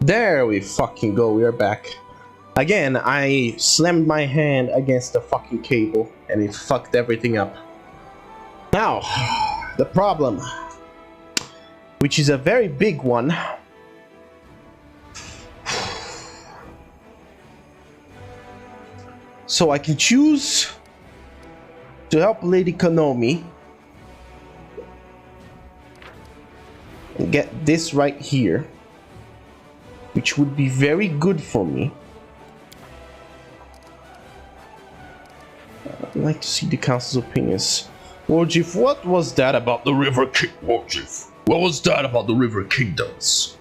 There we fucking go, we are back. Again, I slammed my hand against the fucking cable and it fucked everything up. Now, the problem, which is a very big one. So I can choose to help Lady Konomi and get this right here, which would be very good for me. I'd like to see the council's opinions. Warchief, what was that about the River Warchief, what was that about the River Kingdoms?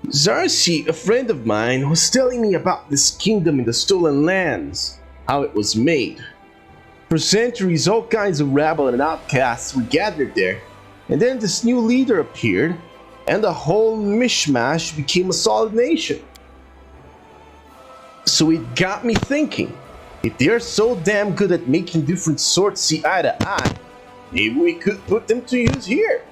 Zarsi, a friend of mine, was telling me about this kingdom in the stolen lands, how it was made. For centuries, all kinds of rabble and outcasts were gathered there, and then this new leader appeared, and the whole mishmash became a solid nation. So it got me thinking, if they're so damn good at making different swords see eye to eye, maybe we could put them to use here.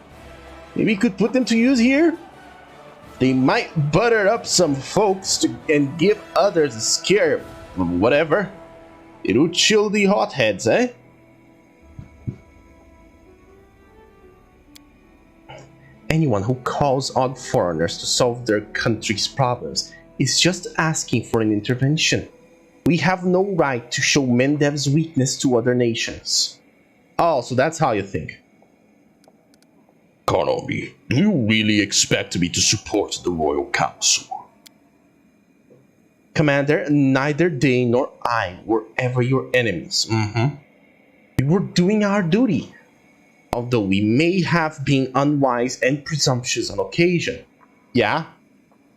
They might butter up some folks and give others a scare, or whatever. It'll chill the hotheads, eh? Anyone who calls on foreigners to solve their country's problems is just asking for an intervention. We have no right to show Mendev's weakness to other nations. Oh, so that's how you think. Konomi, do you really expect me to support the Royal Council? Commander, neither they nor I were ever your enemies. We were doing our duty, although we may have been unwise and presumptuous on occasion. Yeah,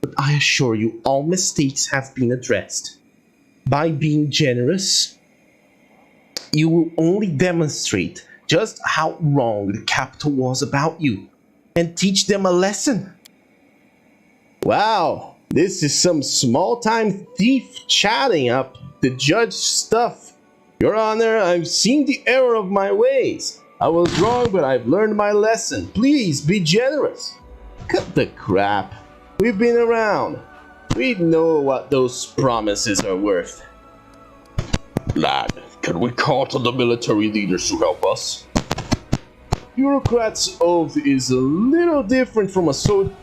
but I assure you all mistakes have been addressed. By being generous, you will only demonstrate just how wrong the capital was about you, and teach them a lesson. Wow, this is some small-time thief chatting up the judge's stuff. Your Honor, I've seen the error of my ways. I was wrong, but I've learned my lesson. Please be generous. Cut the crap. We've been around. We know what those promises are worth. Lad, can we call on the military leaders to help us? Bureaucrat's oath is a little different from a soldier's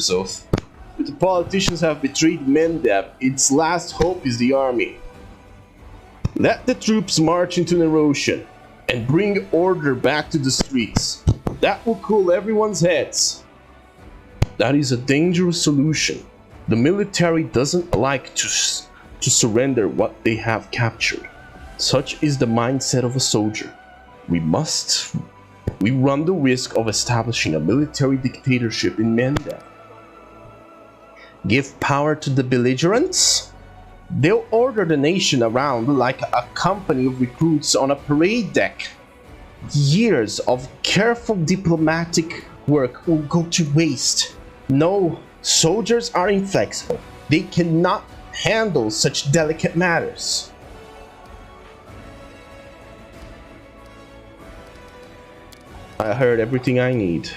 oath. If the politicians have betrayed Mendev, its last hope is the army. Let the troops march into Neroshan and bring order back to the streets. That will cool everyone's heads. That is a dangerous solution. The military doesn't like to surrender what they have captured. Such is the mindset of a soldier. We run the risk of establishing a military dictatorship in Mendev. Give power to the belligerents? They'll order the nation around like a company of recruits on a parade deck. Years of careful diplomatic work will go to waste. No, soldiers are inflexible. They cannot handle such delicate matters. I heard everything I need.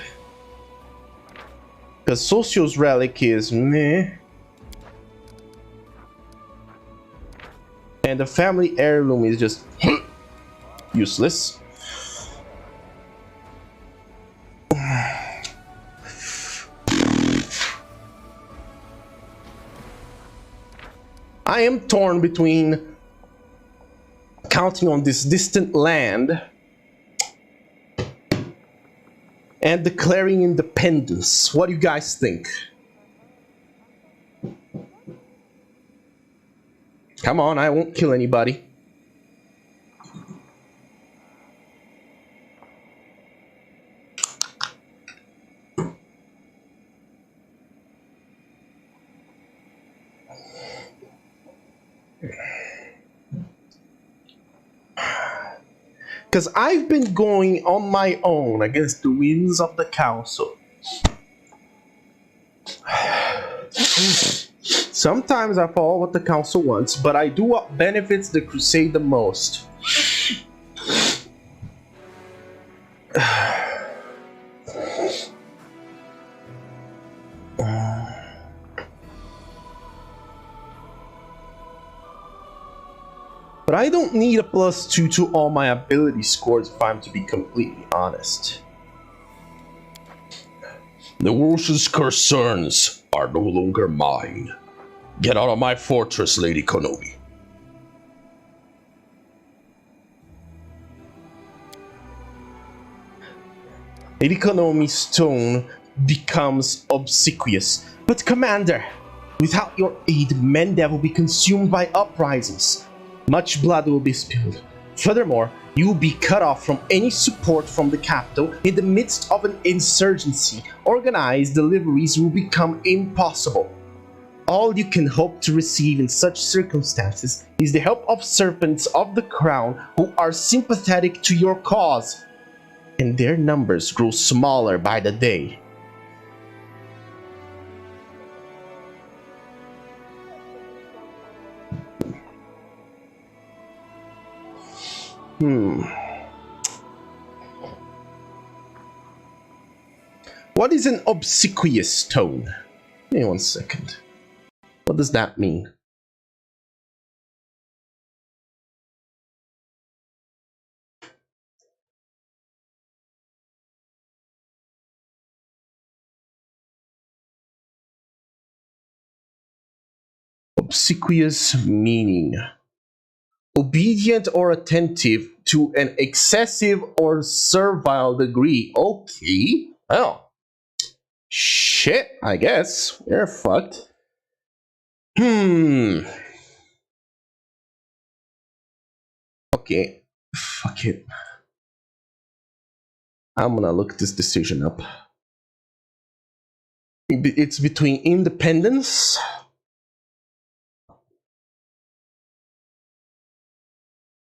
Because Socio's relic is meh. And the family heirloom is just useless. I am torn between counting on this distant land and declaring independence. What do you guys think? Come on, I won't kill anybody. Because I've been going on my own against the winds of the council. Sometimes I follow what the council wants, but I do what benefits the crusade the most. But I don't need a +2 to all my ability scores if I'm to be completely honest. The Wolf's concerns are no longer mine. Get out of my fortress, Lady Konomi. Lady Konomi's tone becomes obsequious. But Commander, without your aid, Mendev will be consumed by uprisings. Much blood will be spilled. Furthermore, you will be cut off from any support from the capital in the midst of an insurgency. Organized deliveries will become impossible. All you can hope to receive in such circumstances is the help of servants of the crown who are sympathetic to your cause. And their numbers grow smaller by the day. What is an obsequious tone? Give me 1 second. What does that mean? Obsequious meaning. Obedient or attentive to an excessive or servile degree. Okay. Well. Shit, I guess. We're fucked. Okay. Fuck it. I'm gonna look this decision up. It's between independence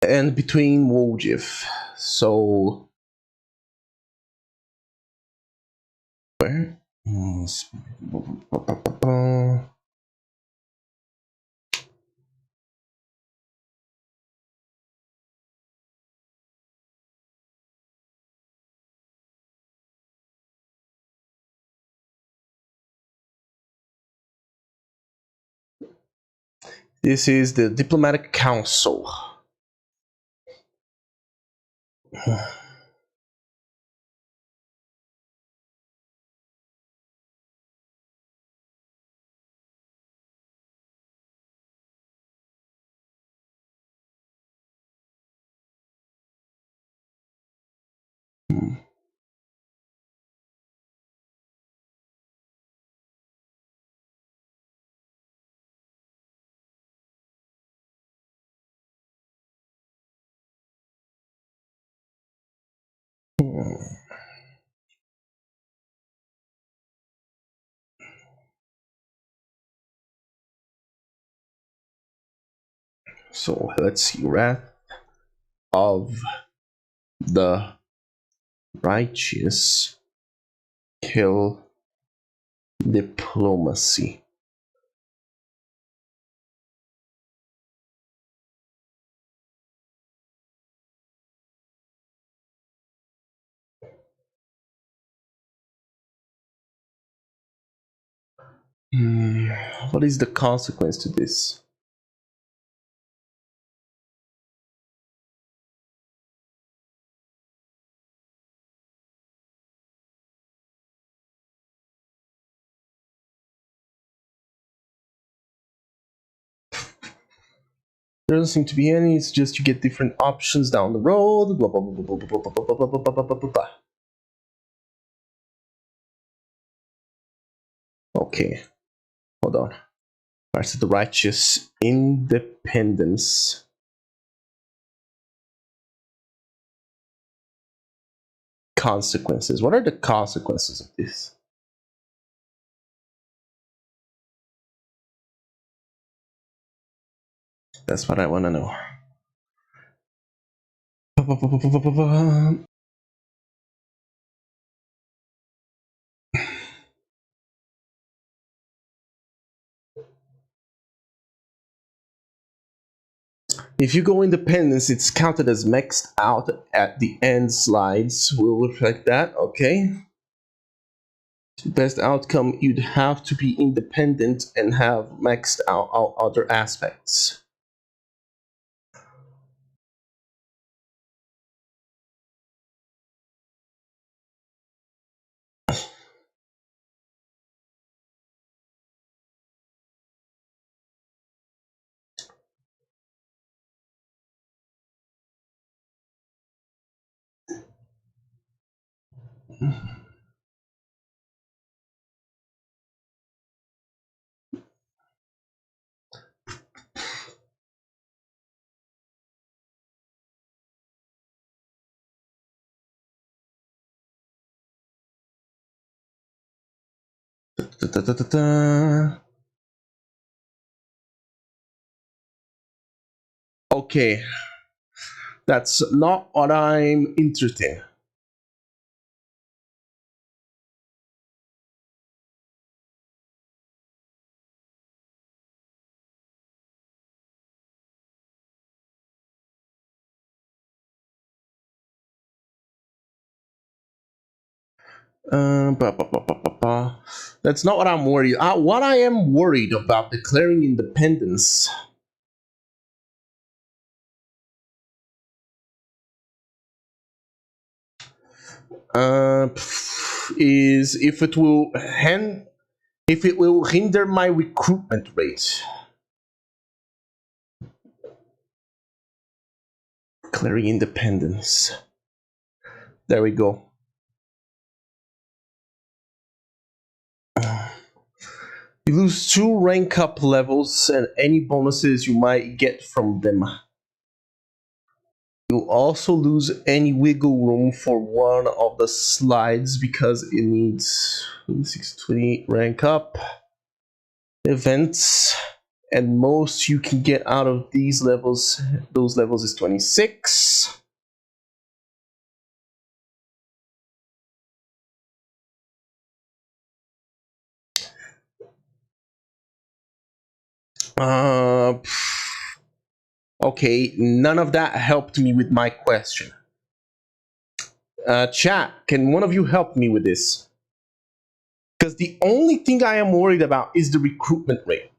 and between Wojif. So where? This is the Diplomatic Council. So let's see. Wrath of the Righteous. Kill diplomacy. What is the consequence to this? There doesn't seem to be any. It's just you get different options down the road. Blah, blah, blah, blah, blah, blah, blah, blah, blah, blah, blah, blah, blah, blah. Okay, hold on. Rise of the Righteous, independence. Consequences. What are the consequences of this? That's what I want to know. If you go independence, it's counted as maxed out at the end. Slides will reflect that. Okay. The best outcome, you'd have to be independent and have maxed out all other aspects. Okay, that's not what I'm interested in. That's not what I'm worried. What I am worried about declaring independence. Is if it will hinder my recruitment rate. Declaring independence. There we go. You lose 2 rank up levels and any bonuses you might get from them. You also lose any wiggle room for one of the slides because it needs 628 rank up events, and most you can get out of those levels is 26. Okay, none of that helped me with my question. Chat, can one of you help me with this? Because the only thing I am worried about is the recruitment rate,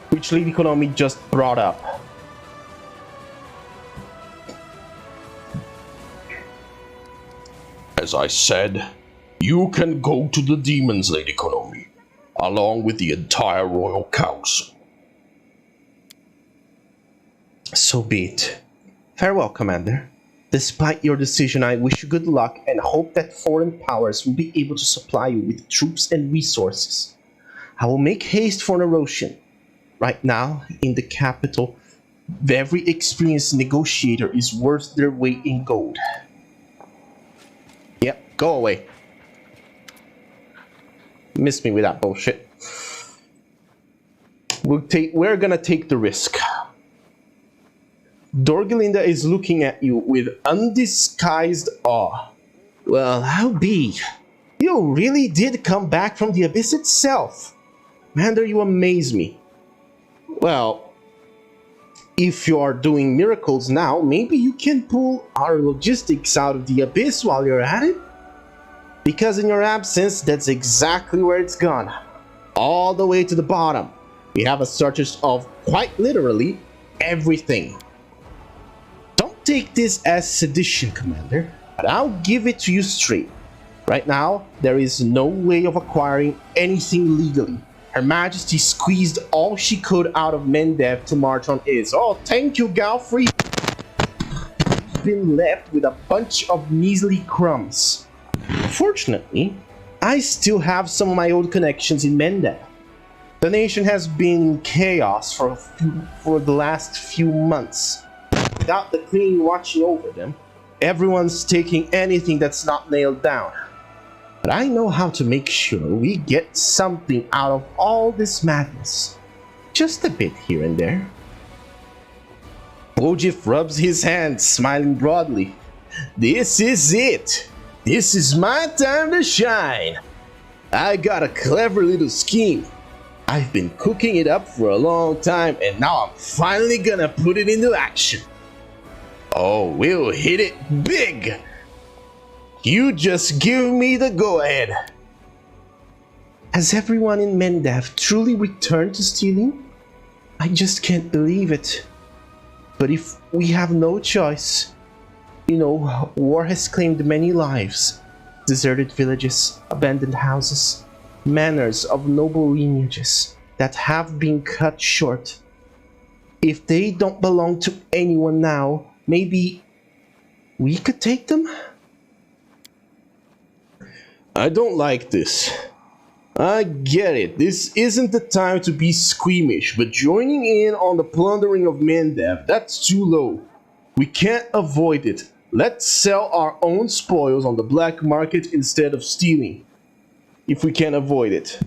which Lady Konami just brought up. As I said, you can go to the demons, Lady Konami, along with the entire Royal Council. So be it. Farewell, Commander. Despite your decision, I wish you good luck and hope that foreign powers will be able to supply you with troops and resources. I will make haste for Neroshan. Right now, in the capital, every experienced negotiator is worth their weight in gold. Yep, go away. Miss me with that bullshit. We're gonna take the risk. Dorgelinda is looking at you with undisguised awe. Well, how be? You really did come back from the abyss itself. Commander, you amaze me. Well, if you are doing miracles now, maybe you can pull our logistics out of the abyss while you're at it? Because in your absence, that's exactly where it's gone. All the way to the bottom. We have a shortage of, quite literally, everything. Don't take this as sedition, Commander, but I'll give it to you straight. Right now, there is no way of acquiring anything legally. Her Majesty squeezed all she could out of Mendev to march on Is. Oh, thank you, Galfrey. Been left with a bunch of measly crumbs. Fortunately, I still have some of my old connections in Mendev. The nation has been in chaos for the last few months. Without the Queen watching over them, everyone's taking anything that's not nailed down. But I know how to make sure we get something out of all this madness. Just a bit here and there. Wojif rubs his hands, smiling broadly. This is it. This is my time to shine. I got a clever little scheme. I've been cooking it up for a long time, and now I'm finally gonna put it into action. Oh, we'll hit it big! You just give me the go-ahead. Has everyone in Mendev truly returned to stealing? I just can't believe it. But if we have no choice, you know, war has claimed many lives. Deserted villages, abandoned houses, manors of noble lineages that have been cut short. If they don't belong to anyone now, maybe we could take them? I don't like this. I get it, this isn't the time to be squeamish, but joining in on the plundering of Mendev, that's too low. We can't avoid it. Let's sell our own spoils on the black market instead of stealing, if we can avoid it.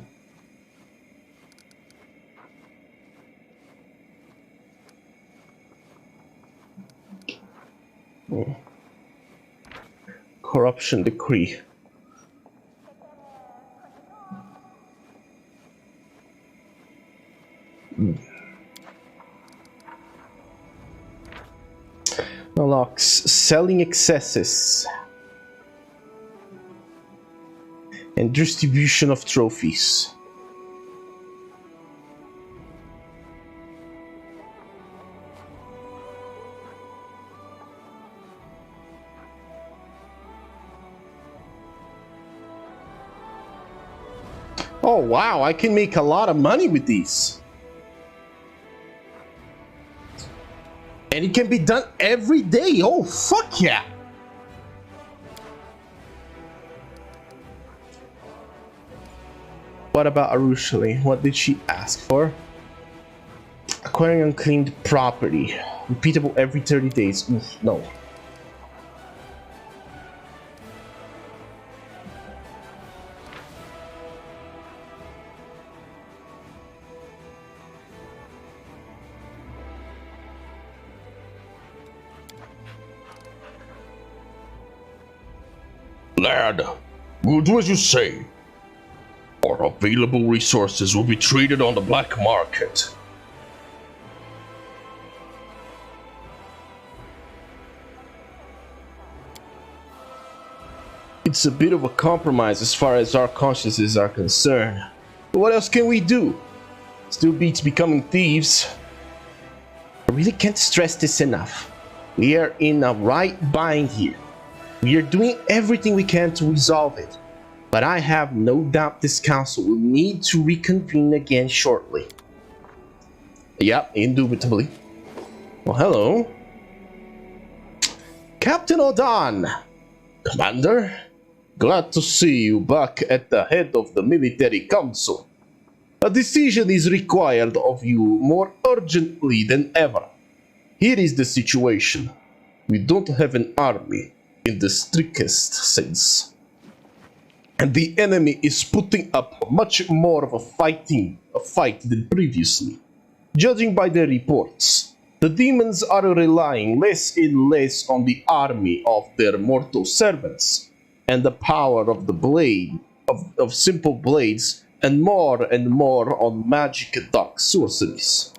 Corruption decree. Unlocks selling excesses and distribution of trophies. Oh wow, I can make a lot of money with these. And it can be done every day. Oh, fuck yeah. What about Arushali? What did she ask for? Acquiring unclaimed property. Repeatable every 30 days. Oof, no. Lad, we'll do as you say. Our available resources will be traded on the black market. It's a bit of a compromise as far as our consciences are concerned. But what else can we do? Still beats becoming thieves. I really can't stress this enough. We are in a right bind here. We are doing everything we can to resolve it, but I have no doubt this council will need to reconvene again shortly. Yep, indubitably. Well, hello. Captain Odan! Commander, glad to see you back at the head of the military council. A decision is required of you more urgently than ever. Here is the situation. We don't have an army in the strictest sense, and the enemy is putting up much more of a fight than previously. Judging by the reports, the demons are relying less and less on the army of their mortal servants and the power of the blade of simple blades, and more on magic dark sorceries.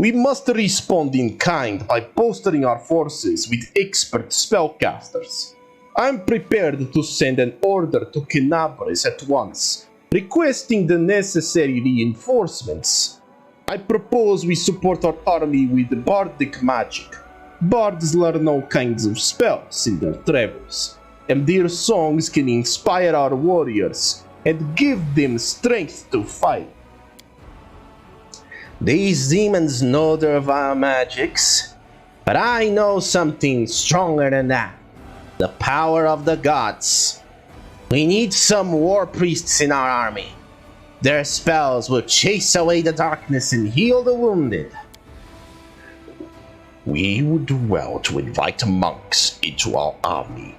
We must respond in kind by bolstering our forces with expert spellcasters. I'm prepared to send an order to Kenabres at once, requesting the necessary reinforcements. I propose we support our army with bardic magic. Bards learn all kinds of spells in their travels, and their songs can inspire our warriors and give them strength to fight. These demons know their vile magics, but I know something stronger than that. The power of the gods. We need some war priests in our army. Their spells will chase away the darkness and heal the wounded. We would do well to invite monks into our army.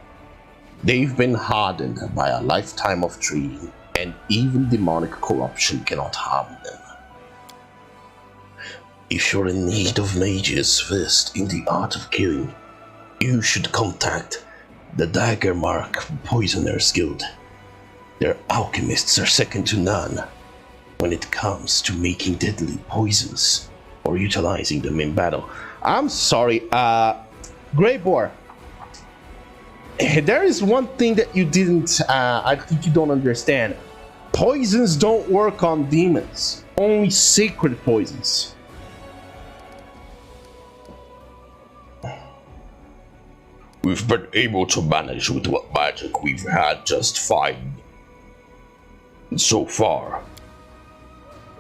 They've been hardened by a lifetime of training, and even demonic corruption cannot harm them. If you're in need of mages versed in the art of killing, you should contact the Dagger Mark Poisoners Guild. Their alchemists are second to none when it comes to making deadly poisons or utilizing them in battle. I'm sorry, Greyboar. There is one thing that you didn't, I think you don't understand. Poisons don't work on demons, only sacred poisons. We've been able to manage with what magic we've had just fine so far.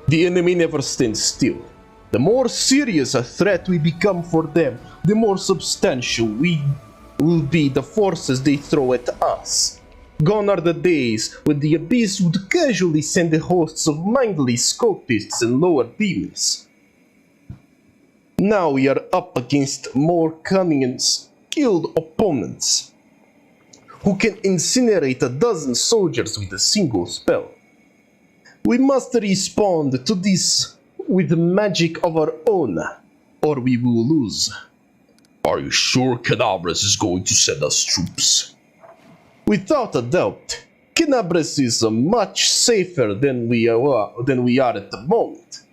The enemy never stands still. The more serious a threat we become for them, the more substantial will be the forces they throw at us. Gone are the days when the Abyss would casually send the hosts of mindless cultists and lower demons. Now we are up against more cunning and skilled opponents, who can incinerate a dozen soldiers with a single spell. We must respond to this with magic of our own, or we will lose. Are you sure Canabras is going to send us troops? Without a doubt, Canabras is much safer than we are at the moment,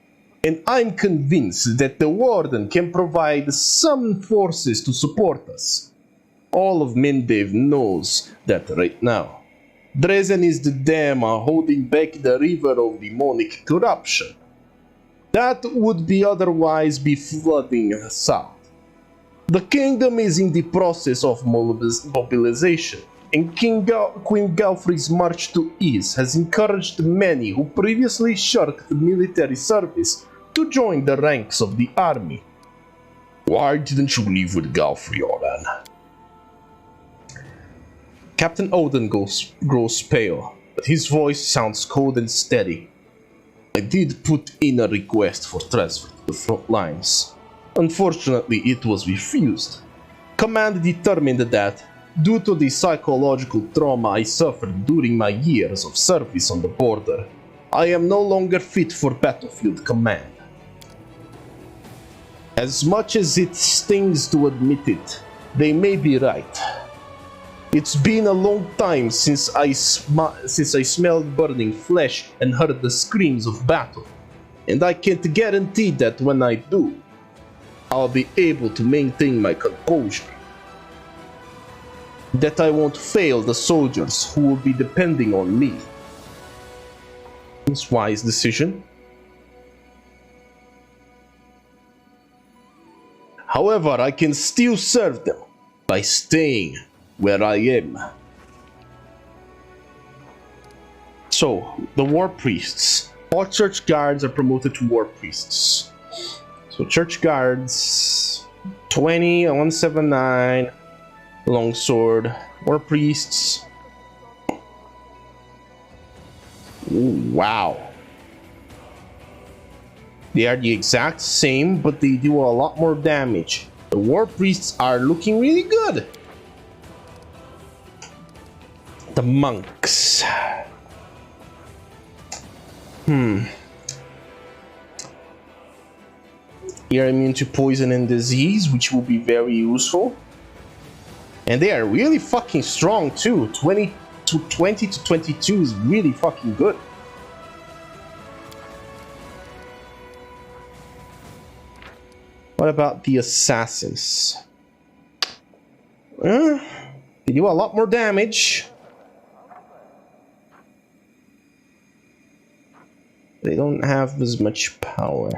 and I'm convinced that the Warden can provide some forces to support us. All of Mendev knows that right now. Dresden is the dam holding back the river of demonic corruption. That would otherwise be flooding the south. The kingdom is in the process of mobilization, and Queen Galfrey's march to east has encouraged many who previously shirked military service to join the ranks of the army. Why didn't you leave with Galfrey, Oran? Captain Odin grows pale, but his voice sounds cold and steady. I did put in a request for transfer to the front lines. Unfortunately, it was refused. Command determined that, due to the psychological trauma I suffered during my years of service on the border, I am no longer fit for battlefield command. As much as it stings to admit it, they may be right. It's been a long time since I smelled burning flesh and heard the screams of battle, and I can't guarantee that when I do, I'll be able to maintain my composure. That I won't fail the soldiers who will be depending on me. It's a wise decision. However, I can still serve them by staying where I am. So, the war priests. All church guards are promoted to war priests. So, church guards 20, 179, longsword, war priests. Ooh, wow. They are the exact same, but they do a lot more damage. The war priests are looking really good. The monks. You're immune to poison and disease, which will be very useful. And they are really fucking strong too. 20 to 22 is really fucking good. What about the assassins? They do a lot more damage. They don't have as much power.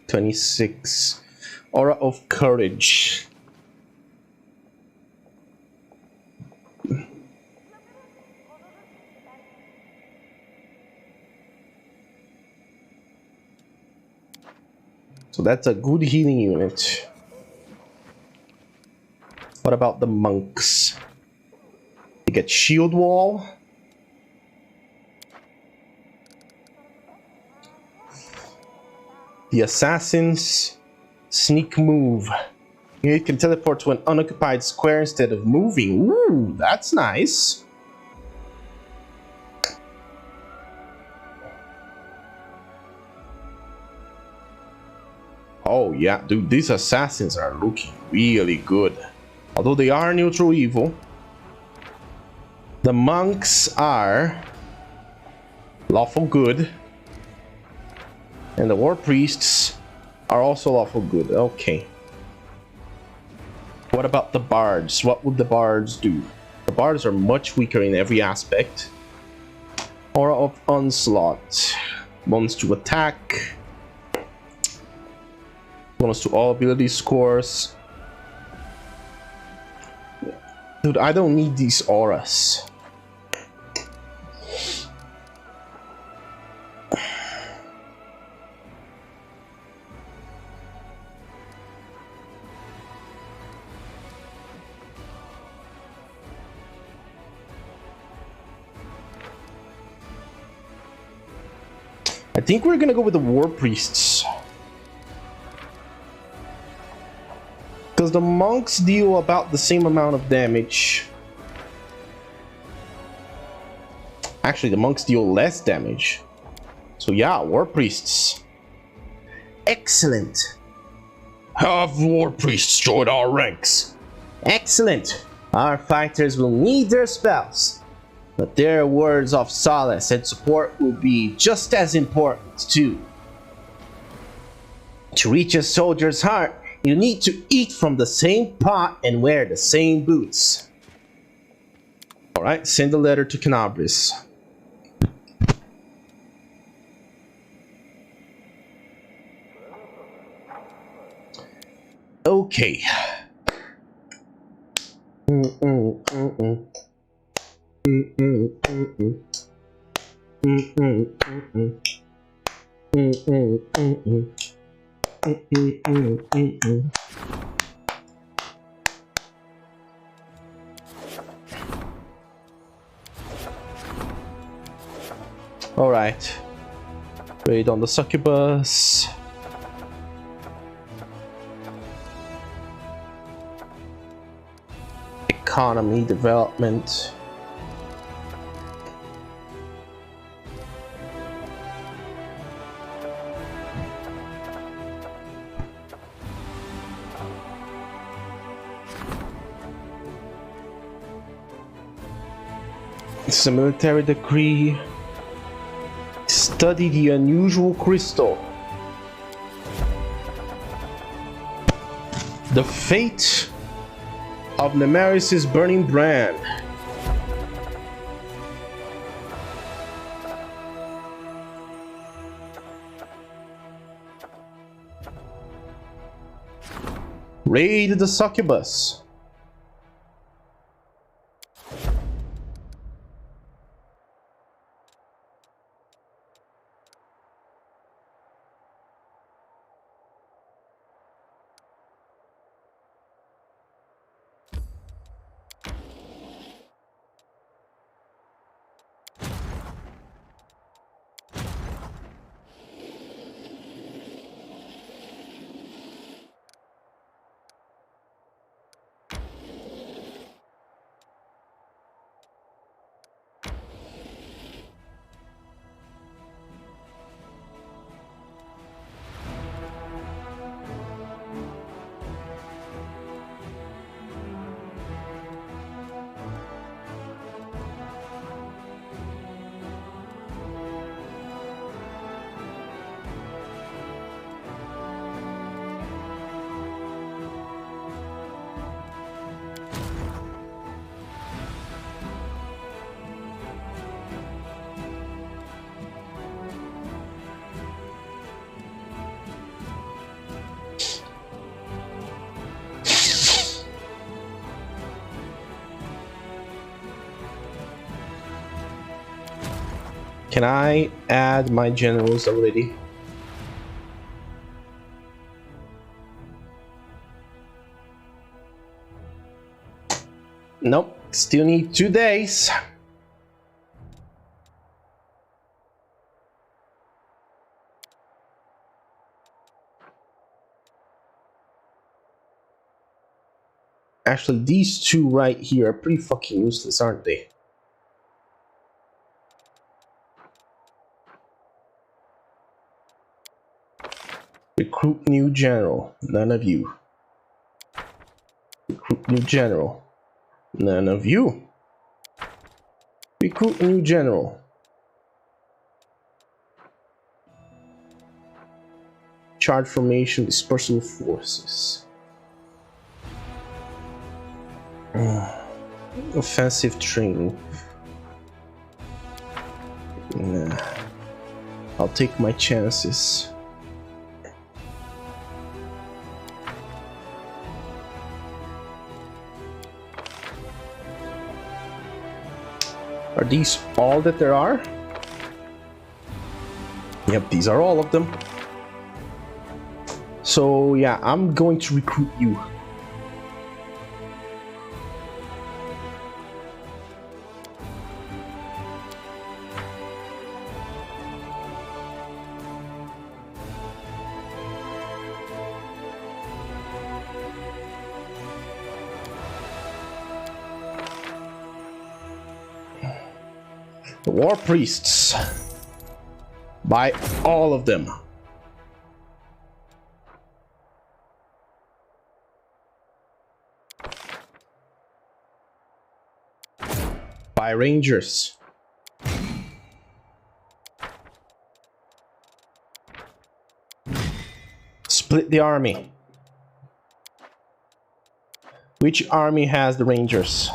(26) Aura of Courage. So that's a good healing unit. What about the monks? They get shield wall. The assassins, sneak move. You can teleport to an unoccupied square instead of moving. Ooh, that's nice. Oh yeah, dude, these assassins are looking really good. Although they are neutral evil, the monks are lawful good. And the war priests are also lawful good. Okay. What about the bards? What would the bards do? The bards are much weaker in every aspect. Aura of Onslaught. Bonus to attack. Bonus to all ability scores. Dude, I don't need these auras. I think we're gonna go with the War Priests. Because the monks deal about the same amount of damage. Actually, the monks deal less damage. So yeah, War Priests. Excellent. Have War Priests join our ranks. Excellent. Our fighters will need their spells, but their words of solace and support will be just as important too. To reach a soldier's heart, you need to eat from the same pot and wear the same boots. Alright, send a letter to Canabris. Okay. All right. Raid on the succubus. Economy development. It's a military decree. Study the unusual crystal. The fate of Nemaris' burning brand. Raid the succubus. Can I add my generals already? Nope, still need 2 days. Actually, these two right here are pretty fucking useless, aren't they? Recruit new general. None of you. Recruit new general. None of you. Recruit new general. Charge formation, dispersal forces. Offensive training. Nah. I'll take my chances. Are these all that there are? Yep, these are all of them. So yeah, I'm going to recruit you. The war priests. Buy all of them. Buy rangers. Split the army. Which army has the rangers?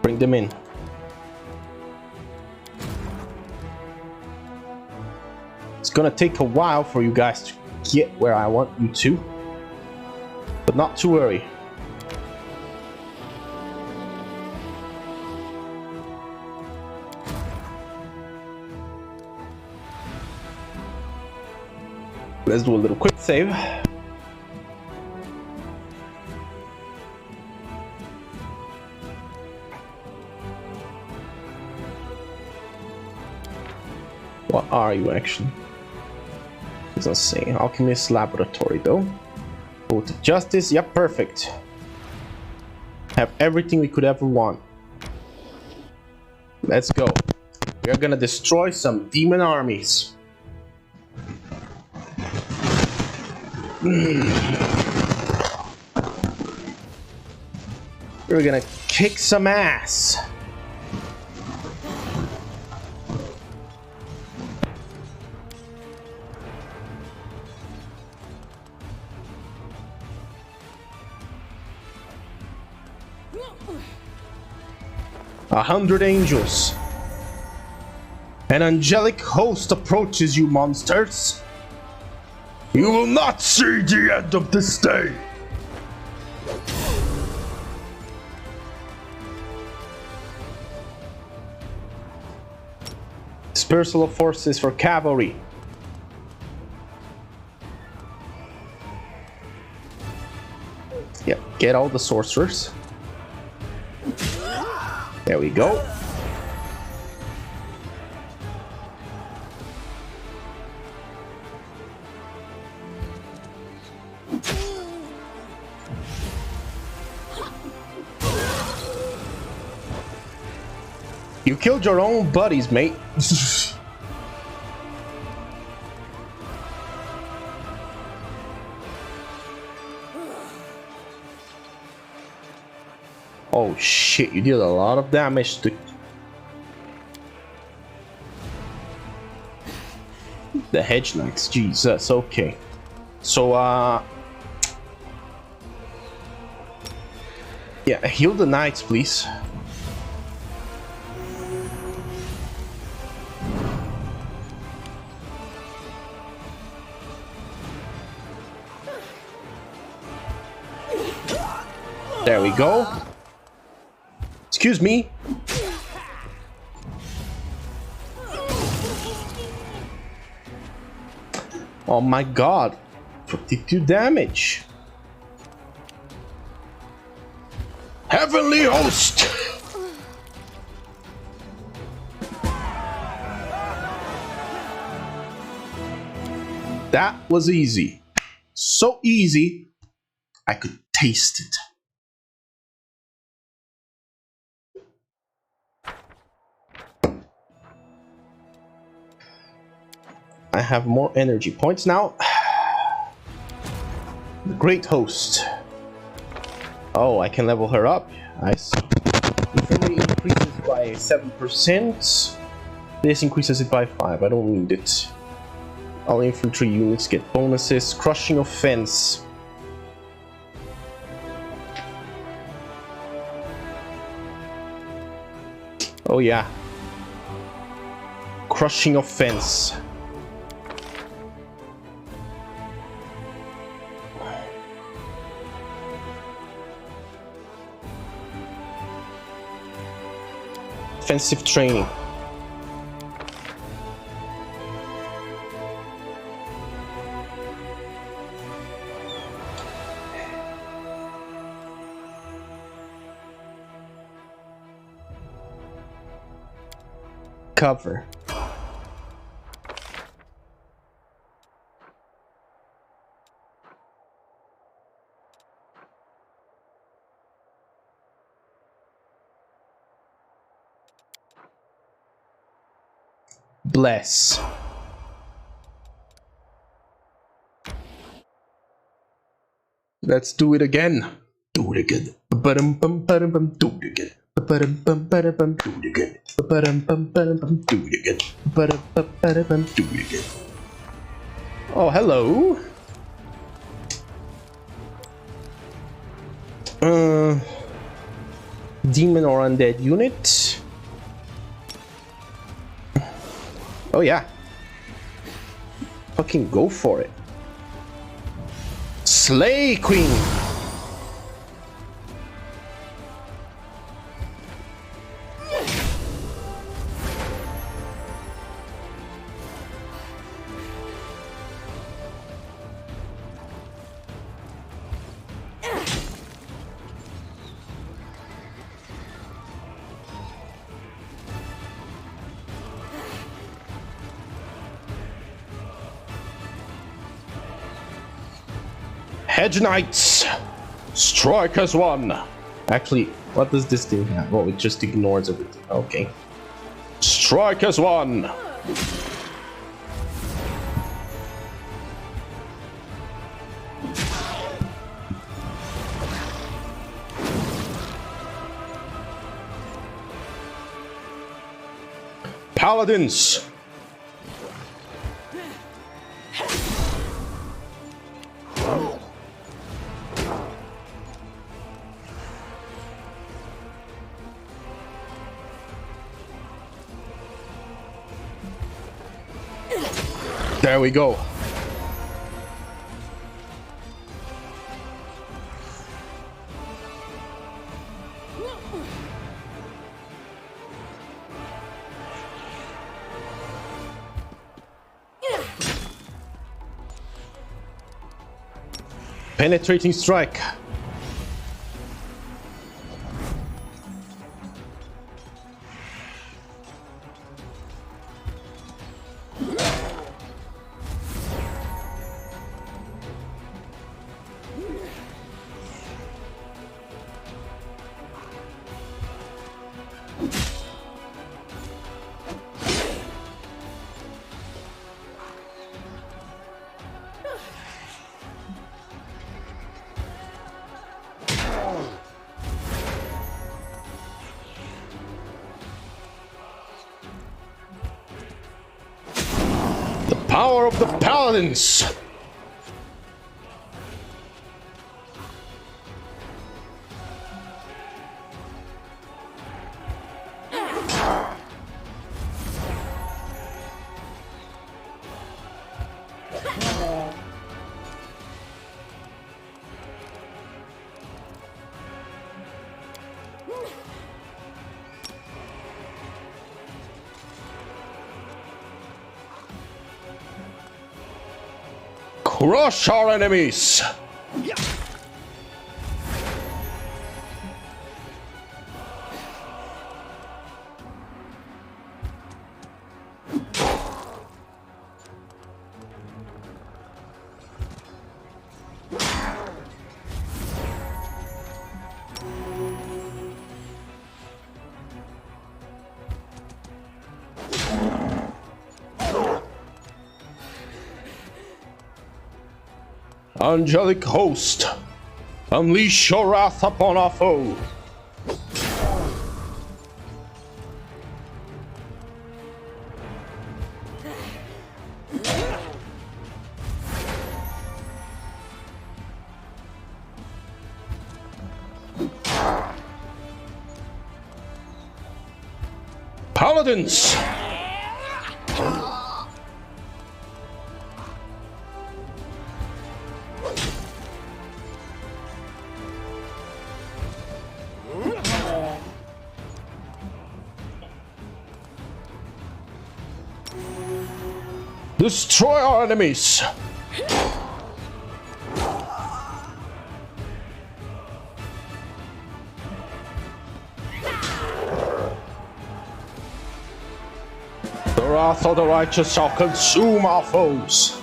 Bring them in. It's gonna take a while for you guys to get where I want you to, but not to worry. Let's do a little quick save. What are you actually? Doesn't say. Alchemist Laboratory though. Oath of Justice. Yep, perfect. Have everything we could ever want. Let's go. We are gonna destroy some demon armies. We're gonna kick some ass. 100 angels. An angelic host approaches you, monsters. You will not see the end of this day. Dispersal of forces for cavalry. Yep, get all the sorcerers. There we go. You killed your own buddies, mate. Oh shit, you did a lot of damage to the Hellknights. Jesus, okay. So yeah, heal the knights, please. There we go. Excuse me. Oh my god. 52 damage. Heavenly host. That was easy. So easy, I could taste it. I have more energy points now. The Great Host. Oh, I can level her up. Nice. Infirmary increases by 7%. This increases it by 5. I don't need it. All infantry units get bonuses. Crushing Offense. Oh yeah. Crushing Offense. Offensive training. cover. Bless. Let's do it again. Do it again. Do it again. Do it again. Do it again. Do it again. Oh, hello. Demon or undead unit. Oh yeah. Fucking go for it. Slay Queen. Hellknights! Strike as one! Actually, what does this thing have? Oh, it just ignores everything. Okay. Strike as one! Paladins! There we go. Penetrating strike. Power of the Paladins! Crush our enemies! Angelic host, unleash your wrath upon our foe. Paladins! Destroy our enemies! wrath of the righteous shall consume our foes.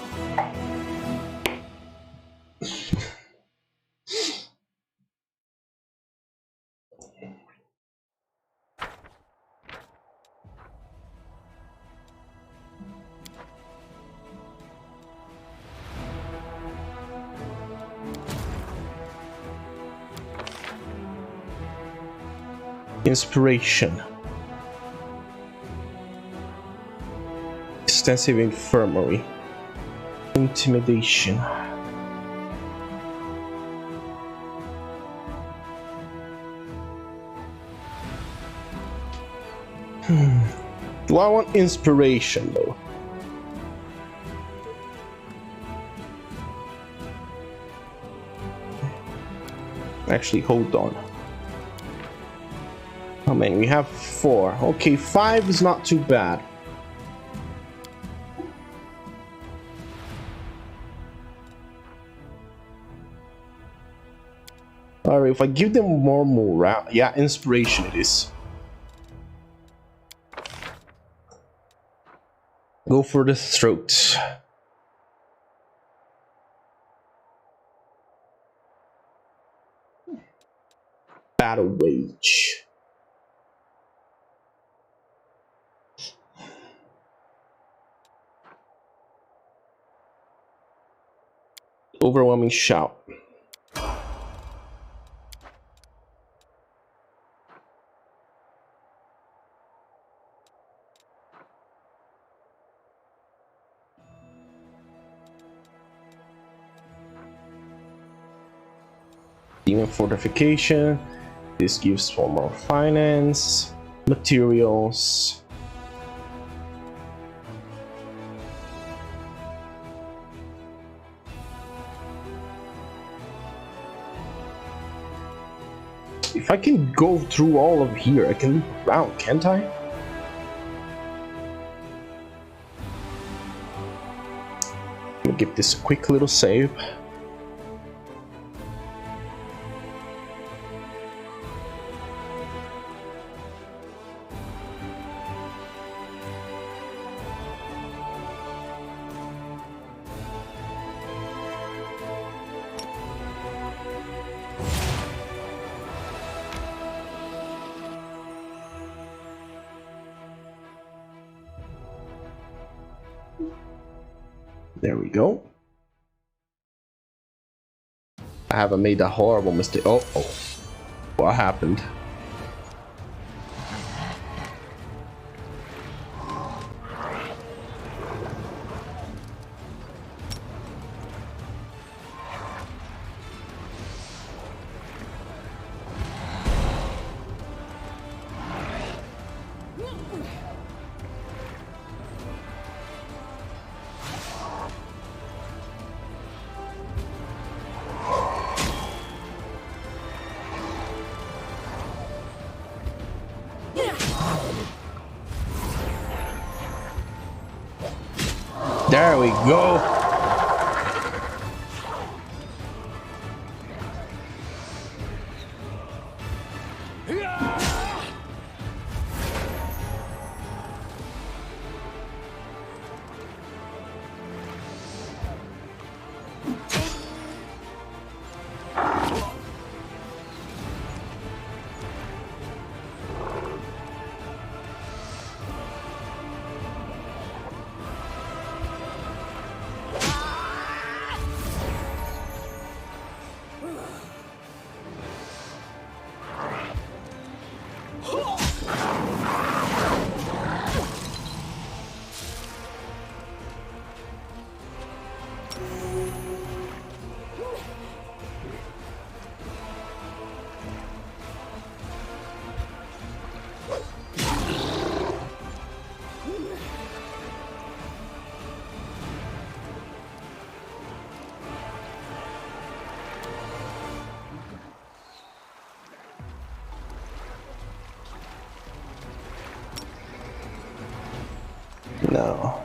Inspiration. Extensive infirmary. Intimidation. Do I want inspiration though? Actually, hold on. How many? We have 4. Okay, 5 is not too bad. Alright, if I give them more morale, yeah, inspiration it is. Go for the throat. Battle wage. Overwhelming shout. Demon fortification. This gives for more finance, materials. If I can go through all of here, I can loop around, can't I? Let me give this a quick little save. There we go. I haven't made a horrible mistake. Oh, what happened? There we go. No.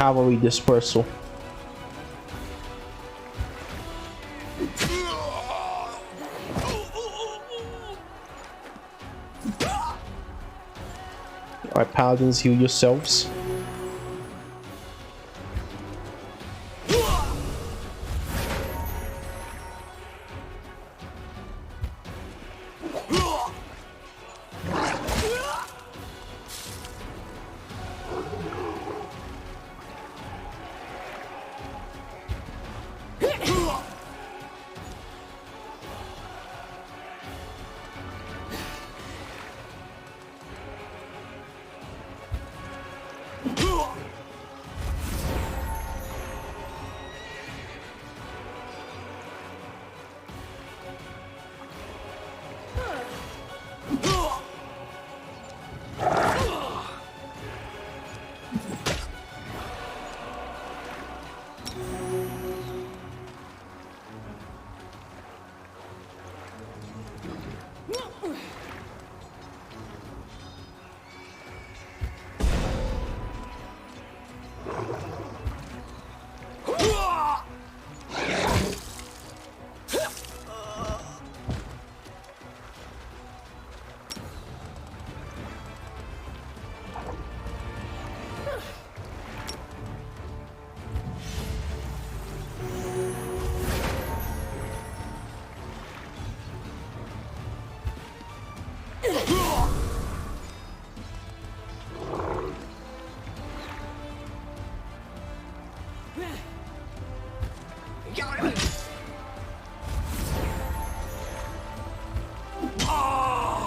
cavalry dispersal. Alright, paladins, heal yourselves.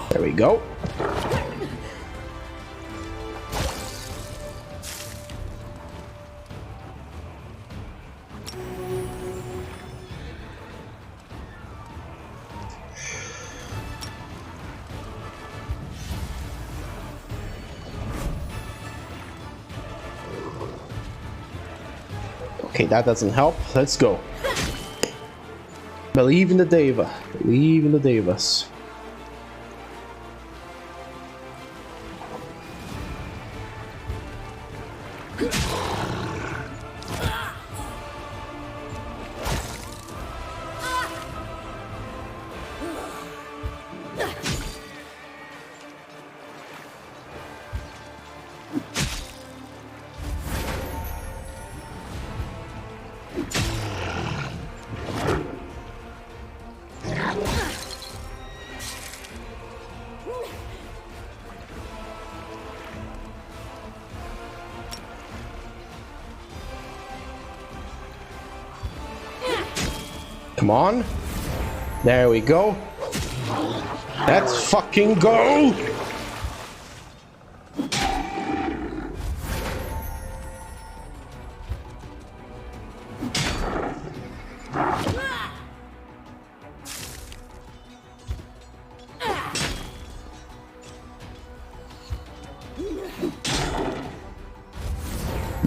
There we go. Okay, that doesn't help. Let's go. Believe in the Deva. Believe in the Devas. Come on. There we go. Let's fucking go.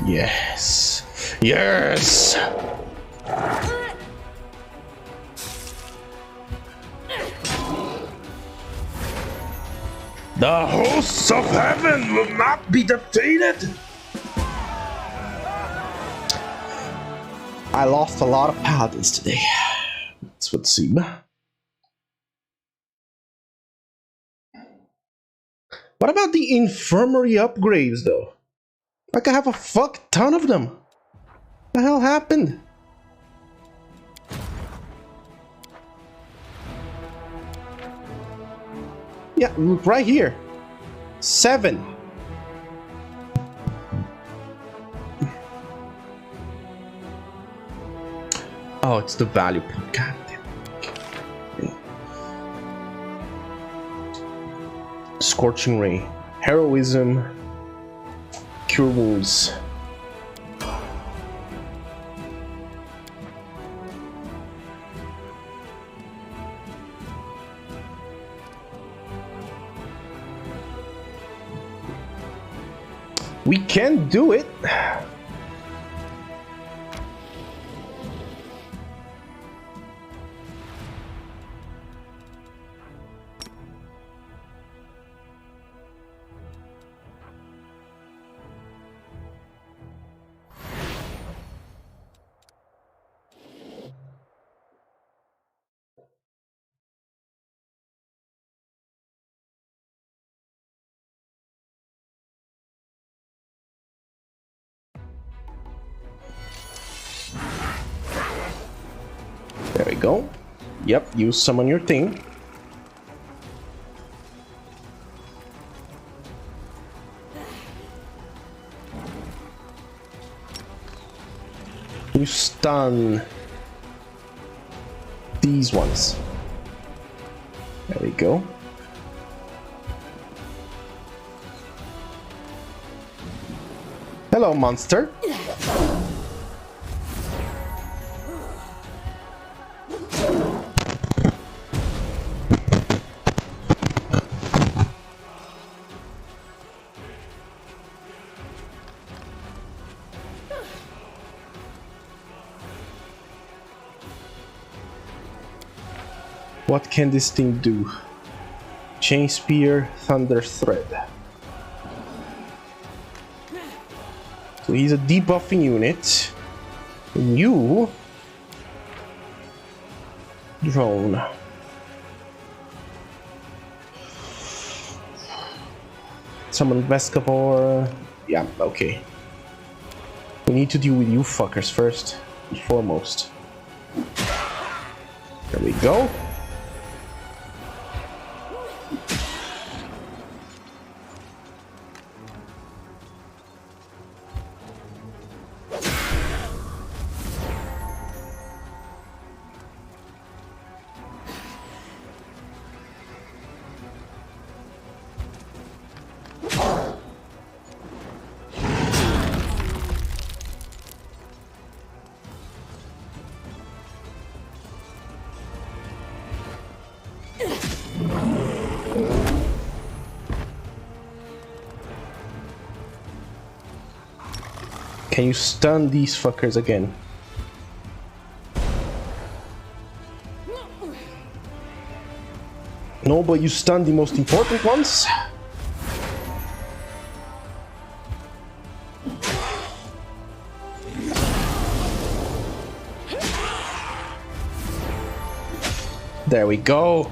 Yes. Yes. The hosts of heaven will not be defeated! I lost a lot of paladins today. That's what it seems. What about the infirmary upgrades, though? Like, I have a fuck ton of them. What the hell happened? Yeah, right here. 7. Oh, it's the value point. God damn. Scorching Ray. Heroism. Cure wounds. We can do it. go. Yep, you summon your thing. You stun these ones. There we go. Hello, monster. What can this thing do? Chain Spear, Thunder Thread. So he's a debuffing unit. And you... Drone. Summon Vescapor. Yeah, okay. We need to deal with you fuckers first and foremost. There we go. Can you stun these fuckers again? No, but you stun the most important ones? There we go.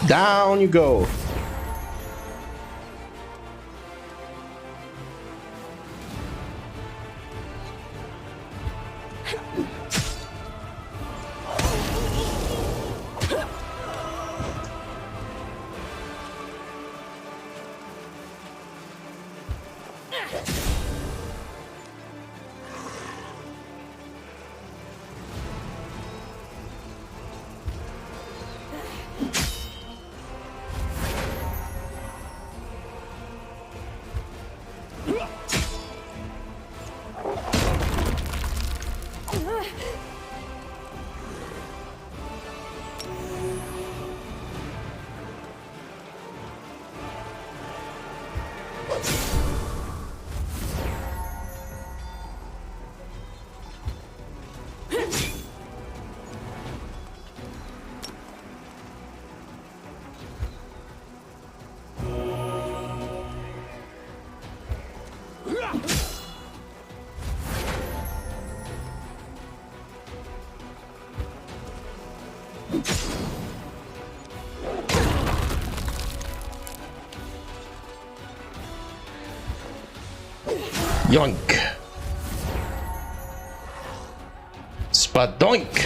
Down you go. Yoink. Spadoink.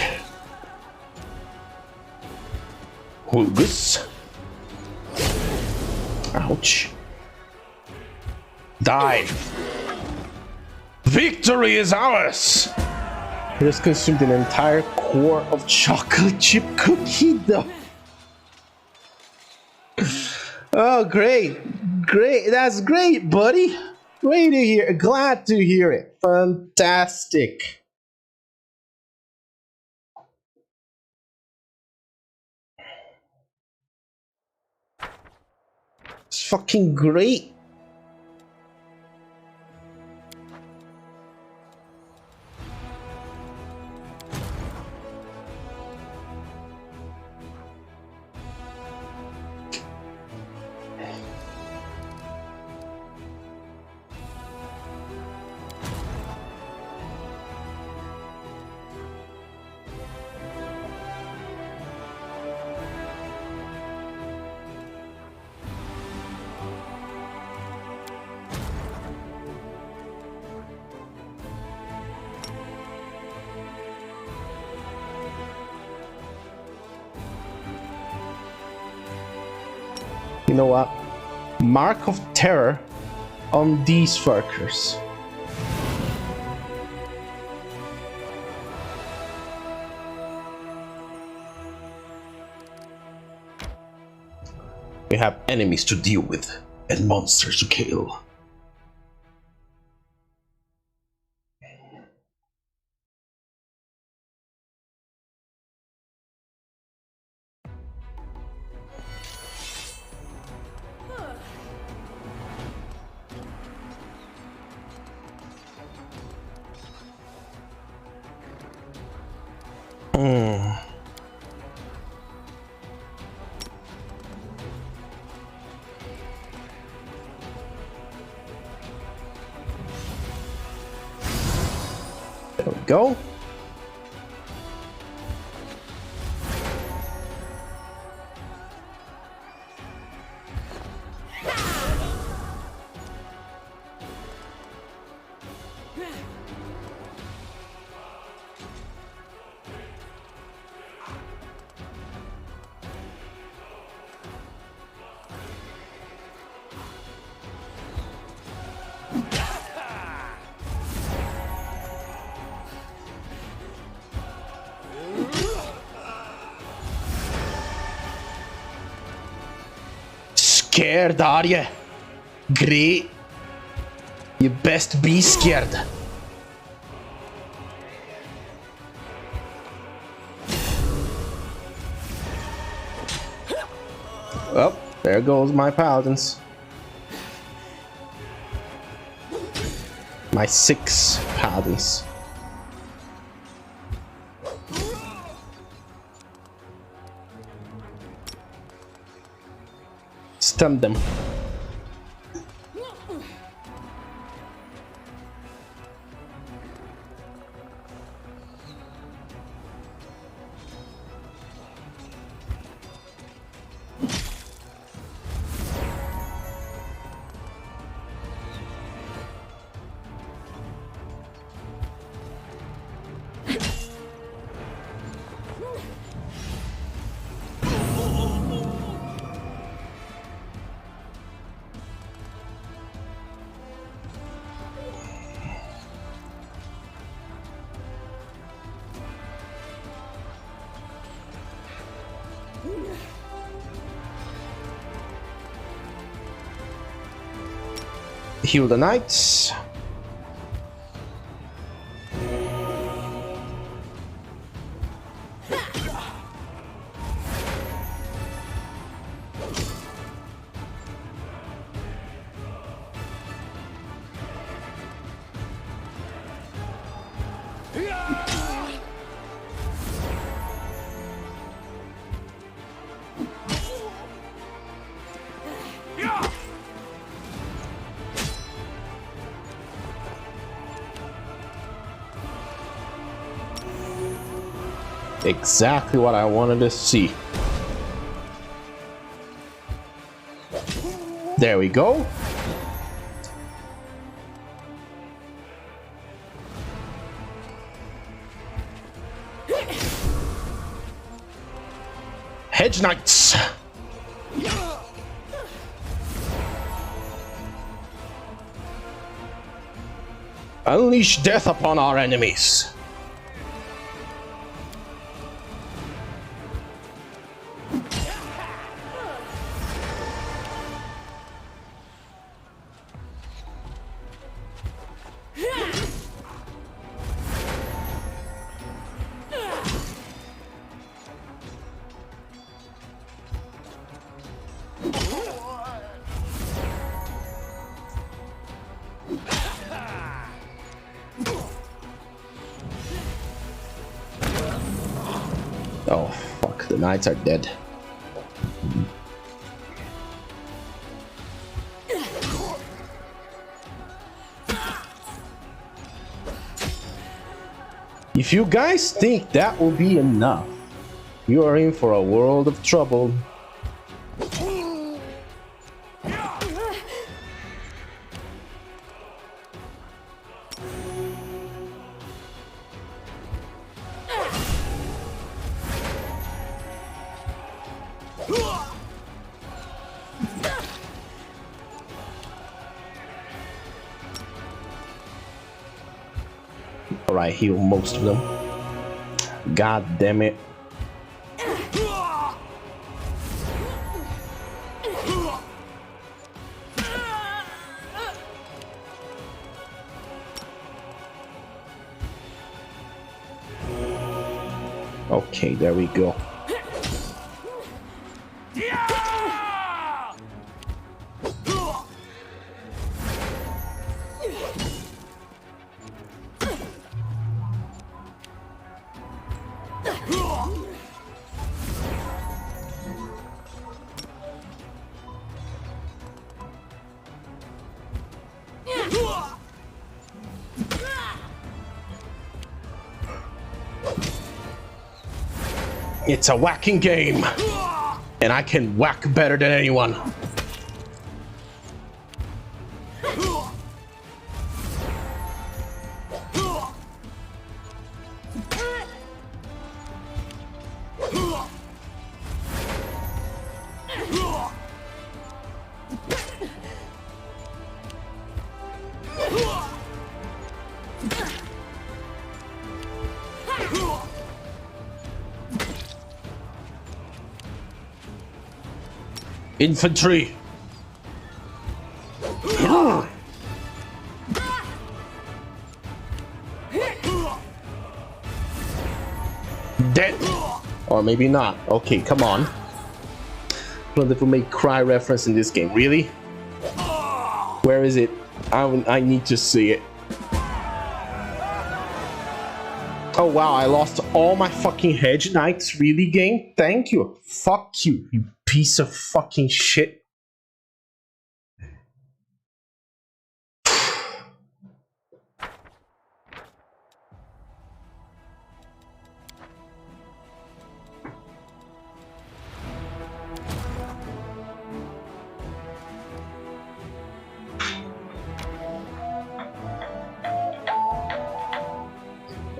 Hulgus. Ouch. Die. Victory is ours. I just consumed an entire core of chocolate chip cookie dough. Oh, great. Great. That's great, buddy. Great to hear. Glad to hear it. Fantastic. It's fucking great. know what? Mark of Terror on these fuckers. We have enemies to deal with and monsters to kill. There we go. Scared, are you? Great. You best be scared. Oh, there goes my paladins. My 6 paladins. Stun them. Heal the knights. Exactly what I wanted to see. There we go. Hedge Knights. Unleash death upon our enemies. Oh, fuck, the knights are dead. If you guys think that will be enough, you are in for a world of trouble. Alright, heal most of them. God damn it. Okay, there we go. It's a whacking game, and I can whack better than anyone. Infantry! Dead! Or maybe not. Okay, come on. Wonderful May Cry reference in this game. Really? Where is it? I need to see it. Oh wow, I lost all my fucking hedge knights. Really, game? Thank you. Fuck you, you piece of fucking shit.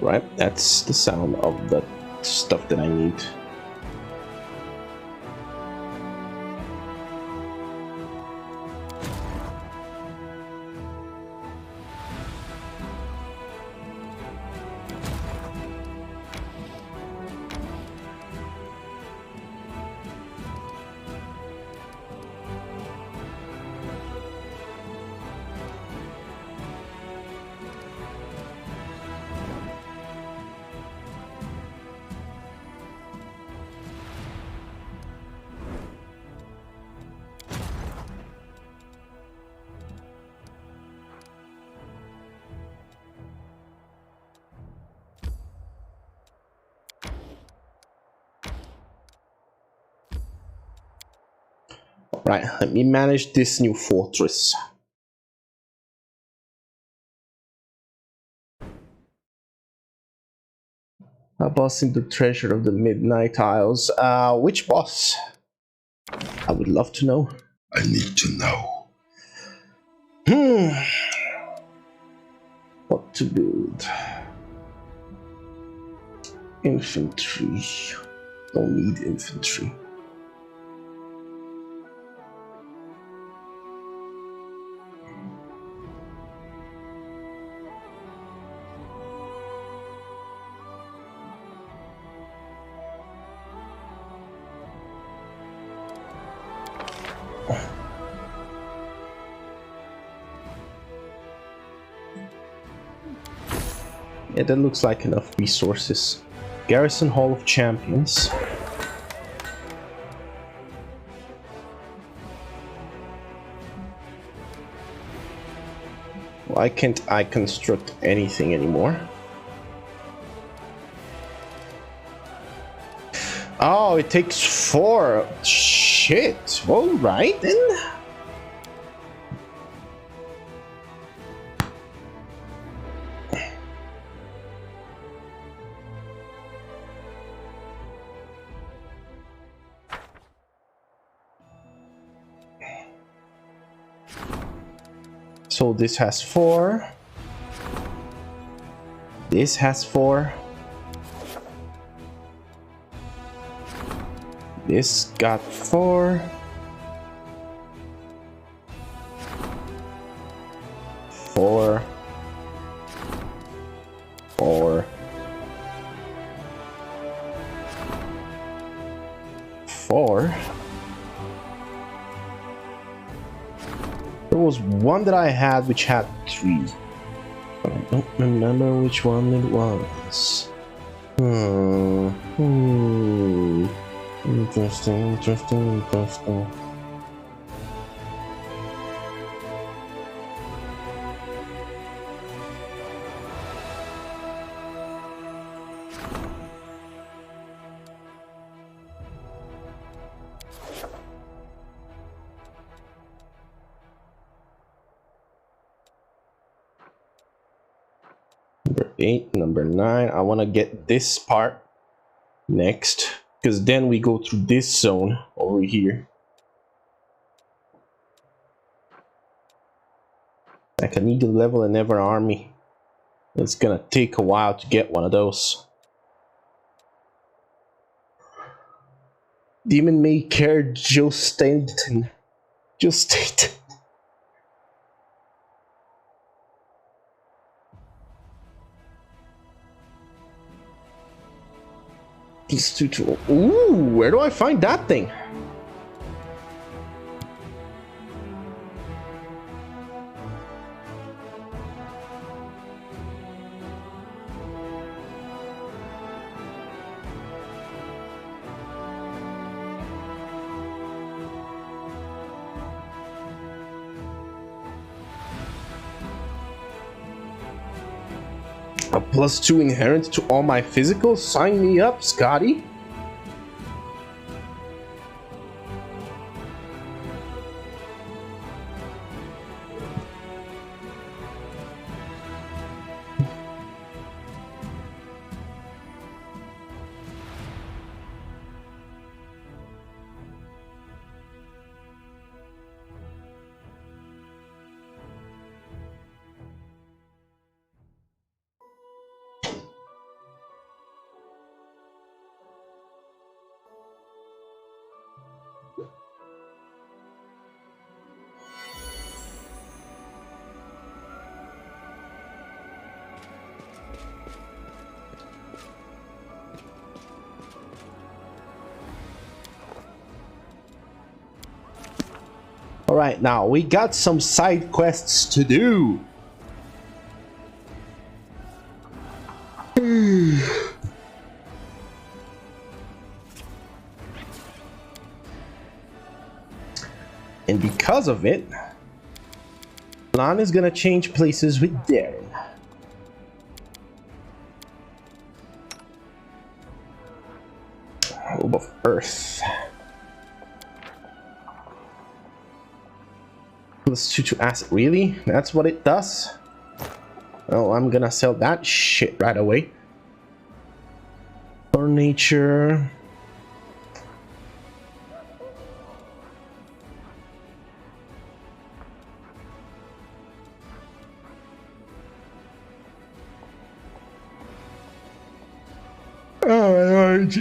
Right, that's the sound of the stuff that I need. Right, let me manage this new fortress. A boss in the treasure of the Midnight Isles. Which boss? I would love to know. I need to know. What to build? Infantry. Don't need infantry. Yeah, that looks like enough resources. Garrison Hall of Champions. Why can't I construct anything anymore? Oh, it takes 4. Shit. All right then. So this has 4. This has 4. This got 4. 4. 4. 4. There was one that I had which had 3. But I don't remember which one it was. Interesting. Number 8, number 9. I want to get this part next, because then we go through this zone over here. Like I need to level another army. It's gonna take a while to get one of those. Demon Maker Joe Stanton. Just Stanton. Ooh, where do I find that thing? A +2 inherent to all my physicals? Sign me up, Scotty. Alright, now we got some side quests to do. And because of it, Lan is gonna change places with Darren. Orb of Earth. +2 to acid. Really? That's what it does? Oh, I'm gonna sell that shit right away. For nature.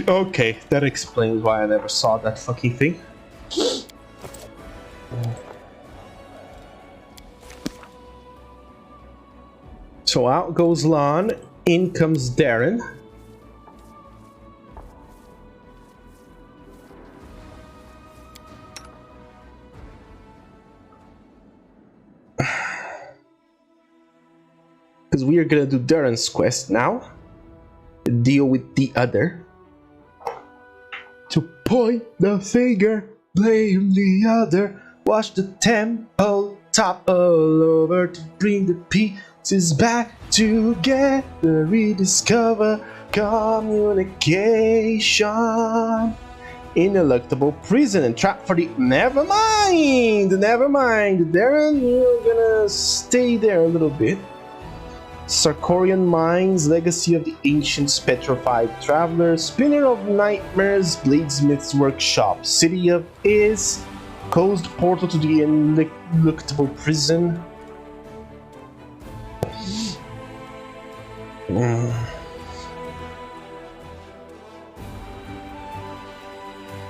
Okay, that explains why I never saw that fucking thing. So out goes Lon, in comes Darren. Because we are gonna do Darren's quest now. Deal with the other. To point the finger, blame the other. Watch the tempo top all over to bring the pieces back together. Rediscover communication. Ineluctable prison and trap for the. Never mind, Darren, you're gonna stay there a little bit. Sarkorian Mines, Legacy of the Ancients, Petrified Traveler, Spinner of Nightmares, Bladesmith's Workshop, City of Is, Closed Portal to the Ineluctable Prison.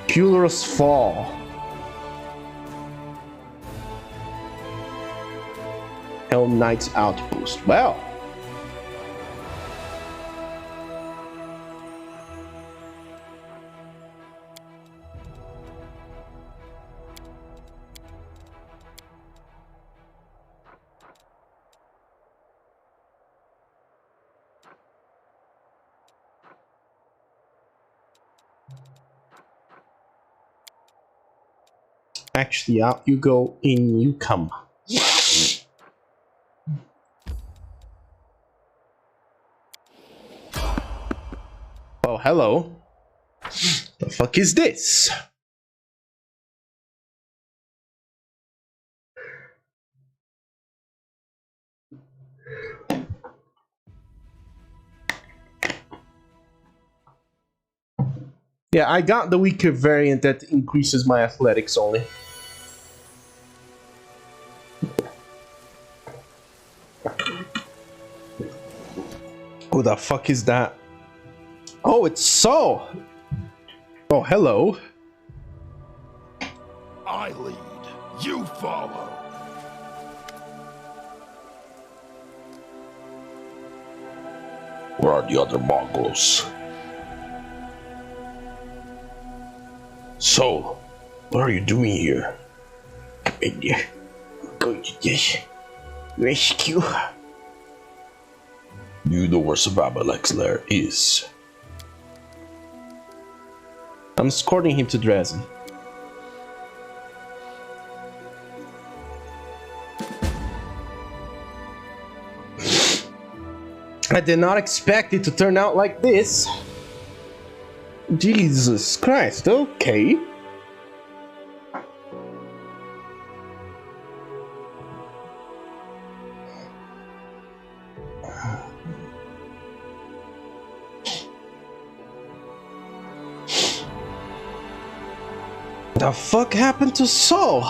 Culler's Fall. Hellknight's Outpost. Well. Actually, out you go, in you come. Oh, hello. The fuck is this? Yeah, I got the weaker variant that increases my athletics only. Who the fuck is that? Oh, it's Saul! Oh, hello. I lead, you follow. Where are the other Mongols? So, what are you doing here? I'm going to just rescue. You know where Savabalek's lair is. I'm escorting him to Dresden. I did not expect it to turn out like this. Jesus Christ, okay. The fuck happened to Saul?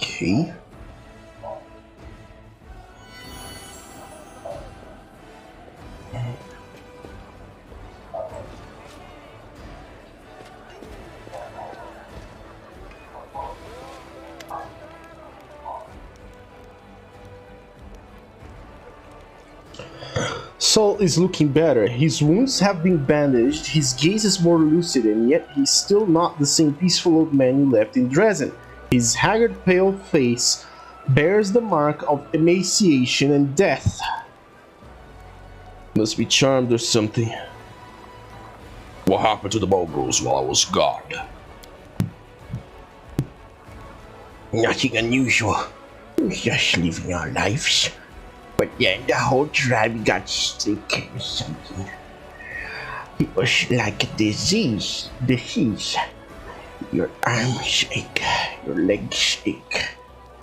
Okay. Saul is looking better. His wounds have been bandaged, his gaze is more lucid, and yet he's still not the same peaceful old man you left in Dresden. His haggard, pale face bears the mark of emaciation and death. Must be charmed or something. What happened to the Mongols while I was gone? Nothing unusual. We're just living our lives. But then the whole tribe got sick or something. It was like a disease. Your arms ache, your legs ache.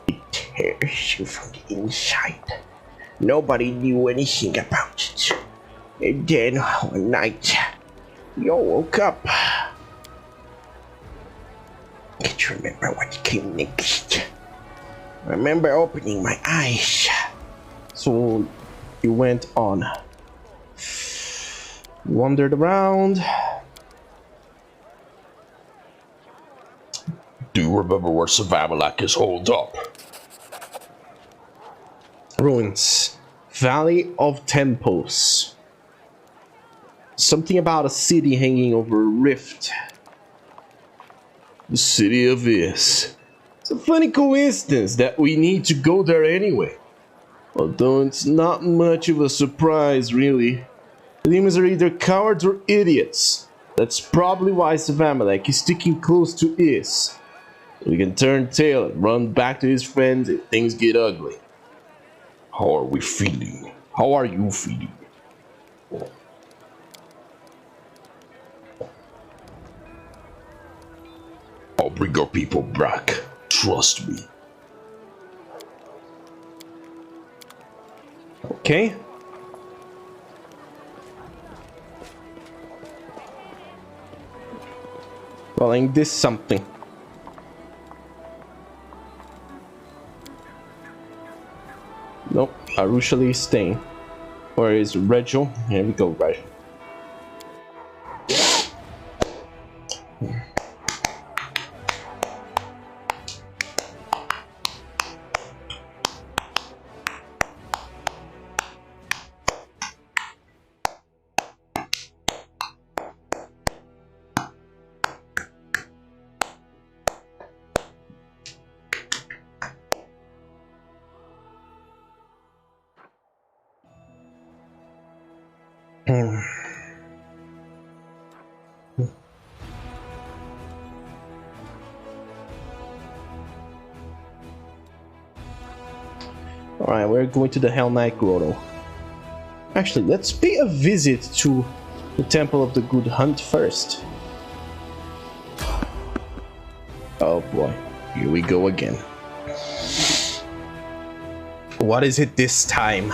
It tears you from the inside. Nobody knew anything about it. And then one night, you all woke up. Can't remember what came next. I remember opening my eyes. So you went on. Wandered around. Do you remember where Savabalek is holed up? Ruins. Valley of Temples. Something about a city hanging over a rift. The city of Is. It's a funny coincidence that we need to go there anyway. Although it's not much of a surprise, really. The demons are either cowards or idiots. That's probably why Savamalek is sticking close to Is. So we can turn tail and run back to his friends if things get ugly. How are we feeling? How are you feeling? I'll bring our people back. Trust me. Okay. Calling this something. Nope, Arushali is staying. Or is Regil? Here we go, right. Alright, we're going to the Hellknight Grotto. Actually, let's pay a visit to the Temple of the Good Hunt first. Oh boy, here we go again. What is it this time?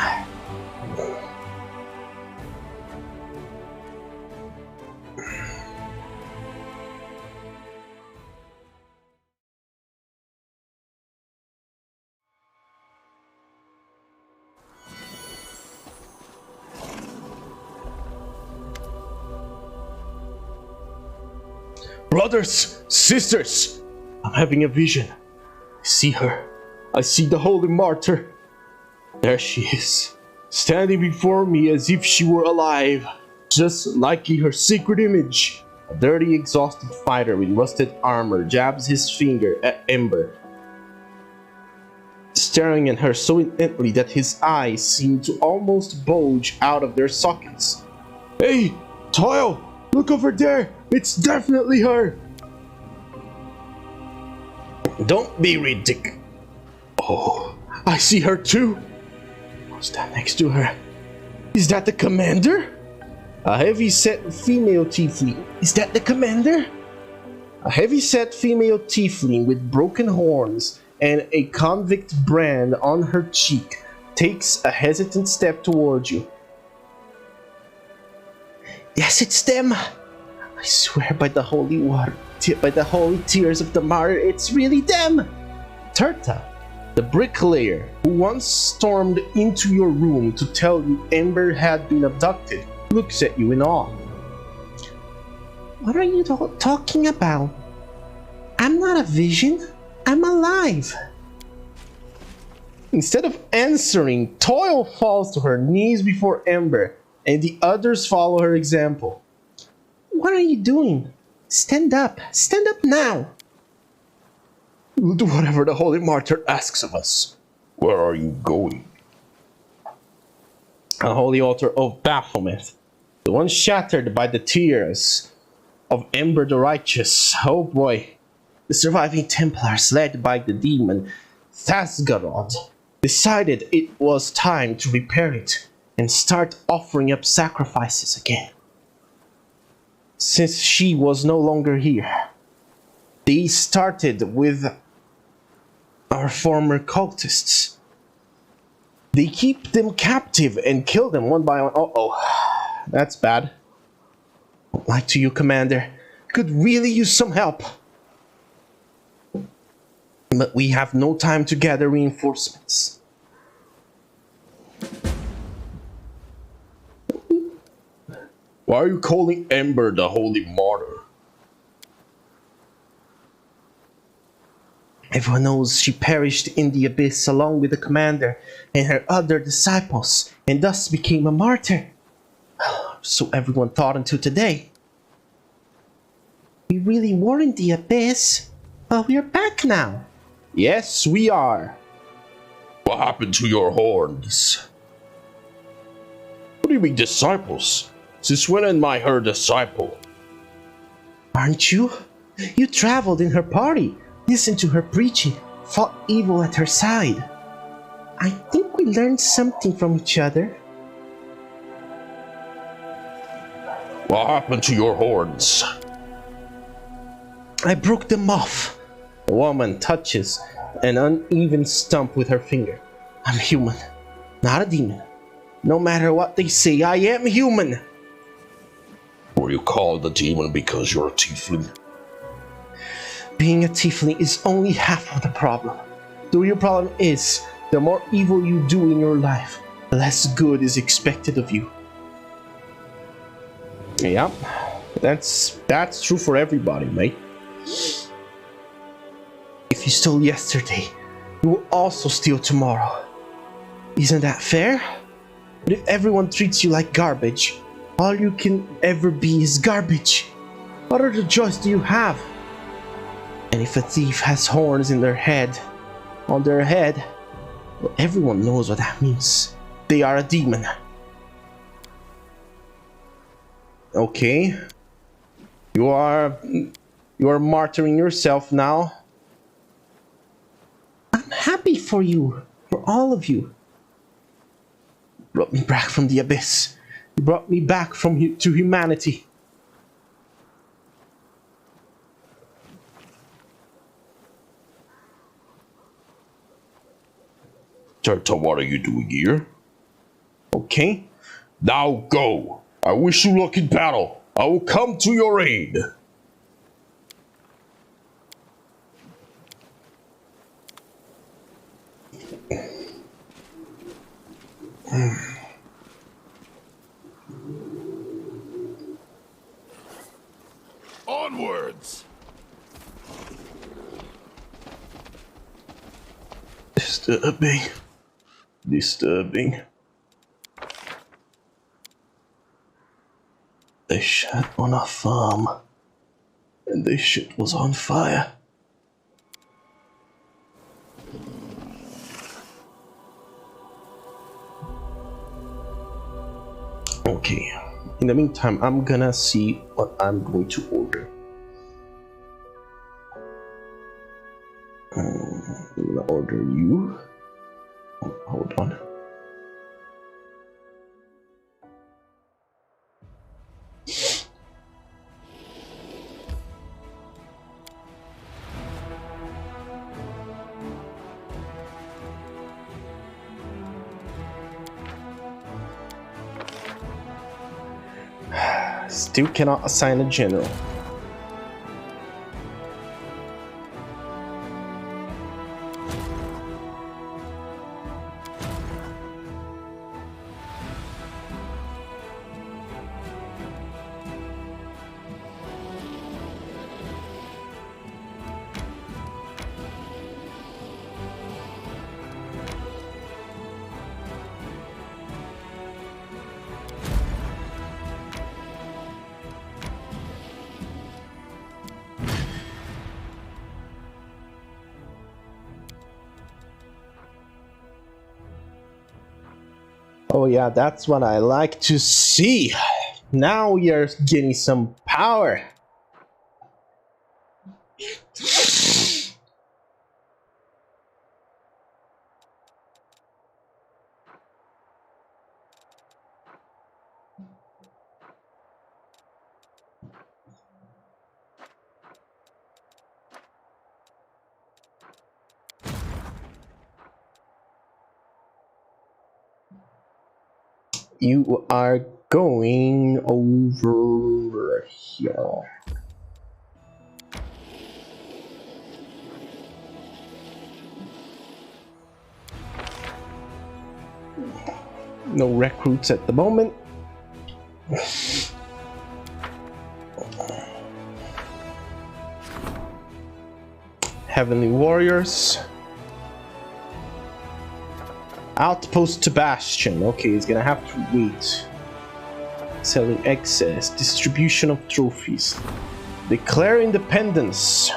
Brothers, sisters, I'm having a vision. I see her. I see the holy martyr. There she is, standing before me as if she were alive, just like in her sacred image. A dirty, exhausted fighter with rusted armor jabs his finger at Ember, staring at her so intently that his eyes seem to almost bulge out of their sockets. Hey, Toil! Look over there! It's definitely her! Don't be ridiculous. Oh, I see her too. What's that next to her? Is that the commander? A heavy-set female tiefling. Is that the commander? A heavy-set female tiefling with broken horns and a convict brand on her cheek takes a hesitant step towards you. Yes, it's them. I swear by the holy water, by the holy tears of the martyr, it's really them. Turta, the bricklayer who once stormed into your room to tell you Ember had been abducted, looks at you in awe. What are you talking about? I'm not a vision. I'm alive. Instead of answering, Toil falls to her knees before Ember, and the others follow her example. What are you doing? Stand up. Stand up now. We'll do whatever the Holy Martyr asks of us. Where are you going? A holy altar of Baphomet, the one shattered by the tears of Ember the Righteous. Oh boy. The surviving Templars, led by the demon Thasgarod, decided it was time to repair it and start offering up sacrifices again. Since she was no longer here, they started with our former cultists. They keep them captive and kill them one by one. Uh-oh, that's bad. Don't lie to you, Commander. Could really use some help. But we have no time to gather reinforcements. Why are you calling Ember the Holy Martyr? Everyone knows she perished in the abyss along with the commander and her other disciples, and thus became a martyr. So everyone thought until today. We really were in the abyss, but we're back now. Yes, we are. What happened to your horns? What do you mean, disciples? Since when am I her disciple? Aren't you? You traveled in her party, listened to her preaching, fought evil at her side. I think we learned something from each other. What happened to your horns? I broke them off. The woman touches an uneven stump with her finger. I'm human, not a demon. No matter what they say, I am human. Were you called a demon because you're a tiefling? Being a tiefling is only half of the problem. The real problem is, the more evil you do in your life, the less good is expected of you. Yeah, that's true for everybody, mate. If you stole yesterday, you will also steal tomorrow. Isn't that fair? But if everyone treats you like garbage, all you can ever be is garbage. What other choice do you have? And if a thief has horns on their head, well, everyone knows what that means. They are a demon. Okay. You are martyring yourself now. I'm happy for you, for all of you. You brought me back from the abyss. You brought me back to humanity. Turtle, what are you doing here? Okay. Now go! I wish you luck in battle. I will come to your aid. Onwards! Disturbing. They shot on a farm, and this shit was on fire. Okay. In the meantime, I'm gonna see what I'm going to order. I'm gonna order you. Oh, hold on. Still cannot assign a general. Oh yeah, that's what I like to see. Now we are getting some power. You are going over here. No recruits at the moment. Heavenly Warriors. Outpost to Bastion. Okay, he's gonna have to wait. Selling excess. Distribution of trophies. Declare independence.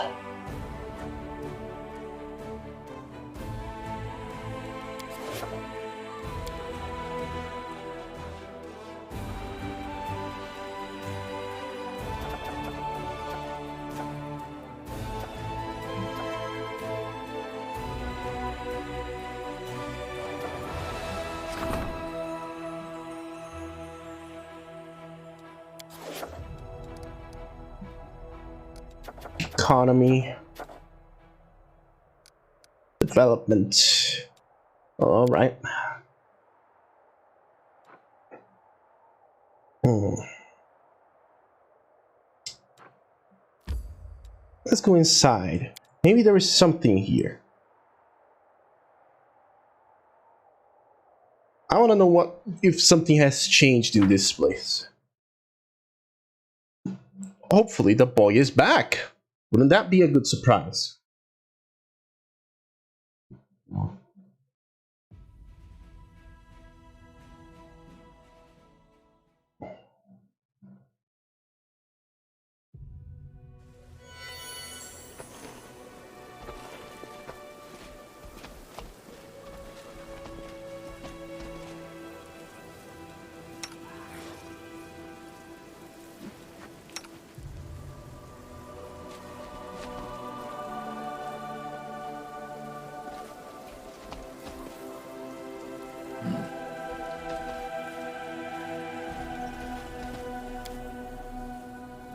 Economy, development. All right. Let's go inside. Maybe there is something here. I want to know if something has changed in this place. Hopefully the boy is back. Wouldn't that be a good surprise?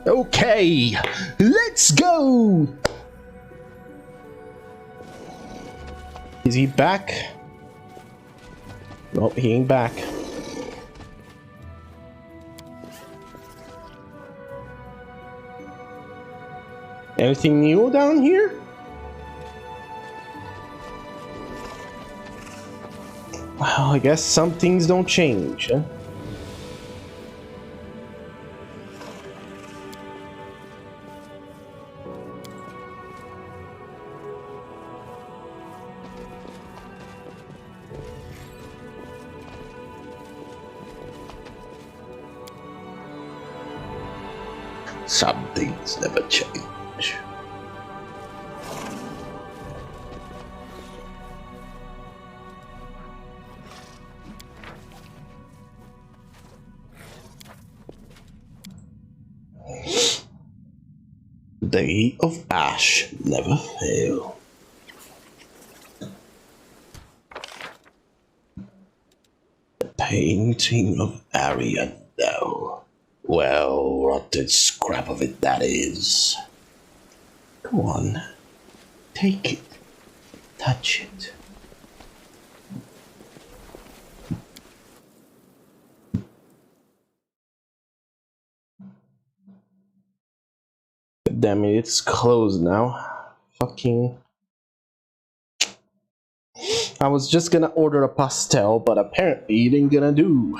Okay, let's go! Is he back? No, he ain't back. Anything new down here? Well, I guess some things don't change, huh? Some things never change. Day of Ash never fail. The painting of Ariandel. Well, rotted scrap of it that is. Go on, take it, touch it. Damn it, it's closed now. Fucking... I was just gonna order a pastel, but apparently it ain't gonna do.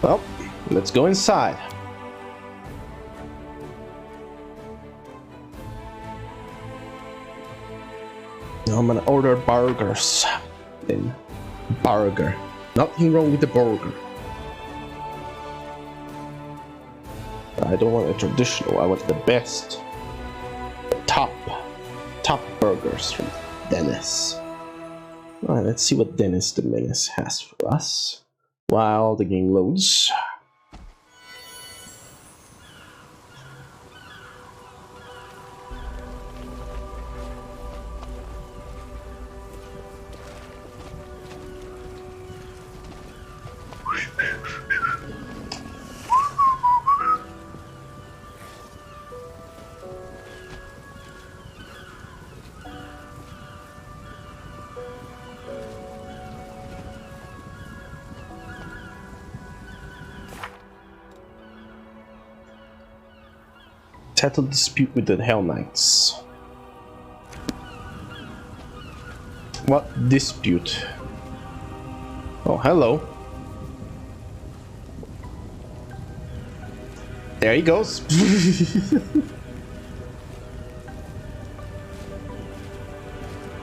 Well, let's go inside. Now I'm gonna order burgers. Then burger. Nothing wrong with the burger. I don't want a traditional, I want the best. The top burgers from Dennis. Alright, let's see what Dennis the Menace has for us. While the game loads. Settle dispute with the Hellknights. What dispute? Oh, hello. There he goes.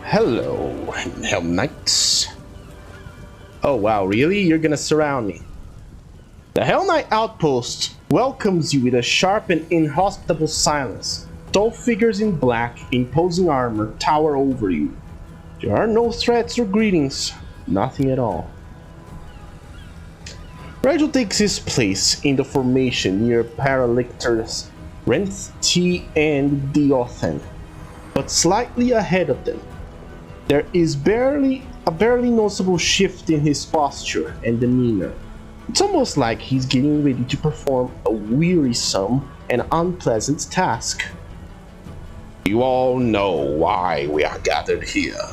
Hello, Hellknights. Oh wow, really? You're gonna surround me? The Hellknight outpost welcomes you with a sharp and inhospitable silence. Tall figures in black, imposing armor, tower over you. There are no threats or greetings, nothing at all. Rigel takes his place in the formation near Paralictor's Renth, T, and Diothen, but slightly ahead of them. There is a barely noticeable shift in his posture and demeanor. It's almost like he's getting ready to perform a wearisome and unpleasant task. You all know why we are gathered here.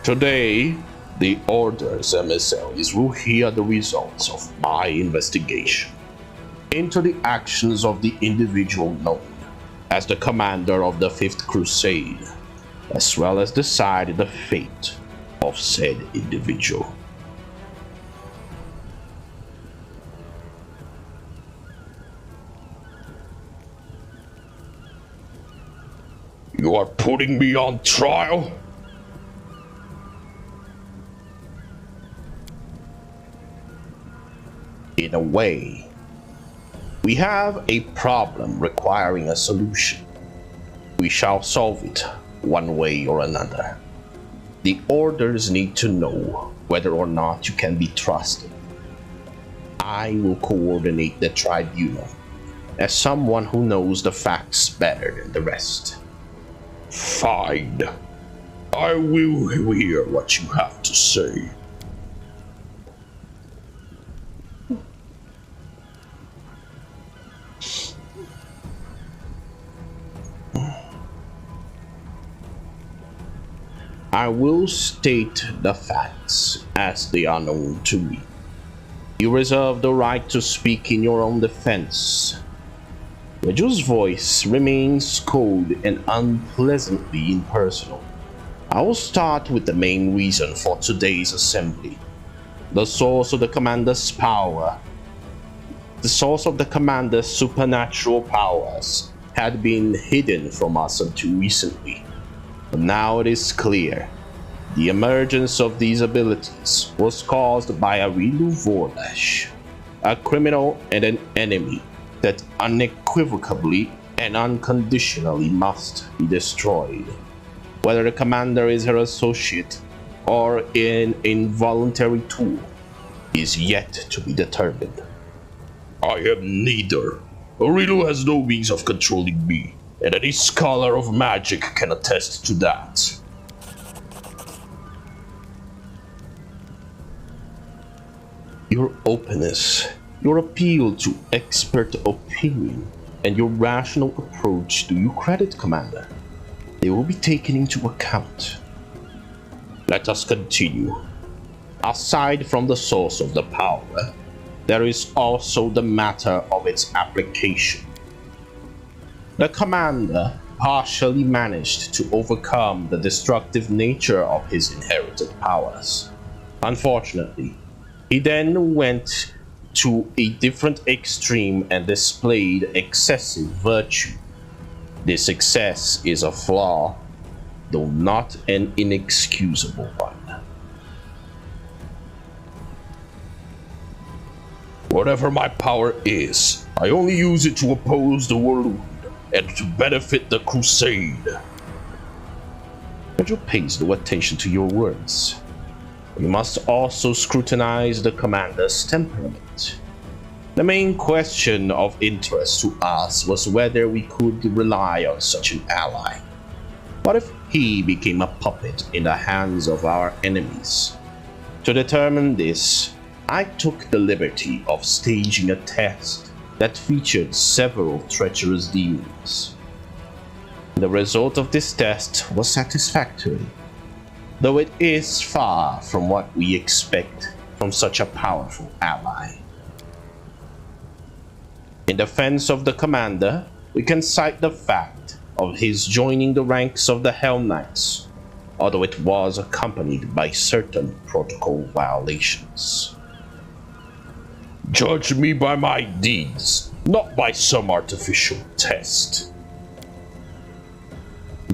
Today, the Order's emissaries will hear the results of my investigation into the actions of the individual known as the commander of the Fifth Crusade, as well as decide the fate of said individual. You are putting me on trial? In a way, we have a problem requiring a solution. We shall solve it one way or another. The Orders need to know whether or not you can be trusted. I will coordinate the tribunal as someone who knows the facts better than the rest. Fine. I will hear what you have to say. I will state the facts as they are known to me. You reserve the right to speak in your own defense. Reju's voice remains cold and unpleasantly impersonal. I will start with the main reason for today's assembly. The source of the commander's power. The source of the commander's supernatural powers had been hidden from us until recently. But now it is clear. The emergence of these abilities was caused by a Rilu Vorlash, a criminal and an enemy that unequivocally and unconditionally must be destroyed. Whether the commander is her associate or an involuntary tool is yet to be determined. I am neither. Rilu has no means of controlling me, and any scholar of magic can attest to that. Your openness, your appeal to expert opinion, and your rational approach do you credit, Commander. They will be taken into account. Let us continue. Aside from the source of the power, there is also the matter of its application. The Commander partially managed to overcome the destructive nature of his inherited powers. Unfortunately, he then went to a different extreme and displayed excessive virtue. This excess is a flaw, though not an inexcusable one. Whatever my power is, I only use it to oppose the world and to benefit the crusade. Pedro pays no attention to your words. You must also scrutinize the commander's temperament. The main question of interest to us was whether we could rely on such an ally. What if he became a puppet in the hands of our enemies? To determine this, I took the liberty of staging a test that featured several treacherous demons. The result of this test was satisfactory, though it is far from what we expect from such a powerful ally. In defense of the commander, we can cite the fact of his joining the ranks of the Hellknights, although it was accompanied by certain protocol violations. Judge me by my deeds, not by some artificial test.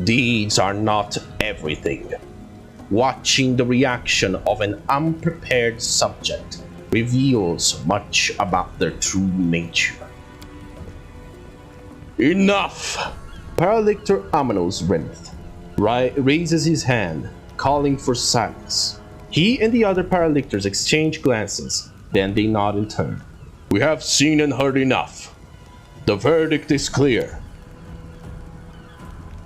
Deeds are not everything. Watching the reaction of an unprepared subject reveals much about their true nature. Enough! Paralictor Amanos Renth raises his hand, calling for silence. He and the other Paralictors exchange glances, then they nod in turn. We have seen and heard enough. The verdict is clear.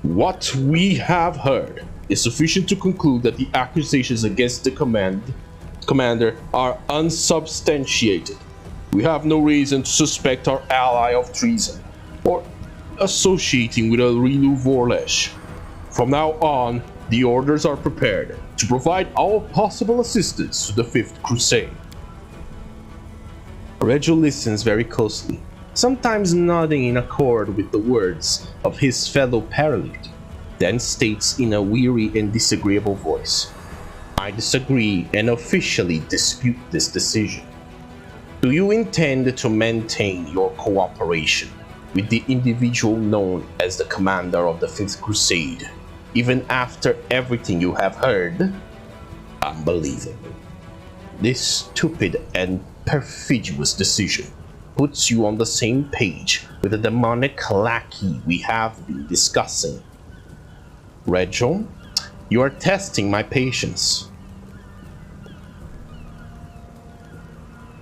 What we have heard is sufficient to conclude that the accusations against the commander are unsubstantiated. We have no reason to suspect our ally of treason or associating with Rilu Vorlesh. From now on, the orders are prepared to provide all possible assistance to the Fifth Crusade. Regil listens very closely, sometimes nodding in accord with the words of his fellow Paralictor, then states in a weary and disagreeable voice, I disagree and officially dispute this decision. Do you intend to maintain your cooperation with the individual known as the commander of the Fifth Crusade, even after everything you have heard? Unbelievable. This stupid and perfidious decision puts you on the same page with the demonic lackey we have been discussing. Regil, you are testing my patience.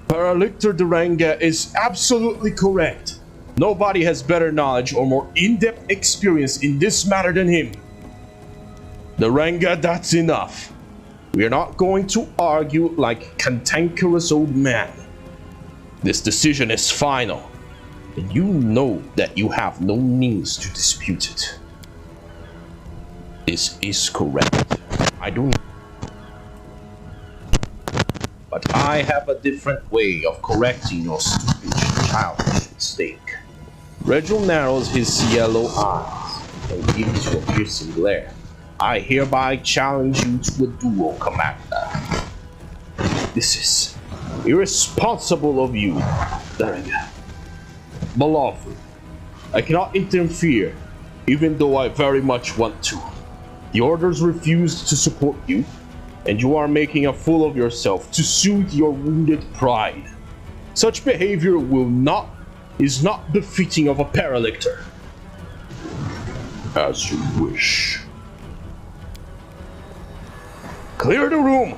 Paralictor Duranga is absolutely correct. Nobody has better knowledge or more in-depth experience in this matter than him. Duranga, that's enough. We are not going to argue like cantankerous old men. This decision is final, and you know that you have no means to dispute it. This is correct. I do not. But I have a different way of correcting your stupid, childish mistake. Regil narrows his yellow eyes and gives you a piercing glare. I hereby challenge you to a duel, Commander. This is irresponsible of you, Duranga. Beloved, I cannot interfere, even though I very much want to. The orders refused to support you, and you are making a fool of yourself to soothe your wounded pride. Such behavior is not befitting of a Paralictor. As you wish. Clear the room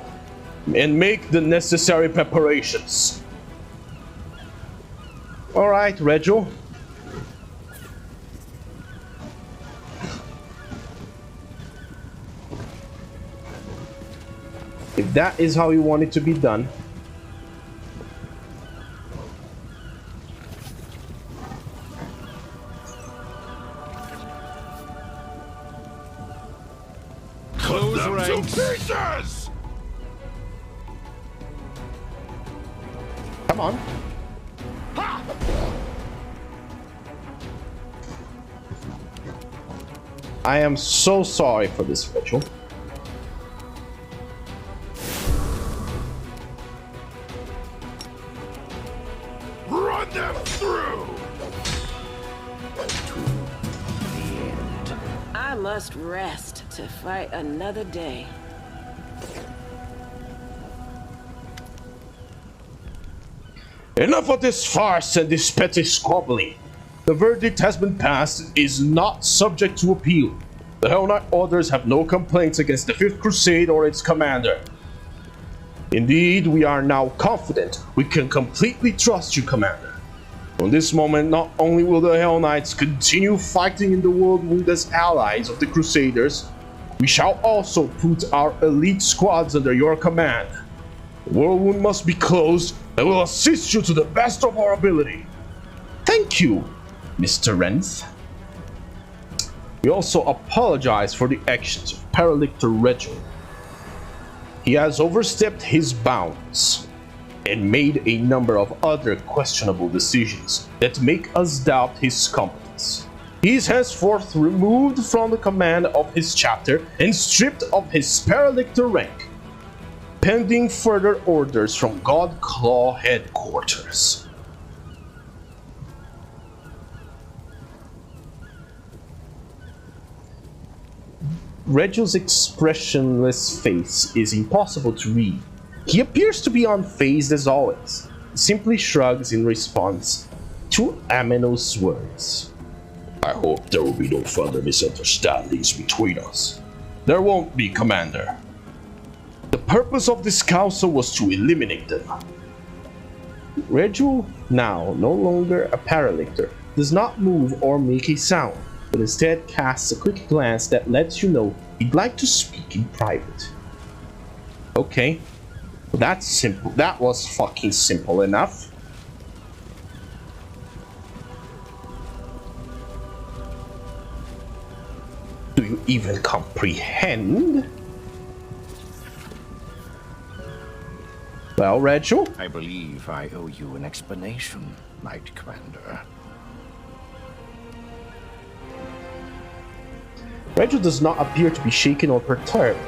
and make the necessary preparations. All right, Regil. If that is how you want it to be done. Close them to pieces! Come on. I am so sorry for this, Regil. Run them through! I must rest to fight another day. Enough of this farce and this petty squabbling. The verdict has been passed and is not subject to appeal. The Hellknight orders have no complaints against the Fifth Crusade or its commander. Indeed, we are now confident we can completely trust you, Commander. From this moment, not only will the Hellknights continue fighting in the world as allies of the Crusaders, we shall also put our elite squads under your command. The Whirlwind must be closed, and we'll assist you to the best of our ability. Thank you, Mr. Renth. We also apologize for the actions of Paralictor Regil. He has overstepped his bounds and made a number of other questionable decisions that make us doubt his competence. He is henceforth removed from the command of his chapter and stripped of his Paralictor rank, pending further orders from Godclaw headquarters. Regil's expressionless face is impossible to read. He appears to be unfazed as always, simply shrugs in response to Ameno's words. I hope there will be no further misunderstandings between us. There won't be, Commander. The purpose of this council was to eliminate them. Regil, now no longer a Paralictor, does not move or make a sound, but instead casts a quick glance that lets you know he'd like to speak in private. Okay, that's simple. That was fucking simple enough. Do you even comprehend? Well, Rachel? I believe I owe you an explanation, Knight Commander. Rachel does not appear to be shaken or perturbed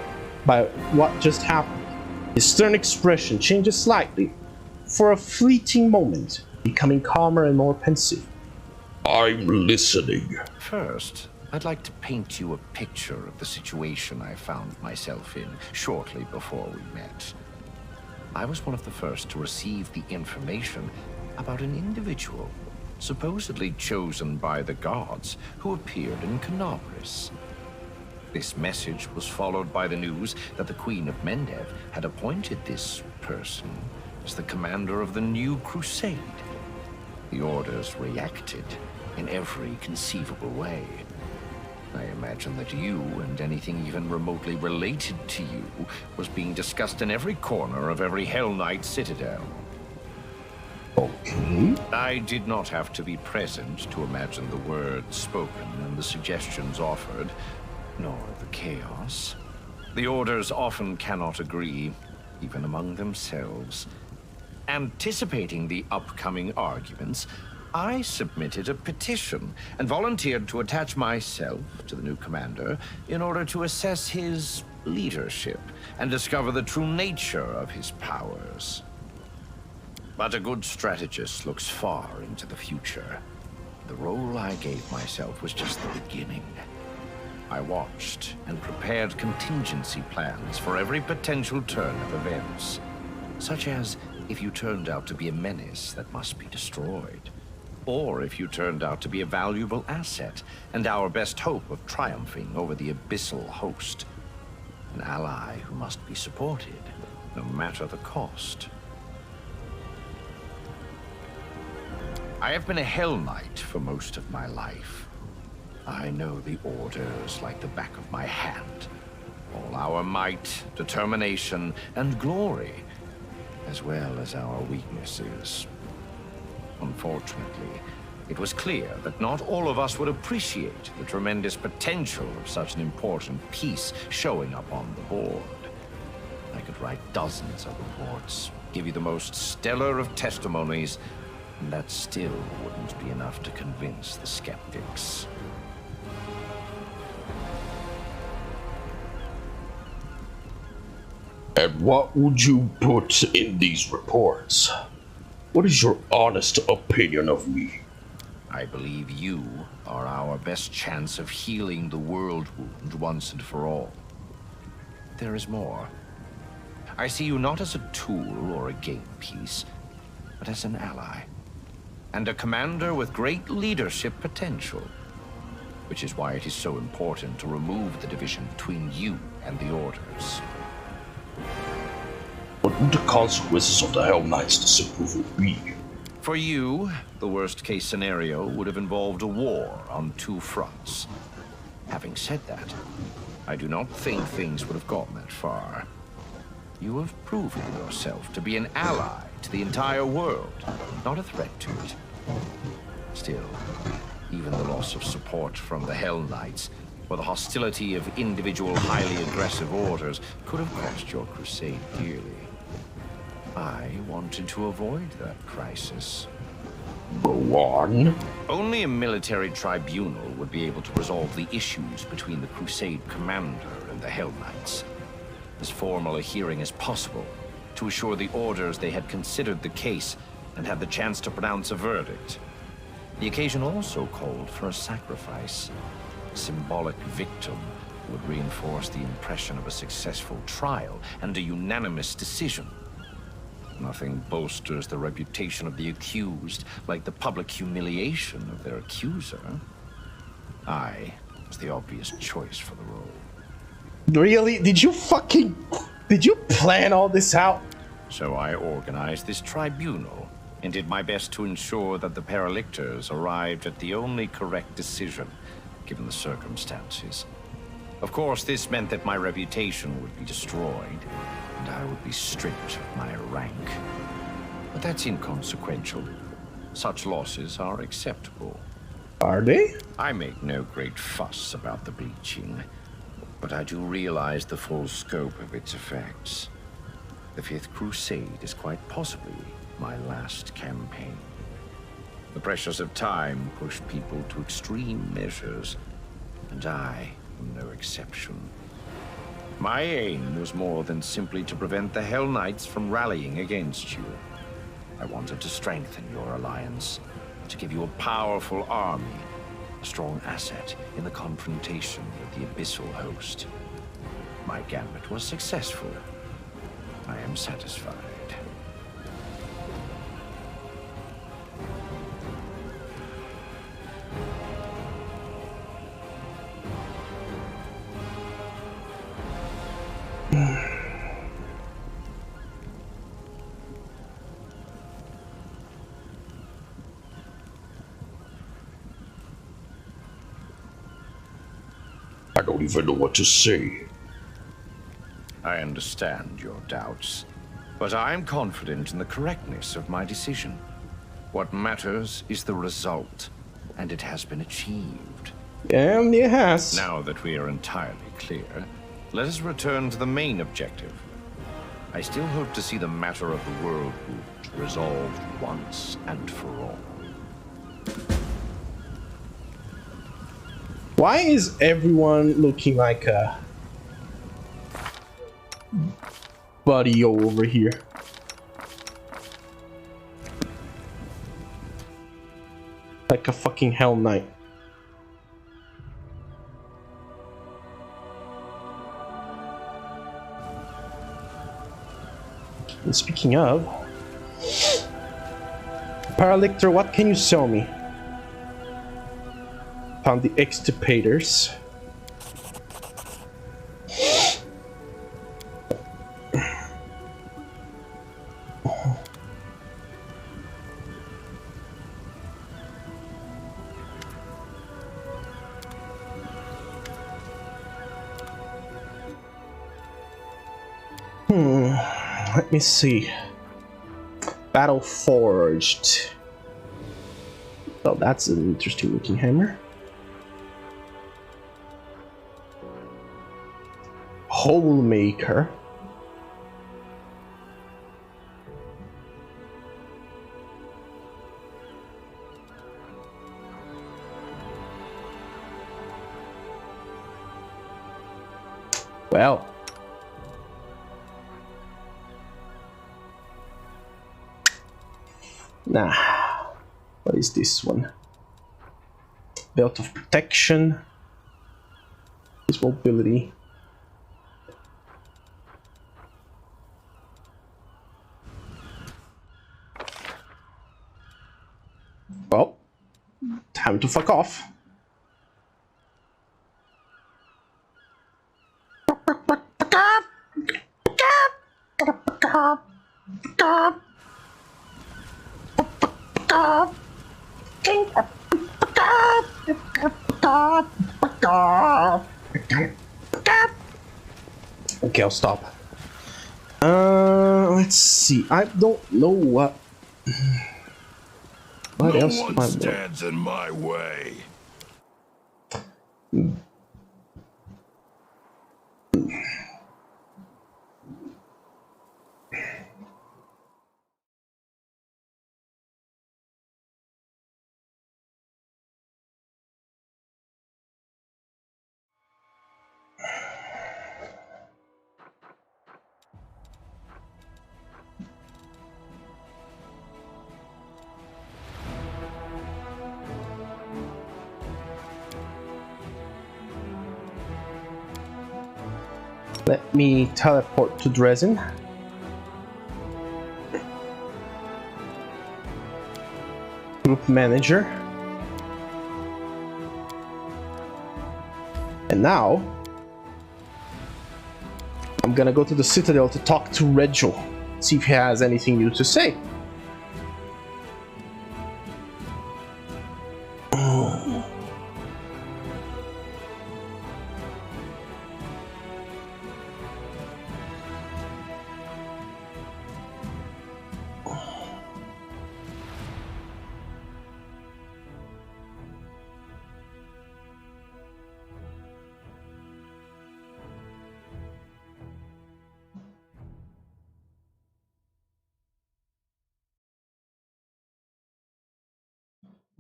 by what just happened. His stern expression changes slightly, for a fleeting moment, becoming calmer and more pensive. I'm listening. First, I'd like to paint you a picture of the situation I found myself in shortly before we met. I was one of the first to receive the information about an individual, supposedly chosen by the gods, who appeared in Canobris. This message was followed by the news that the Queen of Mendev had appointed this person as the commander of the new crusade. The orders reacted in every conceivable way. I imagine that you and anything even remotely related to you was being discussed in every corner of every Hellknight citadel. Okay. I did not have to be present to imagine the words spoken and the suggestions offered, nor the chaos. The orders often cannot agree, even among themselves. Anticipating the upcoming arguments, I submitted a petition and volunteered to attach myself to the new commander in order to assess his leadership and discover the true nature of his powers. But a good strategist looks far into the future. The role I gave myself was just the beginning. I watched and prepared contingency plans for every potential turn of events, such as if you turned out to be a menace that must be destroyed, or if you turned out to be a valuable asset and our best hope of triumphing over the abyssal host. An ally who must be supported, no matter the cost. I have been a Hellknight for most of my life. I know the orders like the back of my hand. All our might, determination, and glory, as well as our weaknesses. Unfortunately, it was clear that not all of us would appreciate the tremendous potential of such an important piece showing up on the board. I could write dozens of reports, give you the most stellar of testimonies, and that still wouldn't be enough to convince the skeptics. And what would you put in these reports? What is your honest opinion of me? I believe you are our best chance of healing the world wound once and for all. There is more. I see you not as a tool or a game piece, but as an ally. And a commander with great leadership potential. Which is why it is so important to remove the division between you and the orders. What would the consequences of the Hellknight's disapproval be? For you, the worst-case scenario would have involved a war on two fronts. Having said that, I do not think things would have gotten that far. You have proven yourself to be an ally to the entire world, not a threat to it. Still, even the loss of support from the Hellknights, or the hostility of individual highly aggressive orders, could have cost your crusade dearly. I wanted to avoid that crisis. Go on. Only a military tribunal would be able to resolve the issues between the Crusade commander and the Hellknights. As formal a hearing as possible, to assure the orders they had considered the case and had the chance to pronounce a verdict. The occasion also called for a sacrifice. A symbolic victim would reinforce the impression of a successful trial and a unanimous decision. Nothing bolsters the reputation of the accused like the public humiliation of their accuser. I was the obvious choice for the role. Really? Did you plan all this out? So I organized this tribunal and did my best to ensure that the Paralictors arrived at the only correct decision, given the circumstances. Of course, this meant that my reputation would be destroyed, and I would be stripped of my rank. But that's inconsequential. Such losses are acceptable. Are they? I make no great fuss about the bleaching, but I do realize the full scope of its effects. The Fifth Crusade is quite possibly my last campaign. The pressures of time push people to extreme measures, and I am no exception. My aim was more than simply to prevent the Hellknights from rallying against you. I wanted to strengthen your alliance, to give you a powerful army, a strong asset in the confrontation with the Abyssal host. My gambit was successful. I am satisfied. I don't even know what to say. I understand your doubts, but I am confident in the correctness of my decision. What matters is the result, and it has been achieved. And it has. Now that we are entirely clear, let us return to the main objective. I still hope to see the matter of the world wound resolved once and for all. Why is everyone looking like a buddy over here? Like a fucking Hellknight. And speaking of, Paralictor, what can you sell me? Found the extirpators. Let me see. Battle Forged. Well, that's an interesting looking hammer. Hole Maker. Well. Nah. What is this one? Belt of Protection. His mobility. Well, time to fuck off. Okay, I'll stop. Let's see. I don't know what. What No else one am I stands in my way. Let me teleport to Dresden. Group manager. And now I'm gonna go to the Citadel to talk to Regil, see if he has anything new to say.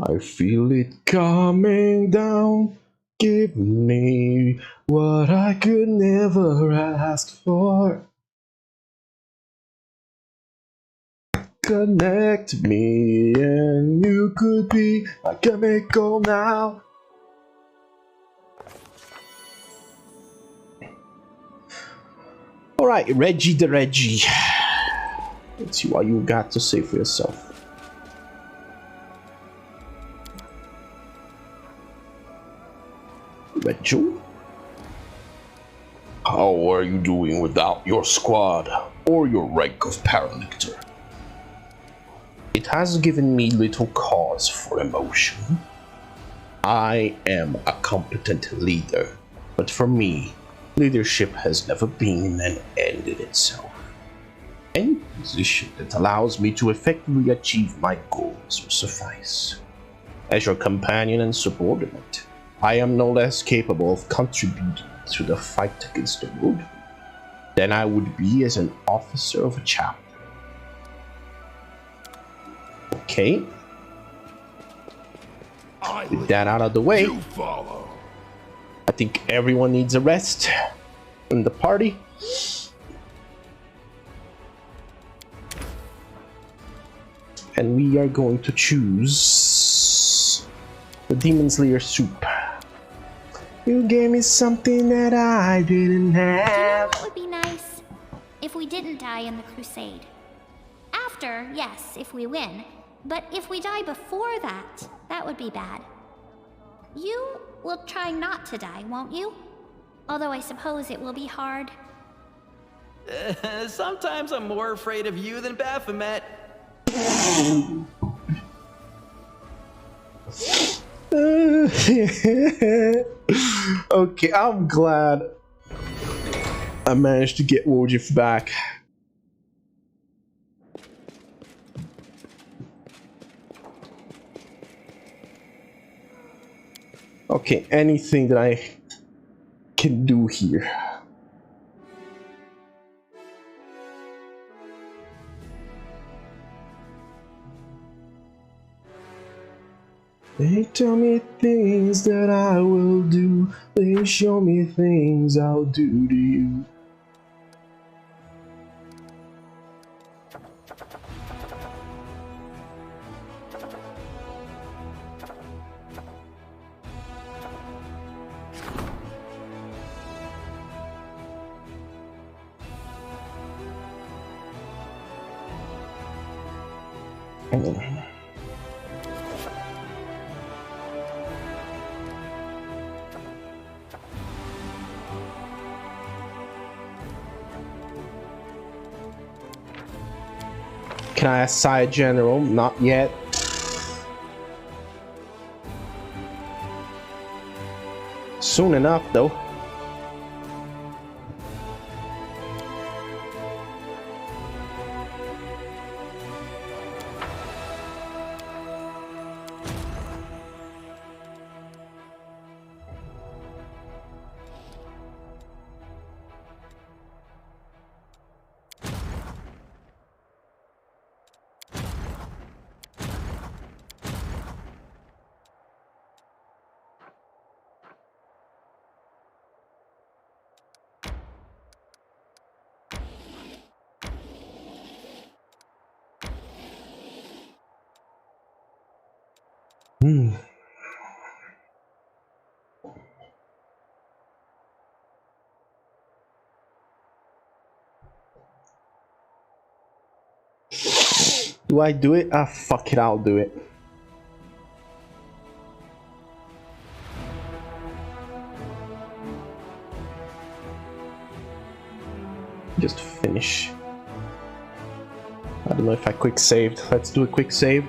I feel it coming down. Give me what I could never ask for. Connect me and you could be a chemical now. Alright, Reggie the Reggie. Let's see what you got to say for yourself. Rachel? How are you doing without your squad or your rank of paralictor? It has given me little cause for emotion. I am a competent leader, but for me, leadership has never been an end in itself. Any position that allows me to effectively achieve my goals will suffice. As your companion and subordinate, I am no less capable of contributing to the fight against the world than I would be as an officer of a chapter. Okay. With that out of the way, You follow. I think everyone needs a rest in the party. And we are going to choose the Demon Slayer soup. You gave me something that I didn't Do you know have. what would be nice? If we didn't die in the crusade. After, yes, if we win. But if we die before that, that would be bad. You will try not to die, won't you? Although I suppose it will be hard. Sometimes I'm more afraid of you than Baphomet. Okay, I'm glad I managed to get Wojif back. Okay, anything that I can do here. They tell me things that I will do. They show me things I'll do to you. Can I assign general? Not yet. Soon enough, though. Do I do it? Ah, fuck it, I'll do it. Just finish. I don't know if I quick saved. Let's do a quick save.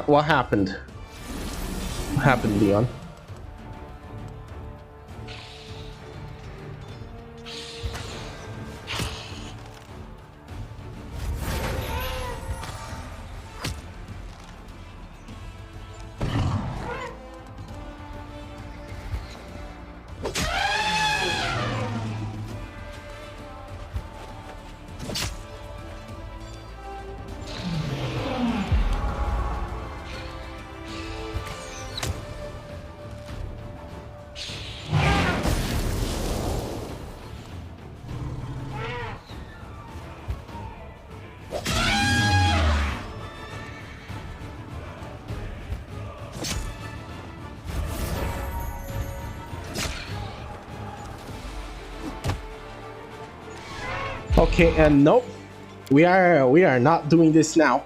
What happened? What happened, Leon? Okay, and nope. We are not doing this now.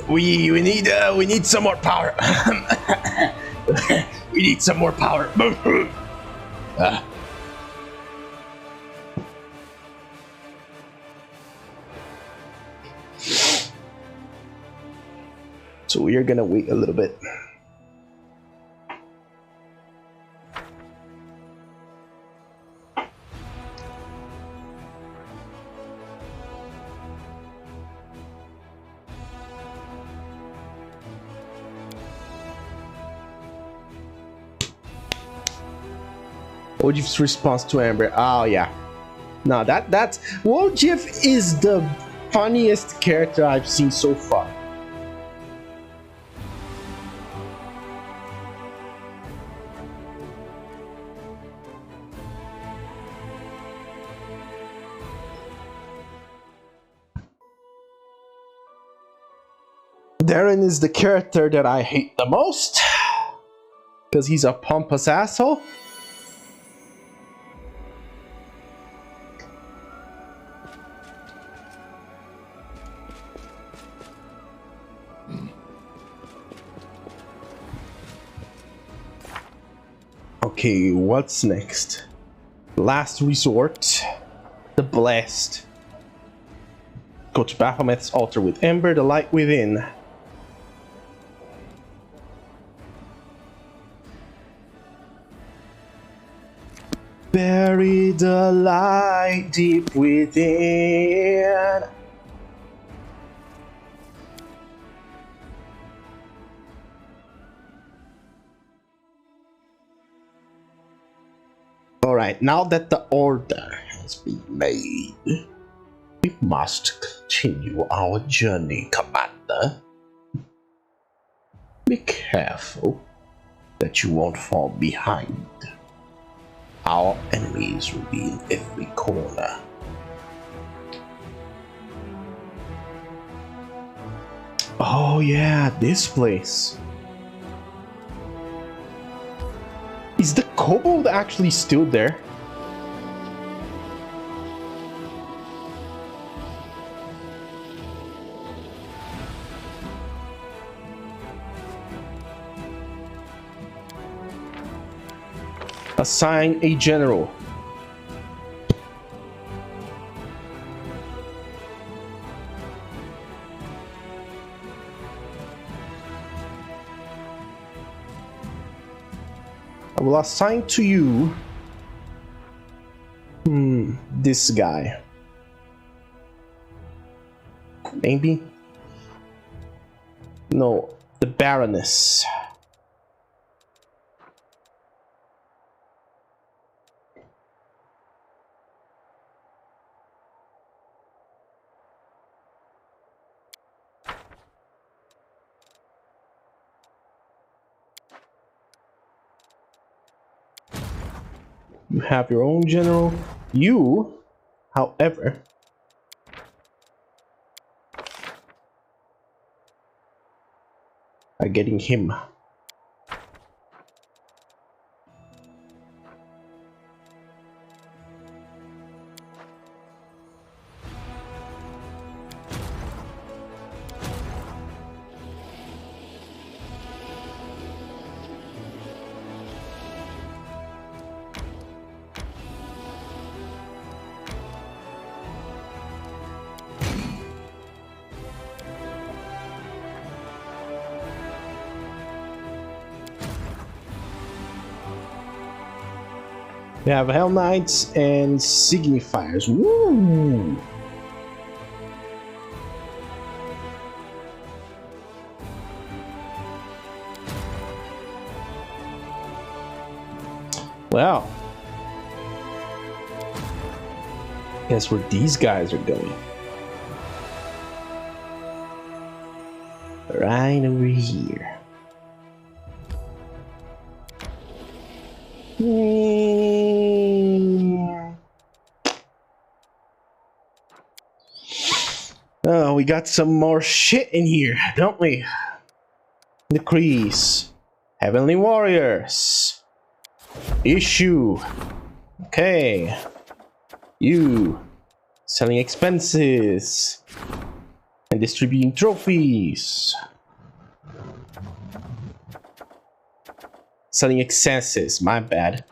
we need some more power. We need some more power. So we are gonna wait a little bit. Wojif's response to Amber. Oh yeah. No, that's Wojif is the funniest character I've seen so far. Darren is the character that I hate the most because he's a pompous asshole. Okay, what's next? Last resort. The Blessed. Go to Baphomet's altar with Ember, the light within. Bury the light deep within. Alright, now that the order has been made, we must continue our journey, Commander. Be careful that you won't fall behind. Our enemies will be in every corner. Oh yeah, this place. Is the kobold actually still there? Assign a general. I will assign to you this guy. Maybe? No, the Baroness. You have your own general. You, however, are getting him. We have Hellknights and Signifiers. Woo! Wow. Guess where these guys are going. Right over here. Oh, we got some more shit in here, don't we? Decrease. Heavenly Warriors. Issue. Okay. You. Selling expenses. And distributing trophies. Selling excesses. My bad.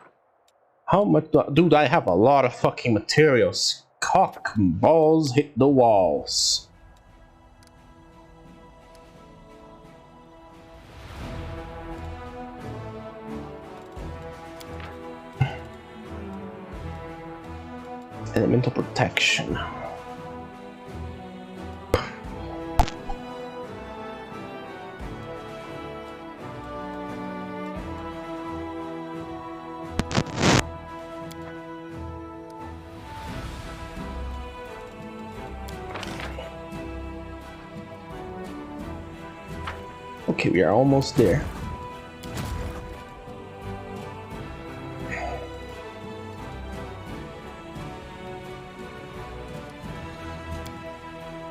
How much dude, I have a lot of fucking materials. Cock and balls hit the walls. Elemental protection. Okay, we are almost there.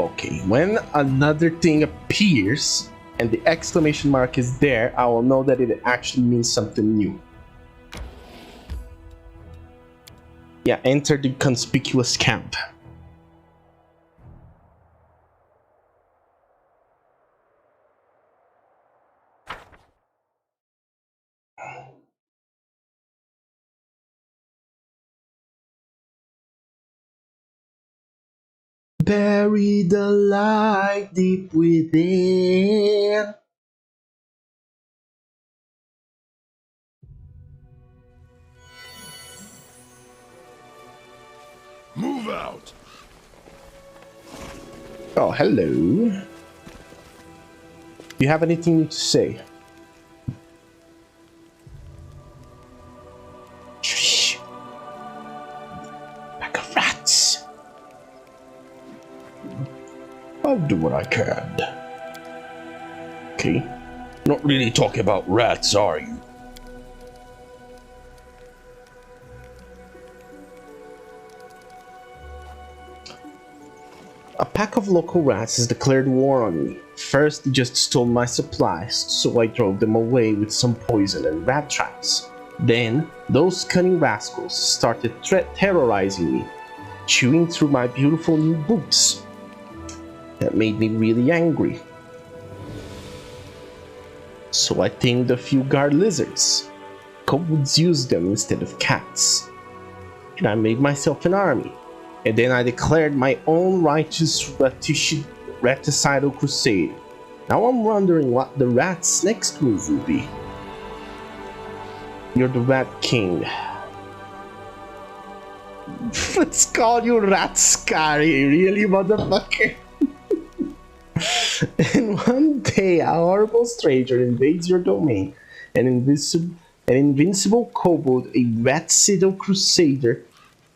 Okay, when another thing appears and the exclamation mark is there, I will know that it actually means something new. Yeah, enter the conspicuous camp. Buried alive deep within. Move out! Oh, hello. Do you have anything new to say? Shh. Pack of rats. I'll do what I can. Okay. Not really talking about rats, are you? A pack of local rats has declared war on me. First, they just stole my supplies, so I drove them away with some poison and rat traps. Then, those cunning rascals started terrorizing me, chewing through my beautiful new boots. That made me really angry. So I tamed a few guard lizards. Kobolds use them instead of cats. And I made myself an army. And then I declared my own righteous raticidal crusade. Now I'm wondering what the rat's next move will be. You're the Rat King. Let's call you Rat Scary, really, motherfucker? And one day a horrible stranger invades your domain. An invincible kobold, a raticidal crusader,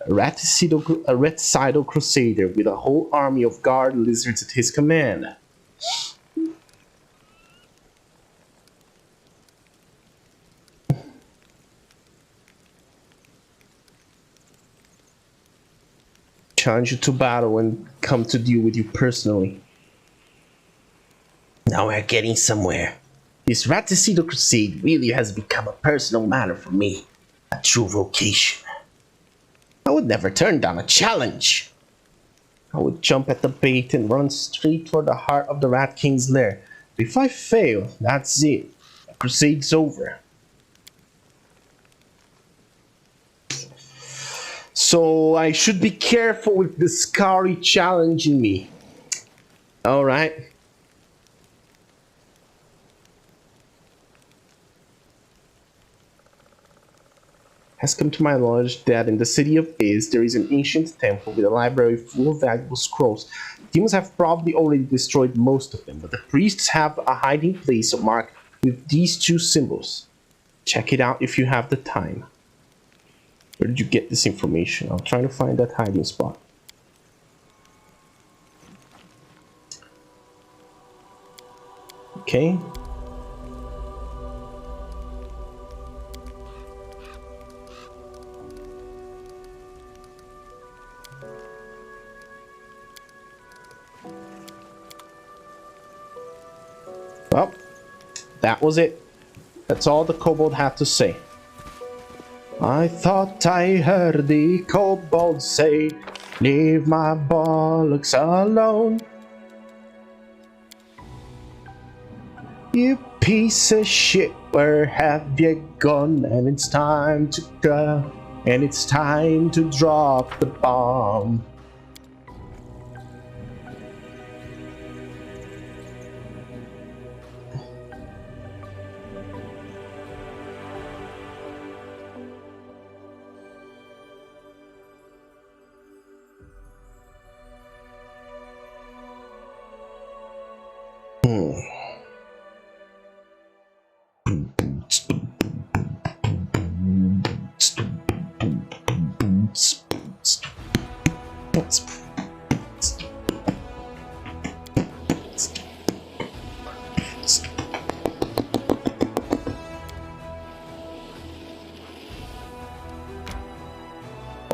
a raticidal crusader with a whole army of guard lizards at his command. Challenge you to battle and come to deal with you personally. Now we're getting somewhere. This raticidal crusade really has become a personal matter for me. A true vocation. I would never turn down a challenge. I would jump at the bait and run straight for the heart of the Rat King's lair. But if I fail, that's it. The crusade's over. So I should be careful with the Scary challenging me. Alright. Has come to my knowledge that in the city of Iz there is an ancient temple with a library full of valuable scrolls. Demons have probably already destroyed most of them, but the priests have a hiding place marked with these two symbols. Check it out if you have the time. Where did you get this information? I'm trying to find that hiding spot. Okay. Well, that was it. That's all the kobold had to say. I thought I heard the kobold say, leave my bollocks alone. You piece of shit, where have you gone? And it's time to go, and it's time to drop the bomb.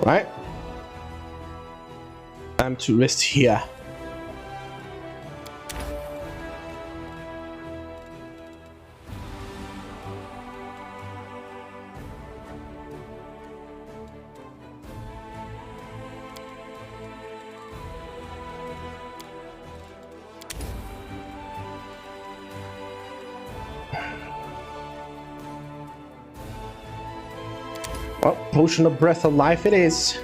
Right? Time to rest here. Well, potion of breath of life it is.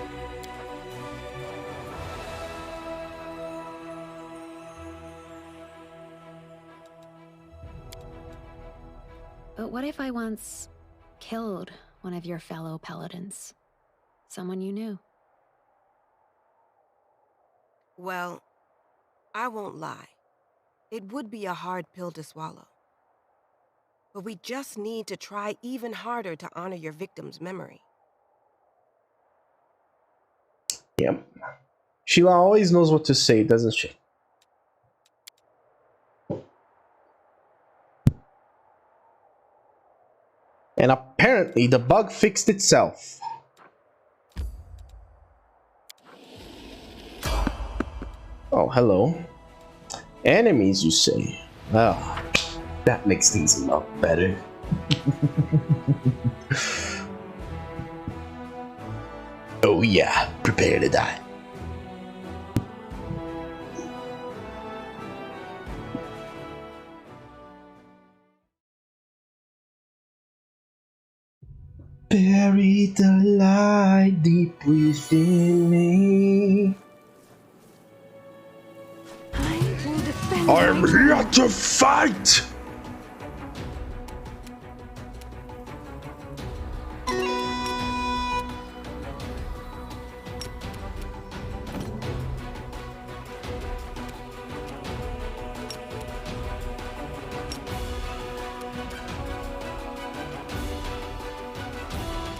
But what if I once killed one of your fellow paladins? Someone you knew? Well, I won't lie. It would be a hard pill to swallow. But we just need to try even harder to honor your victim's memory. Yep. Sheila always knows what to say, doesn't she? And apparently the bug fixed itself. Oh, hello. Enemies, you say? Well, that makes things a lot better. Oh yeah, prepare to die. Bury the light deep within me. I'm here to fight!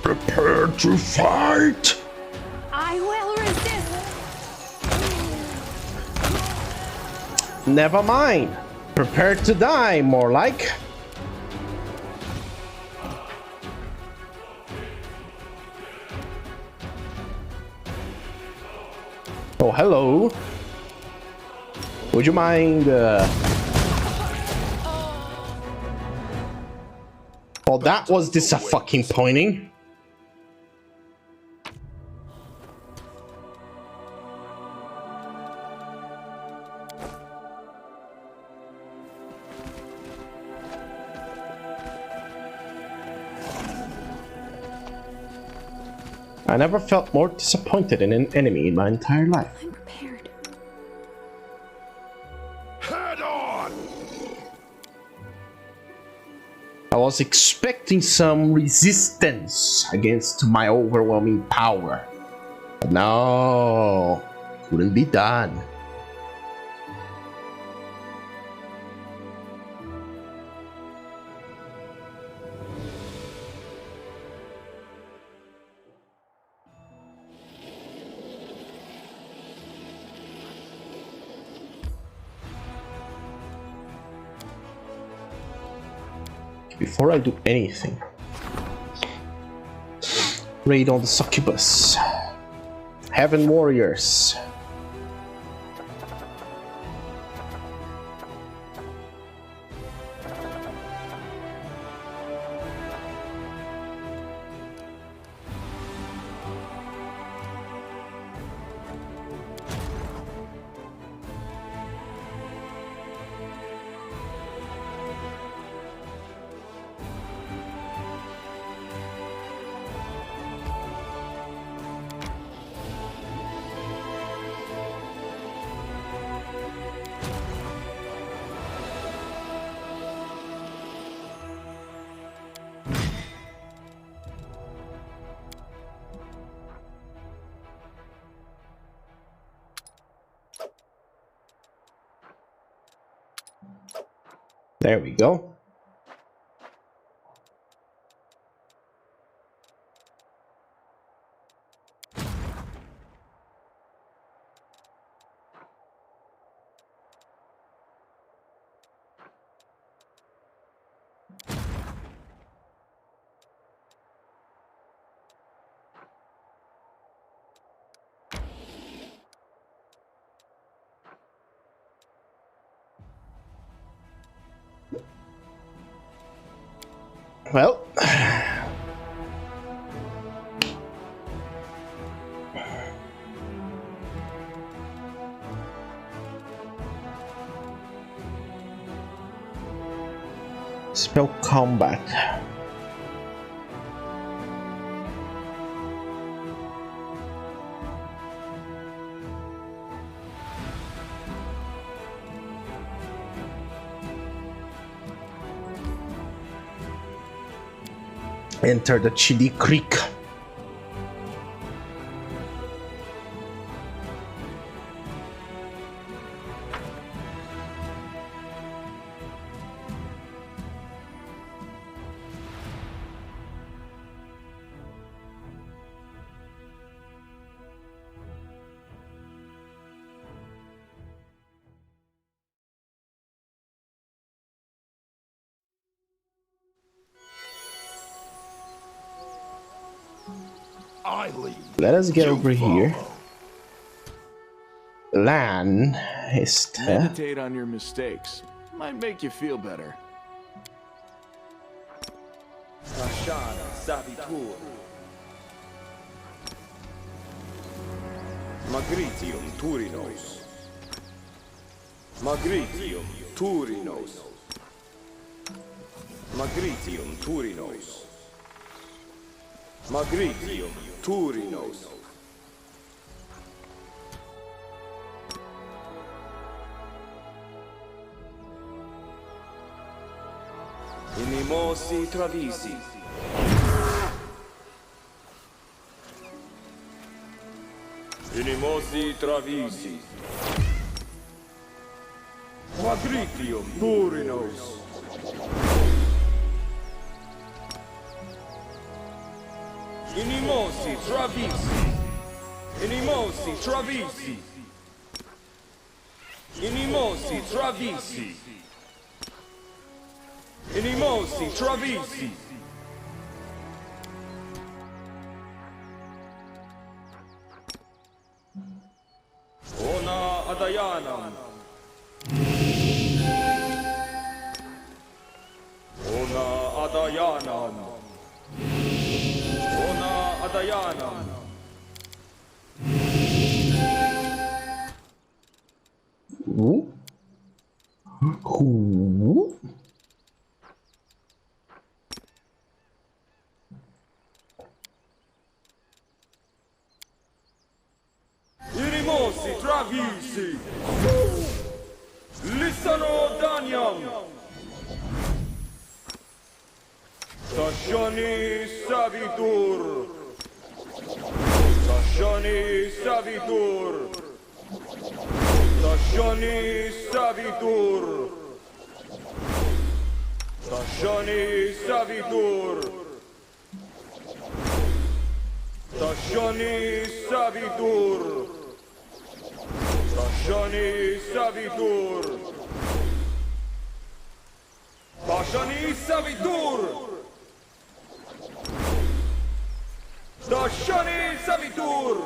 Prepare to fight! I will resist! Never mind. Prepare to die, more like. Oh, hello. Would you mind, Oh, that was disappointing. I never felt more disappointed in an enemy in my entire life. I'm prepared. Head on! I was expecting some resistance against my overwhelming power. But no, couldn't be done. Before I do anything, raid on the succubus. Heaven warriors. There we go. Well, spell combat. Enter the Chili Creek. I lead. Let us get You over here. follow. Lan is Meditate on your mistakes. Might make you feel better. Ashana Savitur. Magritium Turinos. Magritium Turinos. Magritium Turinos. Magritium Turinos. Inimosi Travisi. Inimosi Travisi. Magritium Turinos. Inimosi Travisi. Inimosi Travisi. Inimosi Travisi. Inimosi Travisi. Ona Adayanam. Ona Adayanam. Ona Adayanam. Ooh. Ooh. Inimosi Travisi. Lissano Danyam. Tashani Savitur. Tashani Savitur. Tashani Savitur. Tashani Savitur. Tashani Savitur. Tashani Savitur. Tashani Savitur. Tashani Savitur.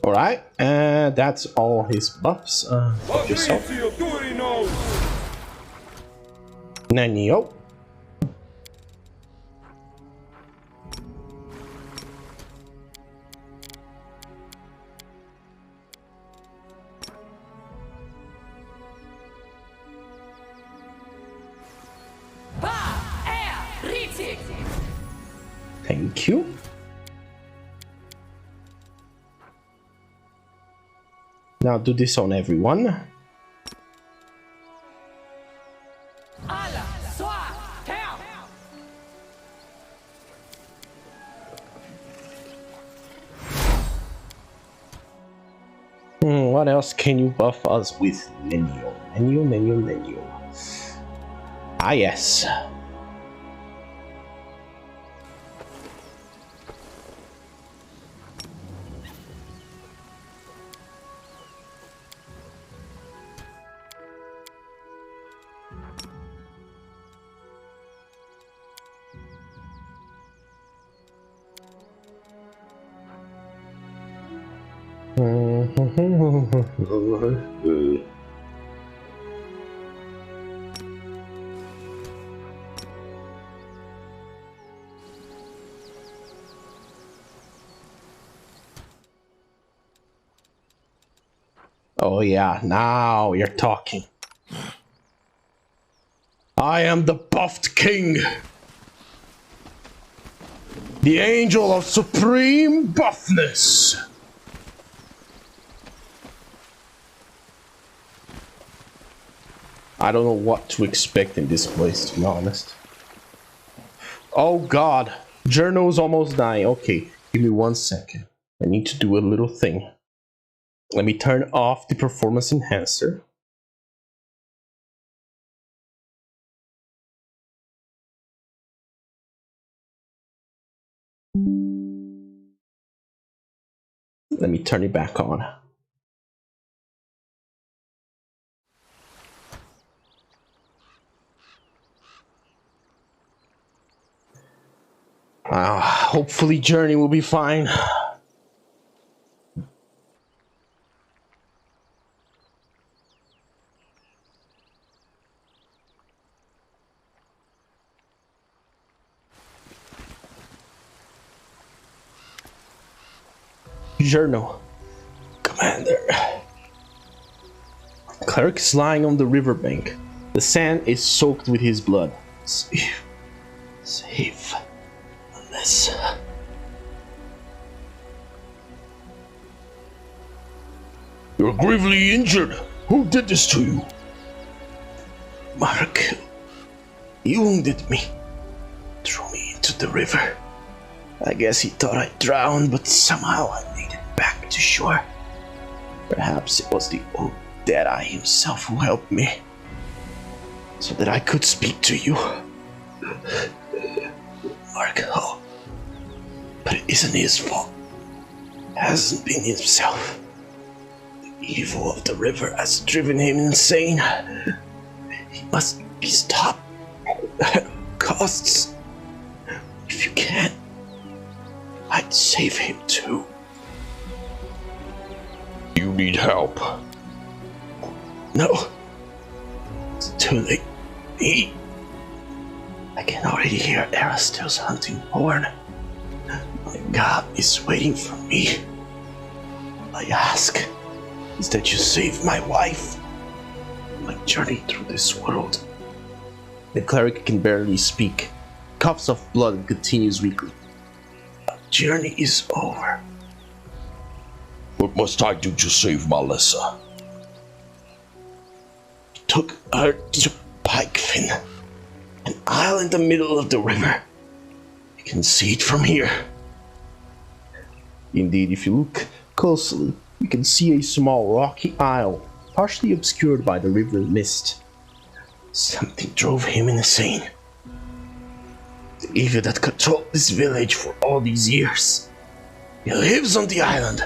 Alright, that's all his buffs. Yourself. Mauricio Turinos. Nanio. Thank you. Now do this on everyone. What else can you buff us with? Menu. Ah, yes. Oh yeah, now you're talking. I am the buffed king. The angel of supreme buffness. I don't know what to expect in this place, to be honest. Oh god, Journo's almost dying. Okay, give me 1 second. I need to do a little thing. Let me turn off the performance enhancer. Let me turn it back on. Hopefully Journey will be fine. Journal. Commander. Cleric is lying on the riverbank. The sand is soaked with his blood. Save. Unless... You're gravely injured. Who did this to you? Mark. He wounded me. Threw me into the river. I guess he thought I drowned, but somehow I made it back to shore. Perhaps it was the old Deadeye himself who helped me, so that I could speak to you. Mark, oh. But it isn't his fault. It hasn't been himself. The evil of the river has driven him insane. He must be stopped at all costs. If you can, I'd save him too. You need help. No. It's too late. I can already hear Arastel's hunting horn. My God is waiting for me. All I ask is that you save my wife. My journey through this world. The cleric can barely speak. Coughs of blood continues weakly. My journey is over. What must I do to save Melissa? Took her to Pikefin, an isle in the middle of the river. You can see it from here. Indeed, if you look closely, you can see a small rocky isle, partially obscured by the river mist. Something drove him insane. The evil that controlled this village for all these years. He lives on the island.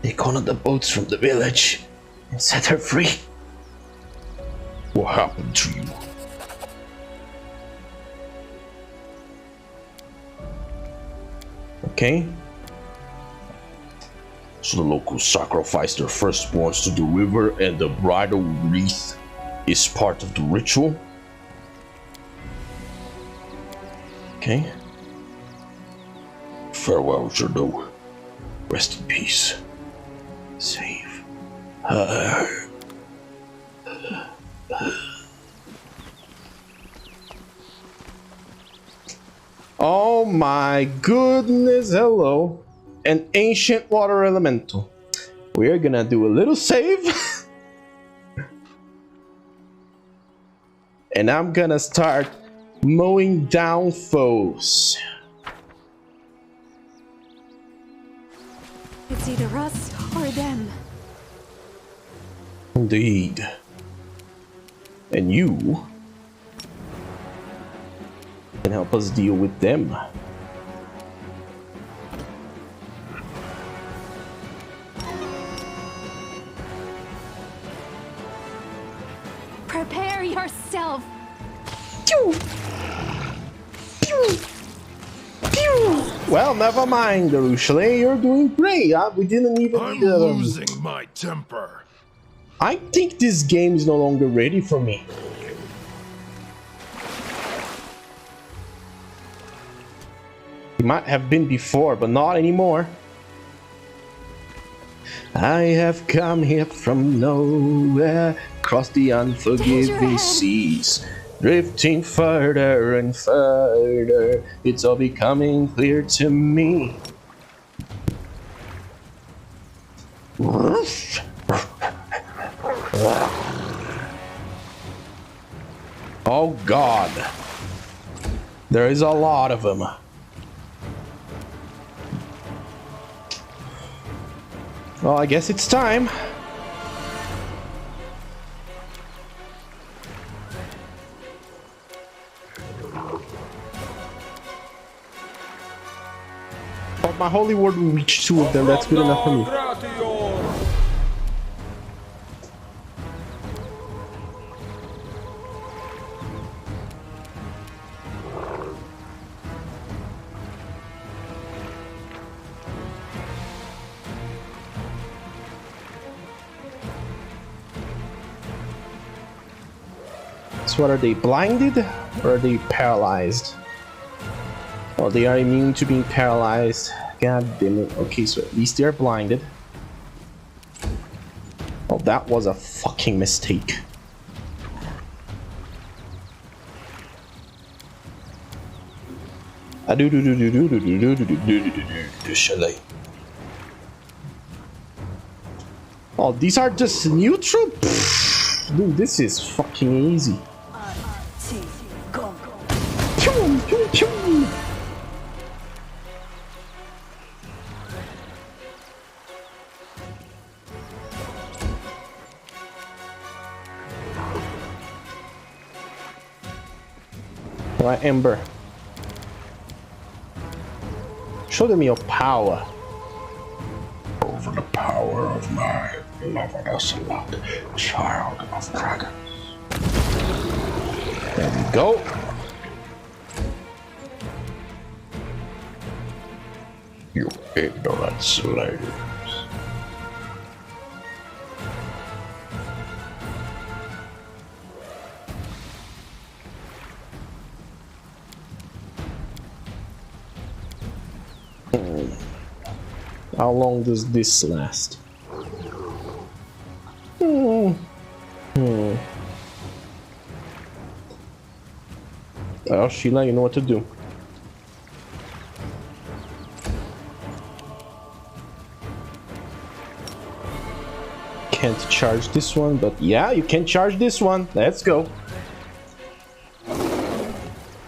Take one of the boats from the village and set her free. What happened to you? Okay. So the locals sacrificed their firstborns to the river, and the bridal wreath is part of the ritual? Okay. Farewell, Jordo. Rest in peace. Save her. Oh my goodness, hello. An ancient water elemental. We're gonna do a little save. And I'm gonna start mowing down foes. It's either us or them. Indeed. And you can help us deal with them. Prepare yourself. Well, never mind, Darushale. You're doing great. We didn't even I'm need losing my temper. I think this game is no longer ready for me. It might have been before, but not anymore. I have come here from nowhere, across the unforgiving seas, drifting further and further. It's all becoming clear to me. Oh God, there is a lot of them. Well, I guess it's time. But my holy word will reach 2 of them. That's good enough for me. So what are they, blinded or are they paralyzed? Oh, they are immune to being paralyzed. God damn it. Okay, so at least they're blinded. Oh, that was a fucking mistake. Oh, these are just neutral? Pfft, dude, this is fucking easy. Pew, pew, pew. Alright, Ember. Show them your power. Over the power of my beloved Ocelot, child of dragons. There we go. You ignorant slaves. How long does this last? Well, Sheila, you know what to do. Can't charge this one, but yeah, you can charge this one. Let's go.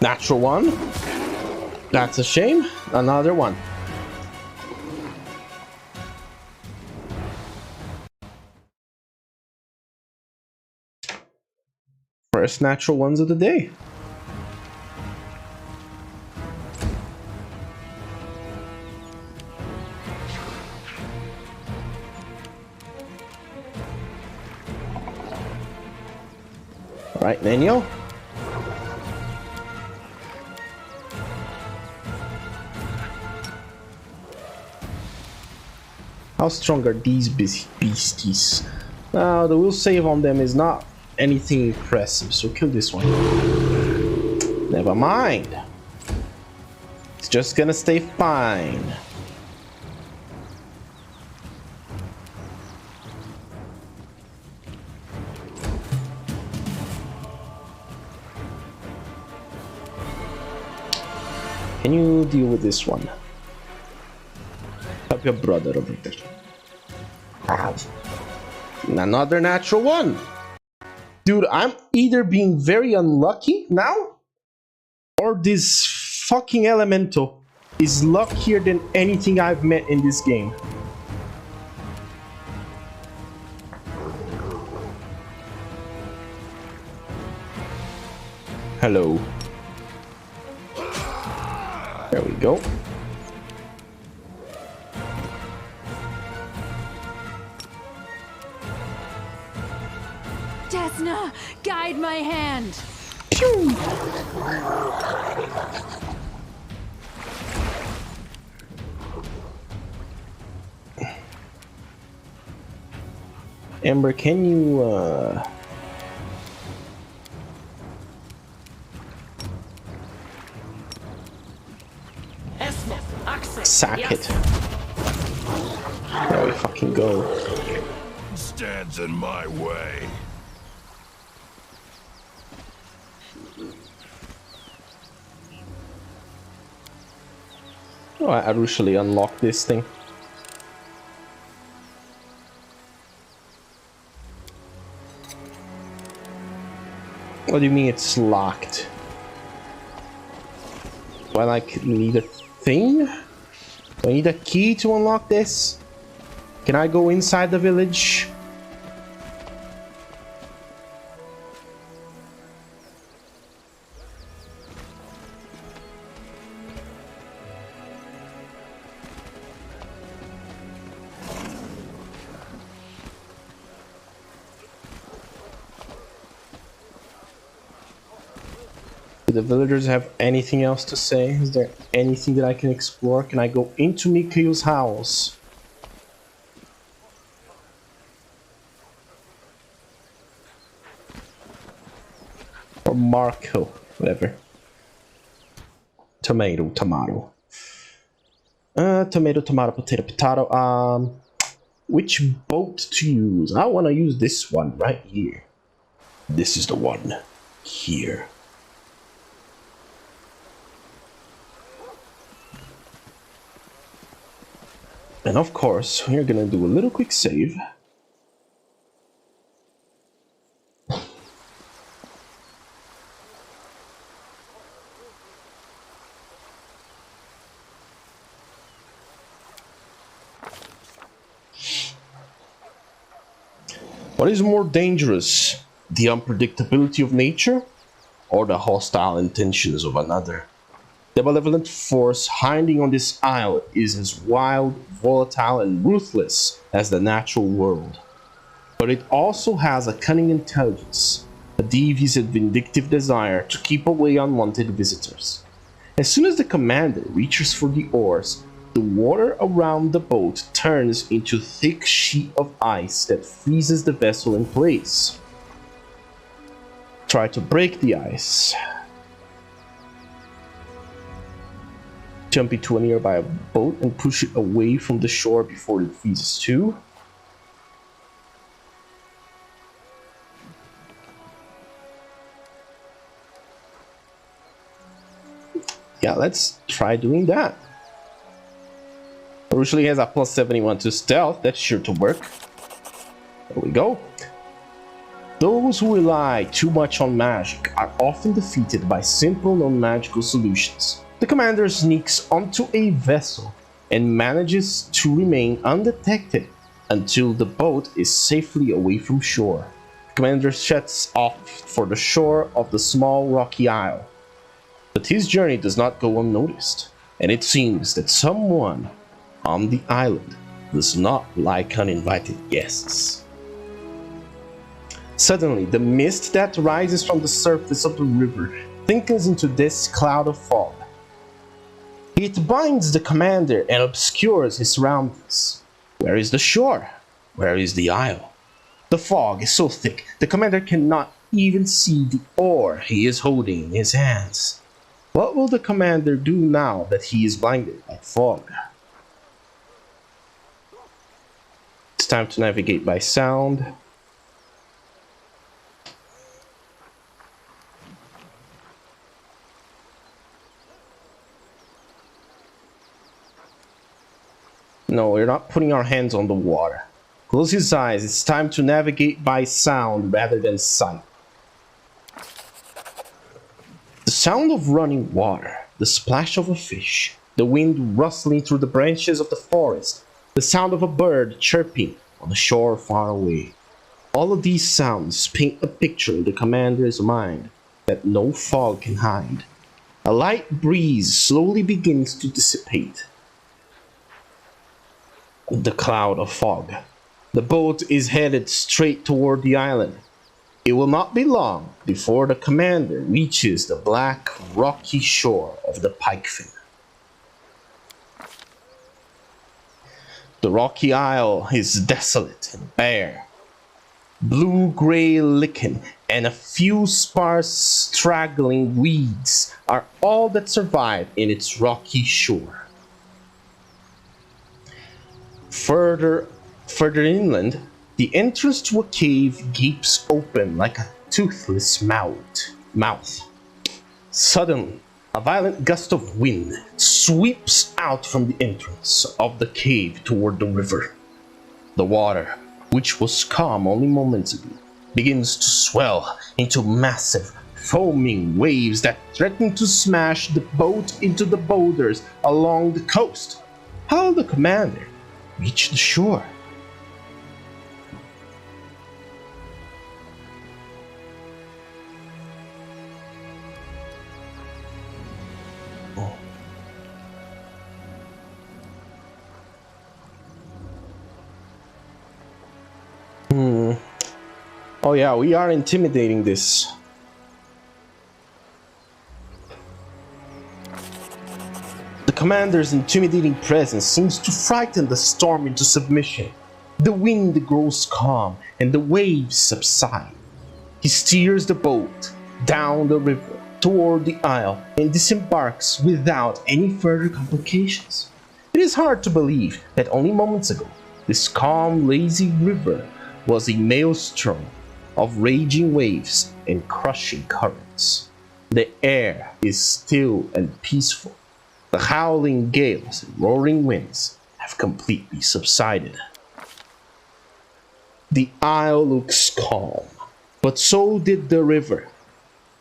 Natural one. That's a shame. Another one. First natural ones of the day. All right, Nenio. How strong are these beasties? Now, the will save on them is not anything impressive, so kill this one. Never mind. It's just gonna stay fine. Can you deal with this one? Help your brother over there. Another natural one. Dude, I'm either being very unlucky now, or this fucking elemental is luckier than anything I've met in this game. Hello. There we go. Desna, guide my hand. Pew! Amber, can you sack it? There we fucking go. Stands in my way. Oh, I actually unlocked this thing. What do you mean it's locked? Do I like need a thing? Do I need a key to unlock this? Can I go inside the village? Do the villagers have anything else to say? Is there anything that I can explore? Can I go into Mikhail's house? Or Marco, whatever. Tomato, tomato. Tomato, tomato, potato, potato. Which boat to use? I want to use this one right here. This is the one here. And of course, we're gonna do a little quick save. What is more dangerous, the unpredictability of nature or the hostile intentions of another? The malevolent force hiding on this isle is as wild, volatile, and ruthless as the natural world. But it also has a cunning intelligence, a devious and vindictive desire to keep away unwanted visitors. As soon as the commander reaches for the oars, the water around the boat turns into a thick sheet of ice that freezes the vessel in place. Try to break the ice. Jump into a nearby boat and push it away from the shore before it freezes too. Yeah, let's try doing that. Usually has a plus 71 to stealth, that's sure to work. There we go. Those who rely too much on magic are often defeated by simple non-magical solutions. The commander sneaks onto a vessel and manages to remain undetected until the boat is safely away from shore. The commander sets off for the shore of the small rocky isle. But his journey does not go unnoticed, and it seems that someone on the island does not like uninvited guests. Suddenly, the mist that rises from the surface of the river thickens into this cloud of fog. It binds the commander and obscures his surroundings. Where is the shore? Where is the isle? The fog is so thick, the commander cannot even see the oar he is holding in his hands. What will the commander do now that he is blinded by fog? It's time to navigate by sound. No, we're not putting our hands on the water. Close his eyes. It's time to navigate by sound rather than sight. The sound of running water, the splash of a fish, the wind rustling through the branches of the forest, the sound of a bird chirping on the shore far away. All of these sounds paint a picture in the commander's mind that no fog can hide. A light breeze slowly begins to dissipate the cloud of fog. The boat is headed straight toward the island. It will not be long before the commander reaches the black, rocky shore of the Pikefin. The rocky isle is desolate and bare. Blue-gray lichen and a few sparse, straggling weeds are all that survive in its rocky shore. Further inland, the entrance to a cave gapes open like a toothless mouth. Suddenly, a violent gust of wind sweeps out from the entrance of the cave toward the river. The water, which was calm only moments ago, begins to swell into massive, foaming waves that threaten to smash the boat into the boulders along the coast. How will the commander reach the shore? Oh yeah, we are intimidating this. The commander's intimidating presence seems to frighten the storm into submission. The wind grows calm and the waves subside. He steers the boat down the river toward the isle and disembarks without any further complications. It is hard to believe that only moments ago, this calm, lazy river was a maelstrom of raging waves and crushing currents. The air is still and peaceful. The howling gales and roaring winds have completely subsided. The isle looks calm, but so did the river.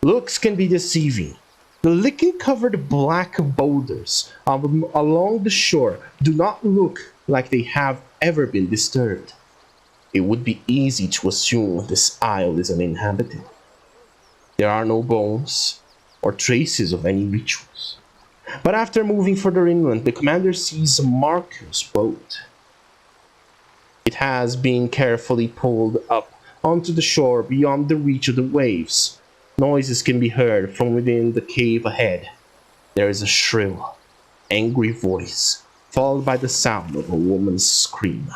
Looks can be deceiving. The lichen-covered black boulders along the shore do not look like they have ever been disturbed. It would be easy to assume this isle is uninhabited. There are no bones or traces of any rituals. But after moving further inland, the commander sees Marco's boat. It has been carefully pulled up onto the shore beyond the reach of the waves. Noises can be heard from within the cave ahead. There is a shrill, angry voice, followed by the sound of a woman's scream.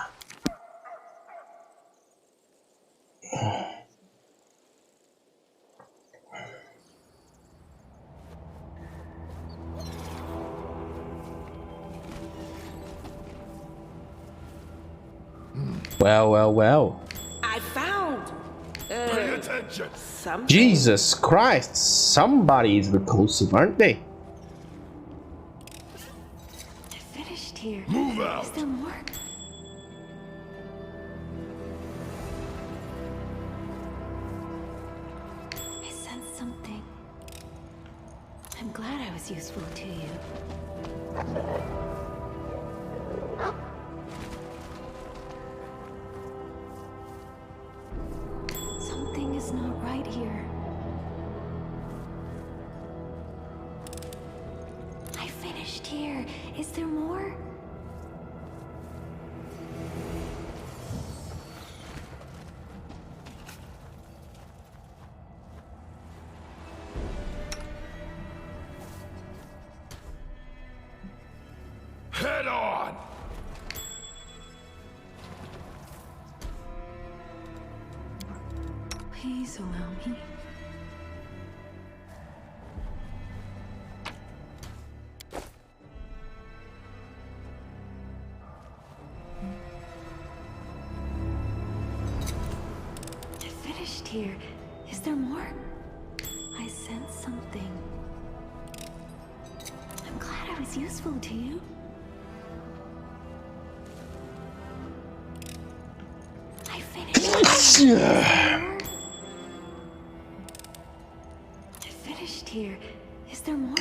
Well. I found. Pay attention. Something. Jesus Christ, somebody is repulsive, aren't they? I finished here. Move out. Is there more? I sense something. I'm glad I was useful to you. Something is not right here. I finished here. Is there more? Head on. Please allow me. I finished here. Is there more? I sense something. I'm glad I was useful to you. I finished here. I finished here. Is there more?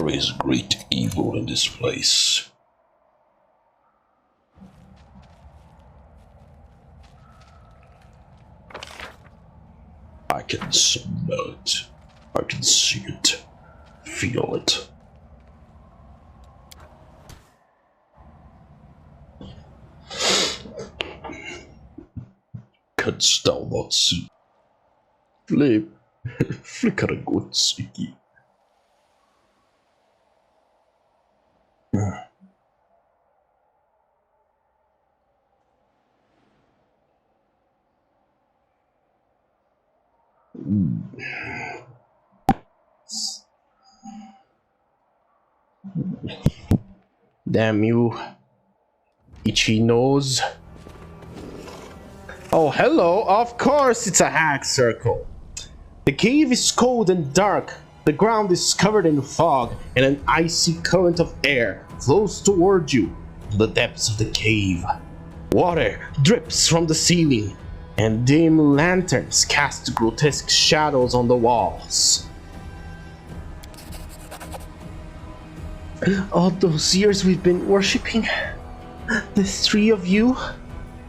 There is great evil in this place. I can smell it. I can see it. Feel it. Canst thou not see? Flickar gods ikke. Damn you, itchy nose. Oh, hello, of course it's a Hag circle. The cave is cold and dark. The ground is covered in fog, and an icy current of air flows toward you from the depths of the cave. Water drips from the ceiling, and dim lanterns cast grotesque shadows on the walls. All those years we've been worshipping, the three of you,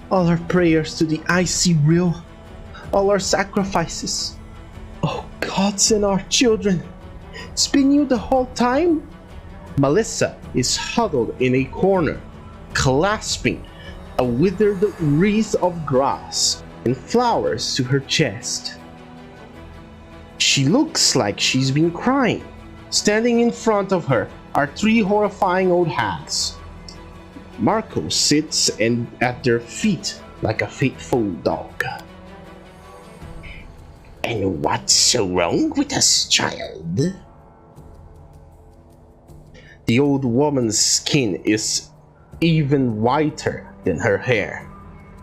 all our prayers to the icy rill, all our sacrifices. Oh, gods and our children, it's been you the whole time? Melissa is huddled in a corner, clasping a withered wreath of grass and flowers to her chest. She looks like she's been crying. Standing in front of her are three horrifying old hags. Marco sits at their feet like a faithful dog. And what's so wrong with us, child? The old woman's skin is even whiter than her hair,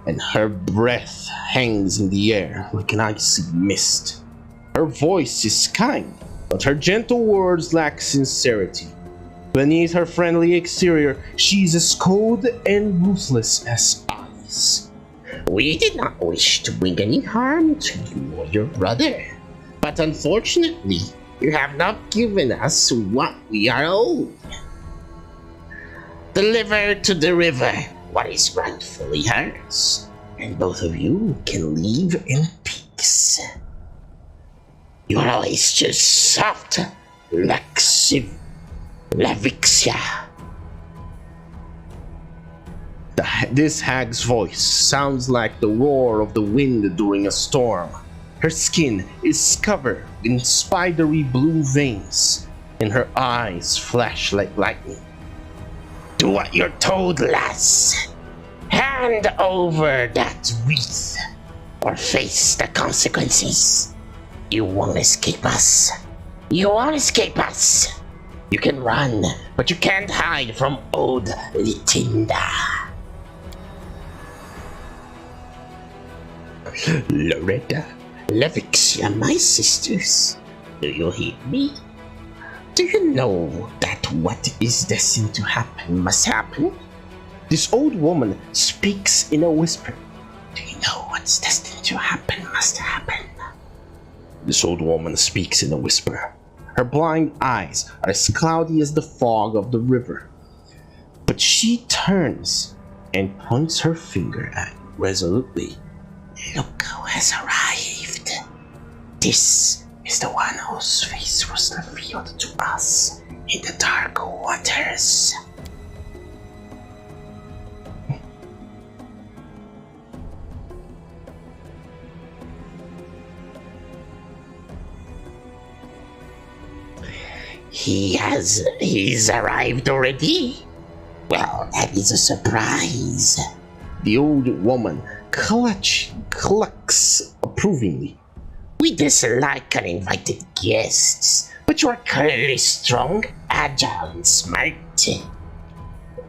and her breath hangs in the air like an icy mist. Her voice is kind, but her gentle words lack sincerity. Beneath her friendly exterior, she's as cold and ruthless as ice. We did not wish to bring any harm to you or your brother, but unfortunately, you have not given us what we are owed. Deliver to the river what is rightfully hers, and both of you can leave in peace. You are always just soft, laxive, Lavixia. This hag's voice sounds like the roar of the wind during a storm. Her skin is covered in spidery blue veins, and her eyes flash like lightning. Do what you're told, lass. Hand over that wreath, or face the consequences. You won't escape us. You won't escape us. You can run, but you can't hide from old Litinda. Loretta, Levixia, my sisters, do you hear me? Do you know that what is destined to happen must happen? This old woman speaks in a whisper. Do you know what's destined to happen must happen? This old woman speaks in a whisper. Her blind eyes are as cloudy as the fog of the river. But she turns and points her finger at you resolutely. Look who has arrived. This is the one whose face was revealed to us in the dark waters. He's arrived already? Well, that is a surprise. The old woman clucks approvingly. We dislike uninvited guests, but you are clearly strong, agile, and smart.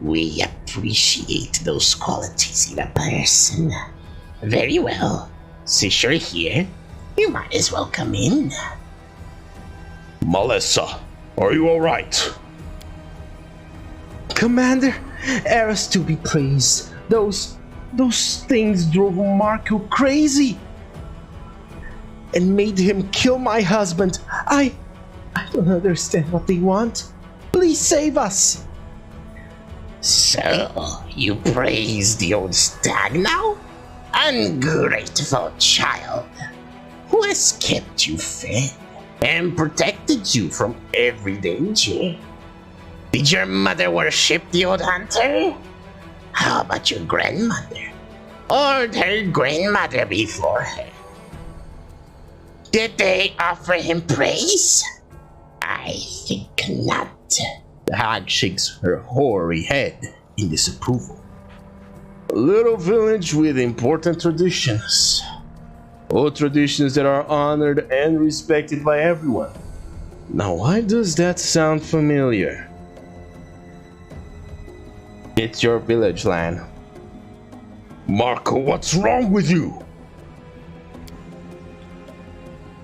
We appreciate those qualities in a person. Very well. Since you're here, you might as well come in. Melissa, are you alright? Commander, Eris to be praised. Those things drove Marco crazy and made him kill my husband. I don't understand what they want. Please save us! So, you praise the old stag now? Ungrateful child. Who has kept you fed and protected you from every danger? Did your mother worship the old hunter? How about your grandmother? Or her grandmother before her? Did they offer him praise? I think not. The hag shakes her hoary head in disapproval. A little village with important traditions. Old traditions that are honored and respected by everyone. Now, why does that sound familiar? It's your village, Lan. Marco, what's wrong with you?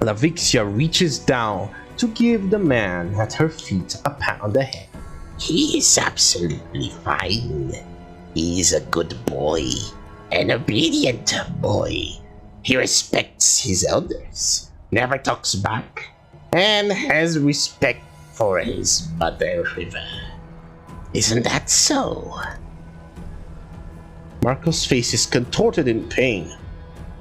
Lavixia reaches down to give the man at her feet a pat on the head. He is absolutely fine. He is a good boy, an obedient boy. He respects his elders, never talks back, and has respect for his mother river. Isn't that so? Marco's face is contorted in pain.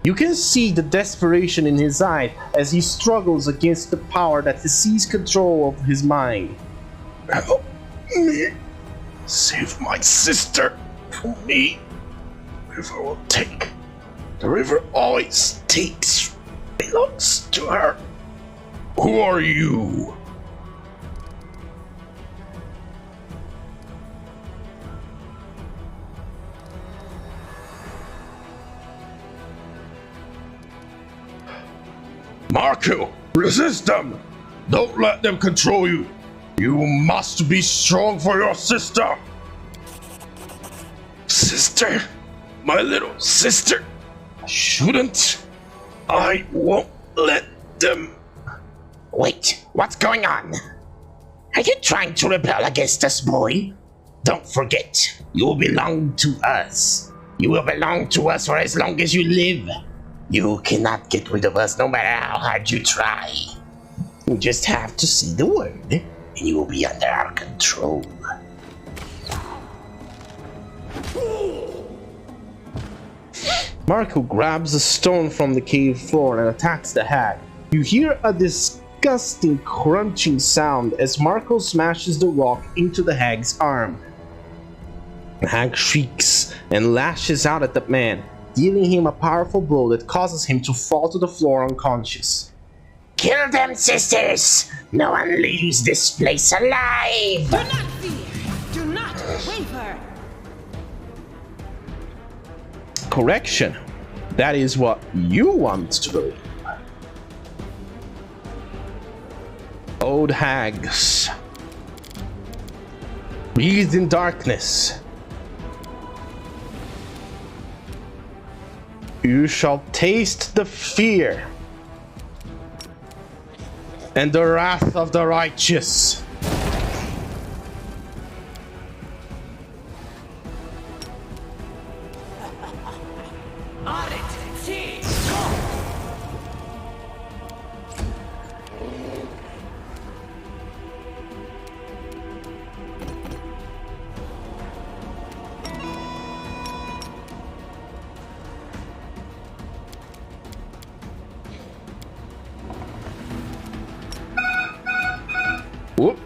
You can see the desperation in his eye as he struggles against the power that has seized control of his mind. Help me. Save my sister from me. The river will take. The river always takes. Belongs to her. Who are you? Marco, resist them! Don't let them control you! You must be strong for your sister! Sister? My little sister? Shouldn't? I won't let them. Wait, what's going on? Are you trying to rebel against us, boy? Don't forget, you belong to us. You will belong to us for as long as you live. You cannot get rid of us no matter how hard you try. You just have to say the word, and you will be under our control. Marco grabs a stone from the cave floor and attacks the hag. You hear a disgusting crunching sound as Marco smashes the rock into the hag's arm. The hag shrieks and lashes out at the man, dealing him a powerful blow that causes him to fall to the floor unconscious. Kill them, sisters! No one leaves this place alive! Do not fear! Do not waver! Correction. That is what you want to believe. Old hags. Breathed in darkness. You shall taste the fear and the wrath of the righteous. Whoop.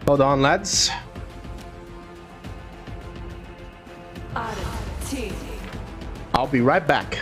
Hold on, lads. I'll be right back.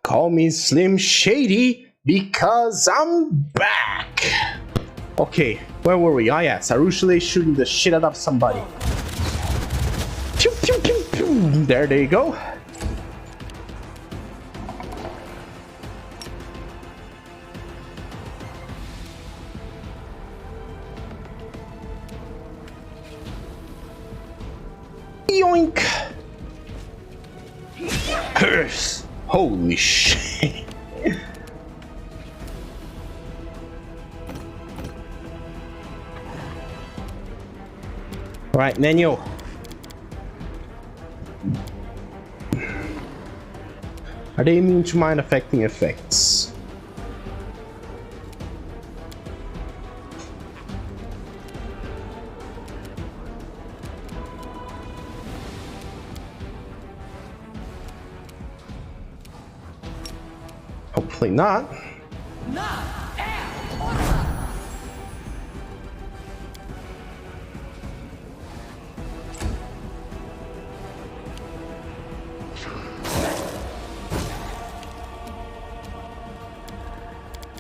Call me Slim Shady because I'm back. Okay, where were we? Oh yeah, Sarushale shooting the shit out of somebody. Pew, pew, pew, pew. There they go. Yoink! Curse! Holy shit! Right, Nenyo. Are they immune to mind affecting effects? Hopefully not.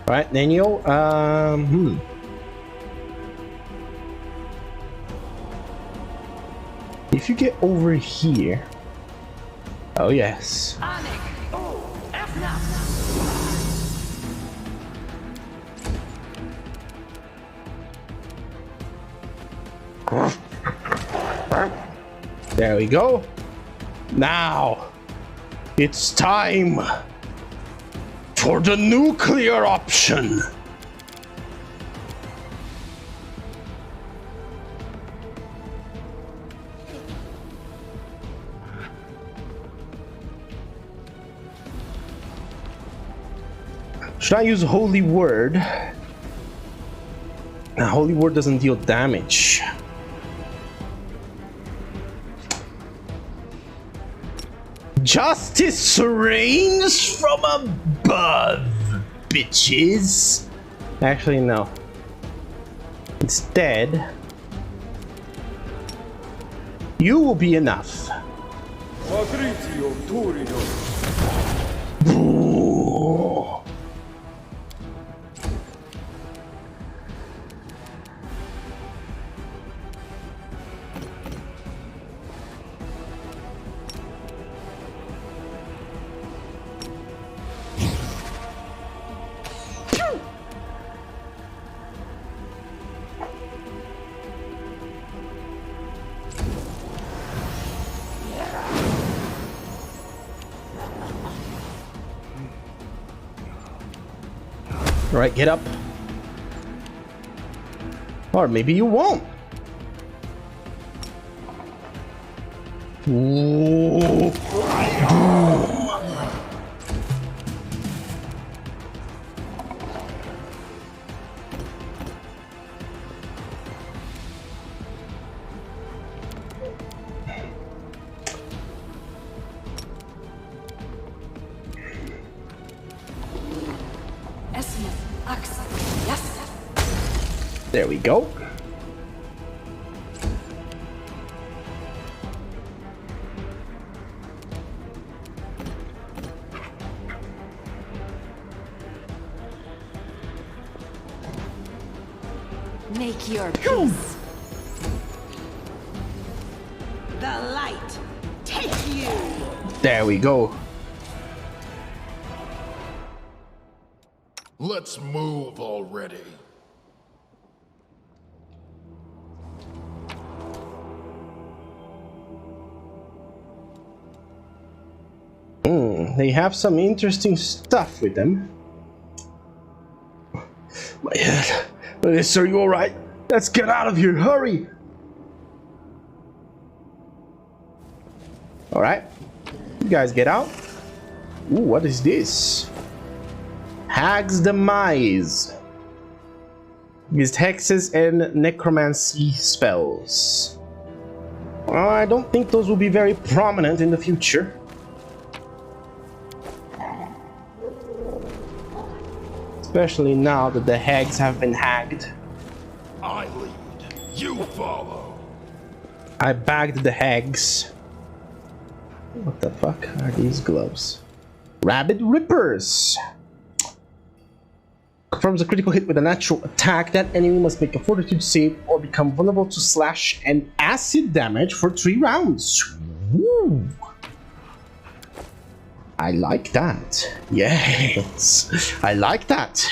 Right, Nenyo, if you get over here... Oh, yes. There we go. Now, it's time for the nuclear option. Should I use Holy Word? Now, Holy Word doesn't deal damage. Justice reigns from above, bitches. Actually, no. Instead, you will be enough. Patrizio Turino. Alright, get up. Or maybe you won't. Ooh. There we go. Make your peace. The light take you. There we go. Let's move already. They have some interesting stuff with them. My head. Sir, you alright? Let's get out of here, hurry! Alright. You guys get out. Ooh, what is this? Hags Demise. Used hexes and necromancy spells. Well, I don't think those will be very prominent in the future. Especially now that the hags have been hagged. I lead, you follow. I bagged the hags. What the fuck are these gloves? Rabid Rippers. Confirms a critical hit with a natural attack. That enemy must make a fortitude save or become vulnerable to slash and acid damage for 3 rounds. Woo. I like that. Yes, I like that.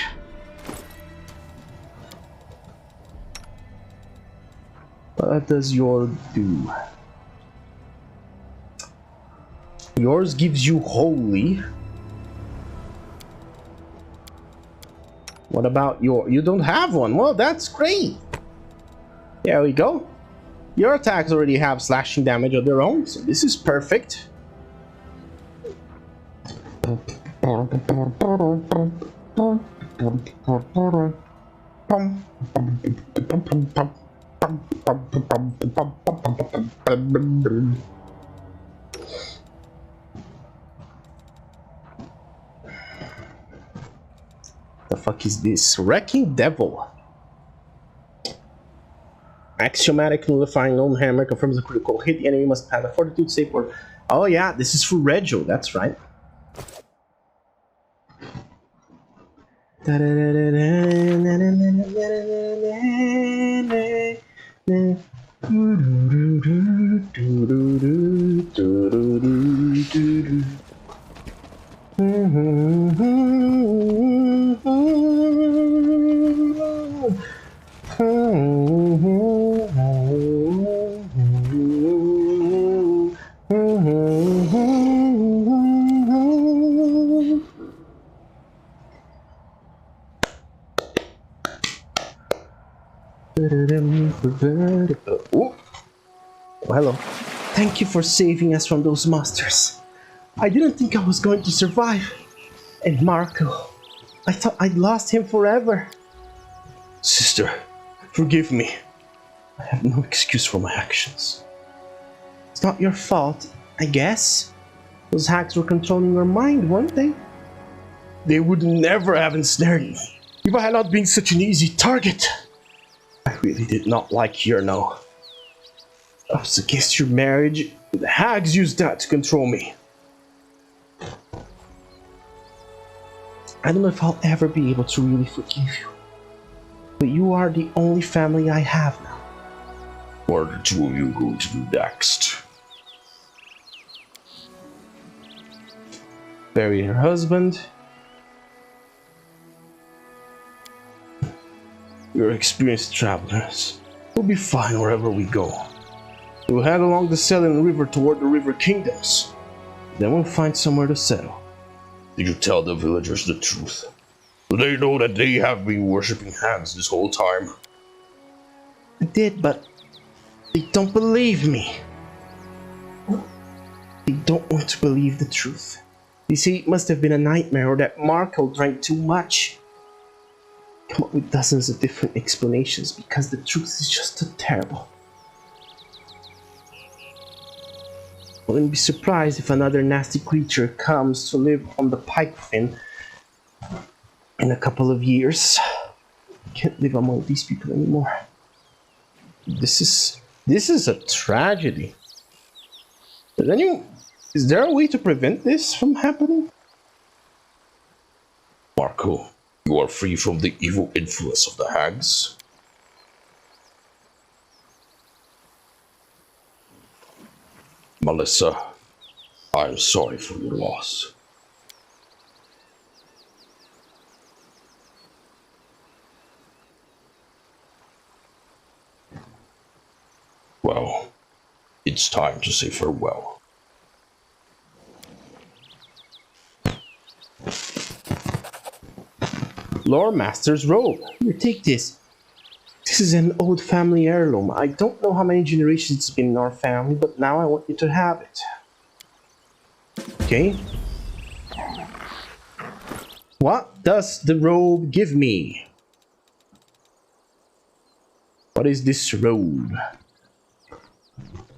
What does yours do? Yours gives you holy. What about your... You don't have one. Well, that's great. There we go. Your attacks already have slashing damage of their own, so this is perfect. The fuck is this? Wrecking Devil. Axiomatic nullifying lone hammer confirms a critical hit. The enemy must have a fortitude save or... Oh yeah, this is for Rego, that's right. Oh, hello. Thank you for saving us from those monsters. I didn't think I was going to survive. And Marco, I thought I'd lost him forever. Sister, forgive me. I have no excuse for my actions. It's not your fault, I guess. Those hags were controlling your mind, weren't they? They would never have ensnared me if I had not been such an easy target. I really did not like Yerno. I was against your marriage, and the hags used that to control me. I don't know if I'll ever be able to really forgive you, but you are the only family I have now. What are the two of you going to do next? Bury her husband. We're experienced travelers. We'll be fine wherever we go. We'll head along the Selene River toward the River Kingdoms. Then we'll find somewhere to settle. Did you tell the villagers the truth? Do they know that they have been worshipping Hags this whole time? I did, but they don't believe me. They don't want to believe the truth. They say it must have been a nightmare or that Marco drank too much. Come up with dozens of different explanations because the truth is just too terrible. I wouldn't be surprised if another nasty creature comes to live on the pike fin in a couple of years. I can't live among these people anymore. This is a tragedy. Is there a way to prevent this from happening? Marco, you are free from the evil influence of the Hags. Melissa, I am sorry for your loss. Well, it's time to say farewell. Lore Master's robe. Here, take this. This is an old family heirloom. I don't know how many generations it's been in our family, but now I want you to have it. Okay. What does the robe give me? What is this robe?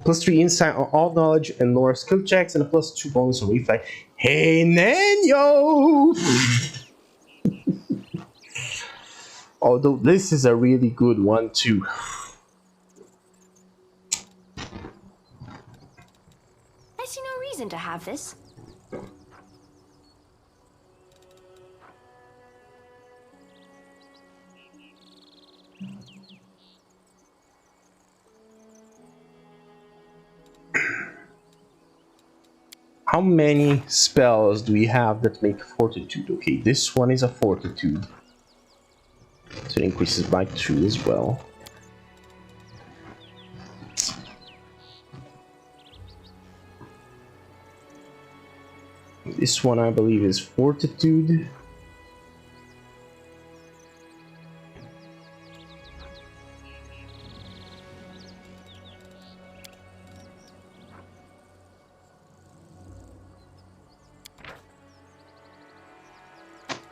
+3 insight on all knowledge and lore skill checks, and a +2 bonus on reflex. Hey, Nanyo! Although this is a really good one too. I see no reason to have this. How many spells do we have that make fortitude? Okay, this one is a fortitude. So it increases by 2 as well. This one I believe is fortitude.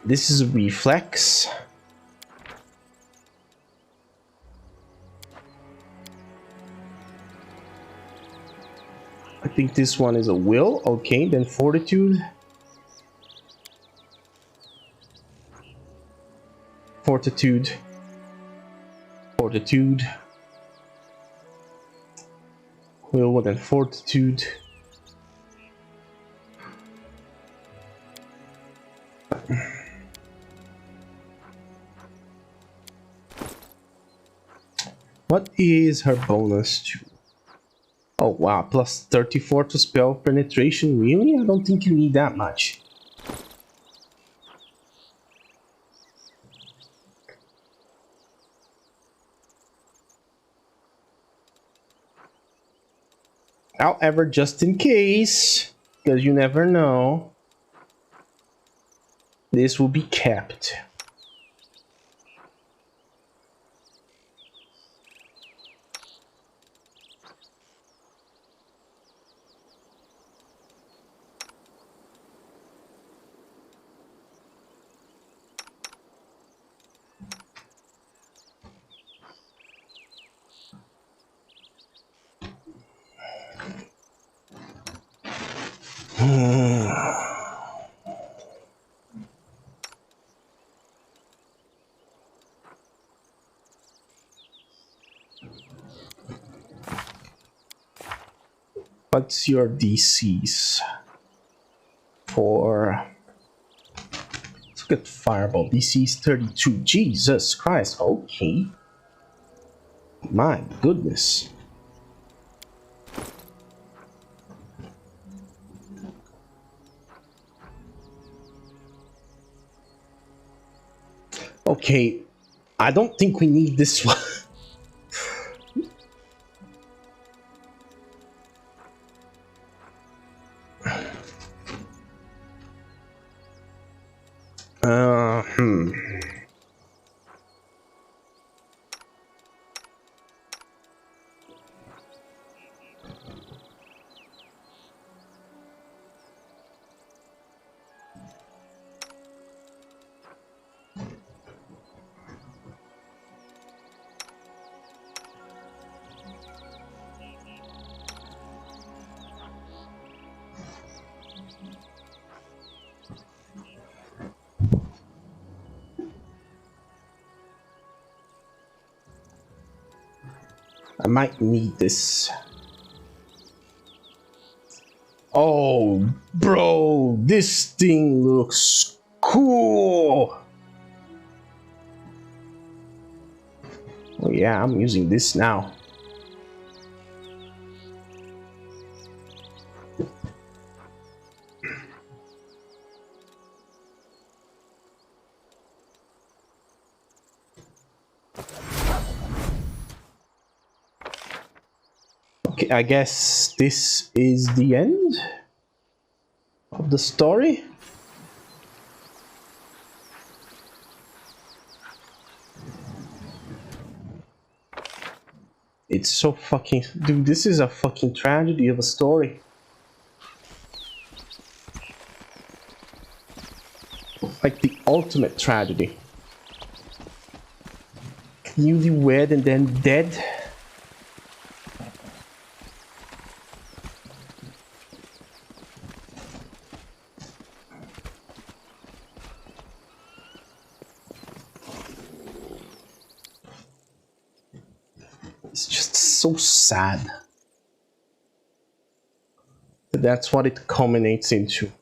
This is reflex. I think this one is a will. Okay, then fortitude. Fortitude. Fortitude. Will, then fortitude. What is her bonus to? Oh wow, plus 34 to spell penetration. Really? I don't think you need that much. However, just in case, because you never know, this will be kept. What's your DCs for? Let's look at Fireball. DC is 32. Jesus Christ. Okay. My goodness. Okay. I don't think we need this one. Hmm. I might need this. Oh, bro, this thing looks cool. Oh yeah, I'm using this now. Okay, I guess this is the end of the story. It's so fucking... Dude, this is a fucking tragedy of a story. Like the ultimate tragedy. Newlywed and then dead. It's just so sad. That's what it culminates into.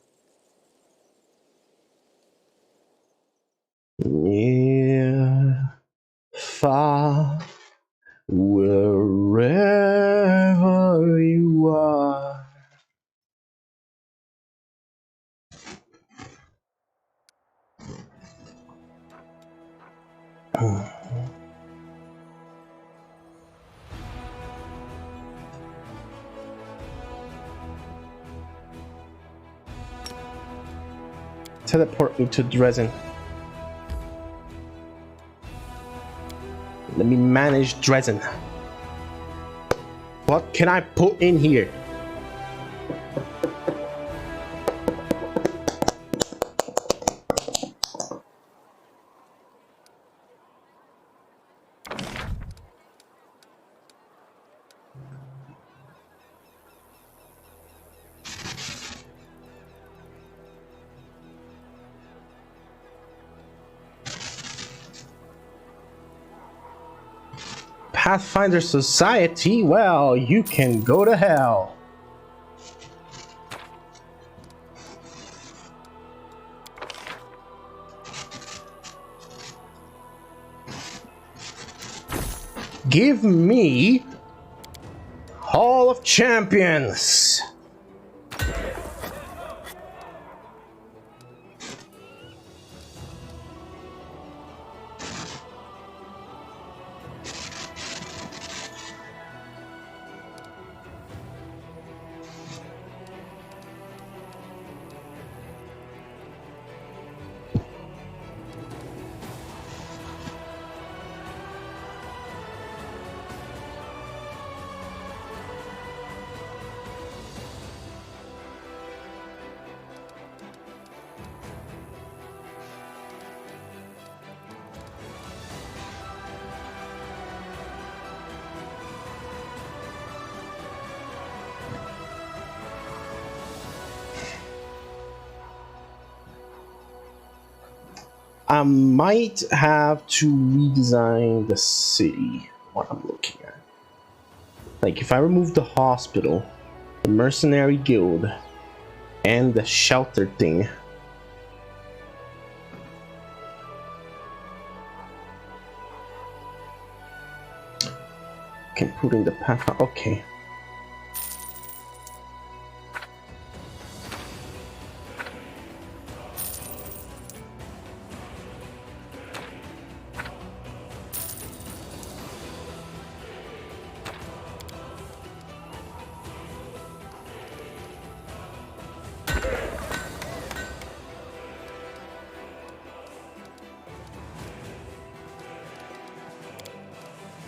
Yeah, far, wherever you are. Teleport me to Dresden. Let me manage Dresden. What can I put in here? Pathfinder Society? Well, you can go to hell. Give me Hall of Champions. I might have to redesign the city, what I'm looking at. Like, if I remove the hospital, the mercenary guild, and the shelter thing, can put in the path. Okay.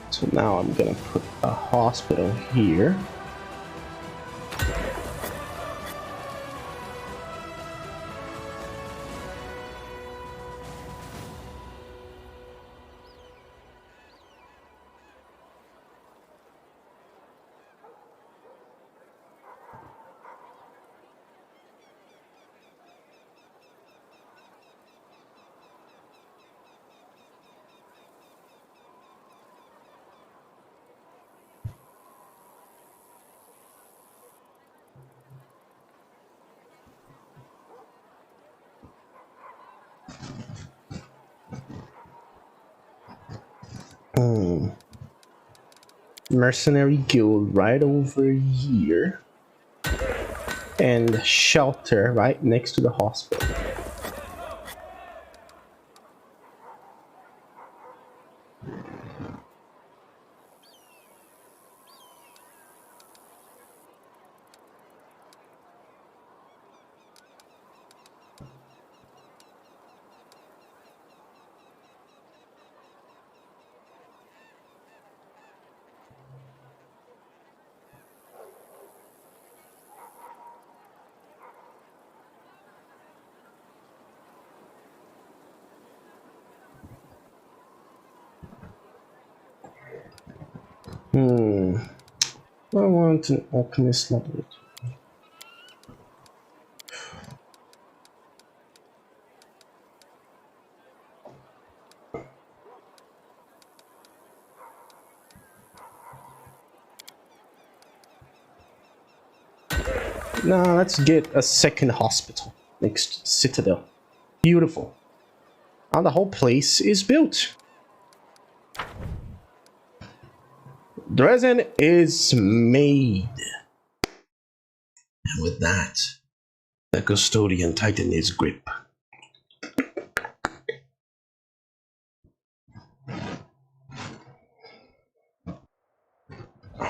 So now I'm gonna put a hospital here. Mercenary guild right over here, and shelter right next to the hospital. I want an alchemist laboratory. Now let's get a second hospital next to the Citadel. Beautiful. Now the whole place is built. Dresden is made. And with that, the custodian tightened his grip.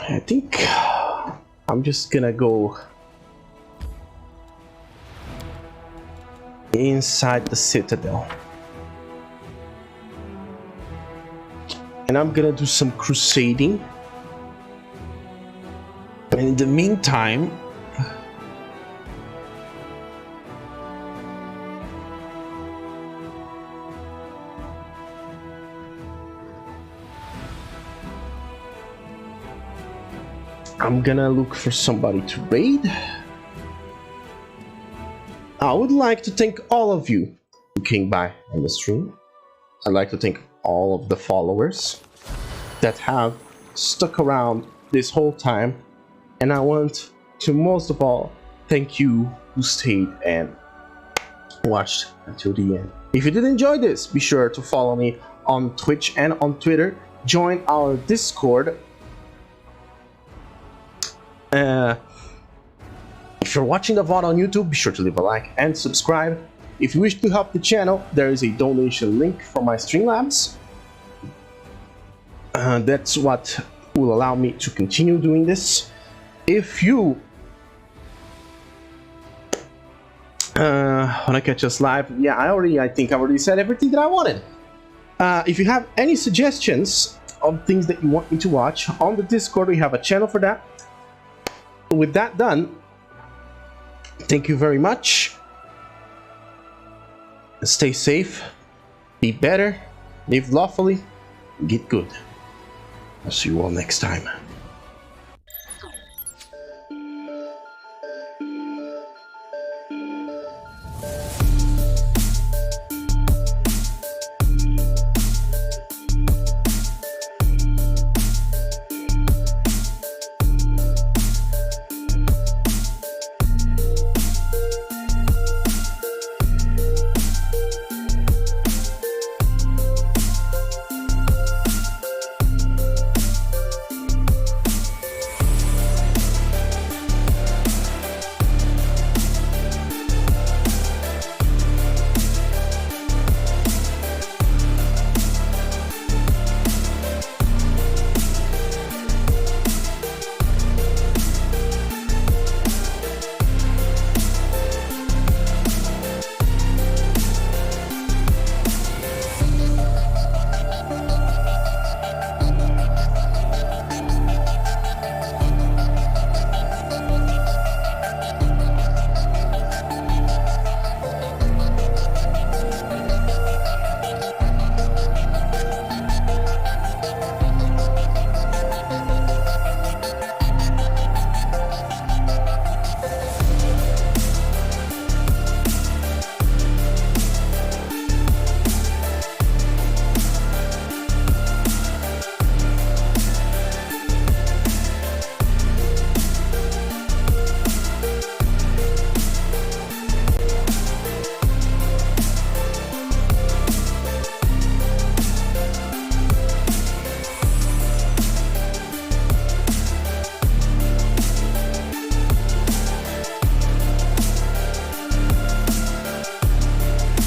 I think I'm just gonna go inside the citadel. And I'm gonna do some crusading. And in the meantime, I'm gonna look for somebody to raid. I would like to thank all of you who came by on the stream. I'd like to thank all of the followers that have stuck around this whole time. And I want to most of all thank you who stayed and watched until the end. If you did enjoy this, be sure to follow me on Twitch and on Twitter. Join our Discord. If you're watching the VOD on YouTube, be sure to leave a like and subscribe. If you wish to help the channel, there is a donation link for my Streamlabs. That's what will allow me to continue doing this. If you wanna catch us live, yeah, I think I already said everything that I wanted. If you have any suggestions of things that you want me to watch, on the Discord we have a channel for that. With that done, thank you very much. Stay safe, be better, live lawfully, get good. I'll see you all next time.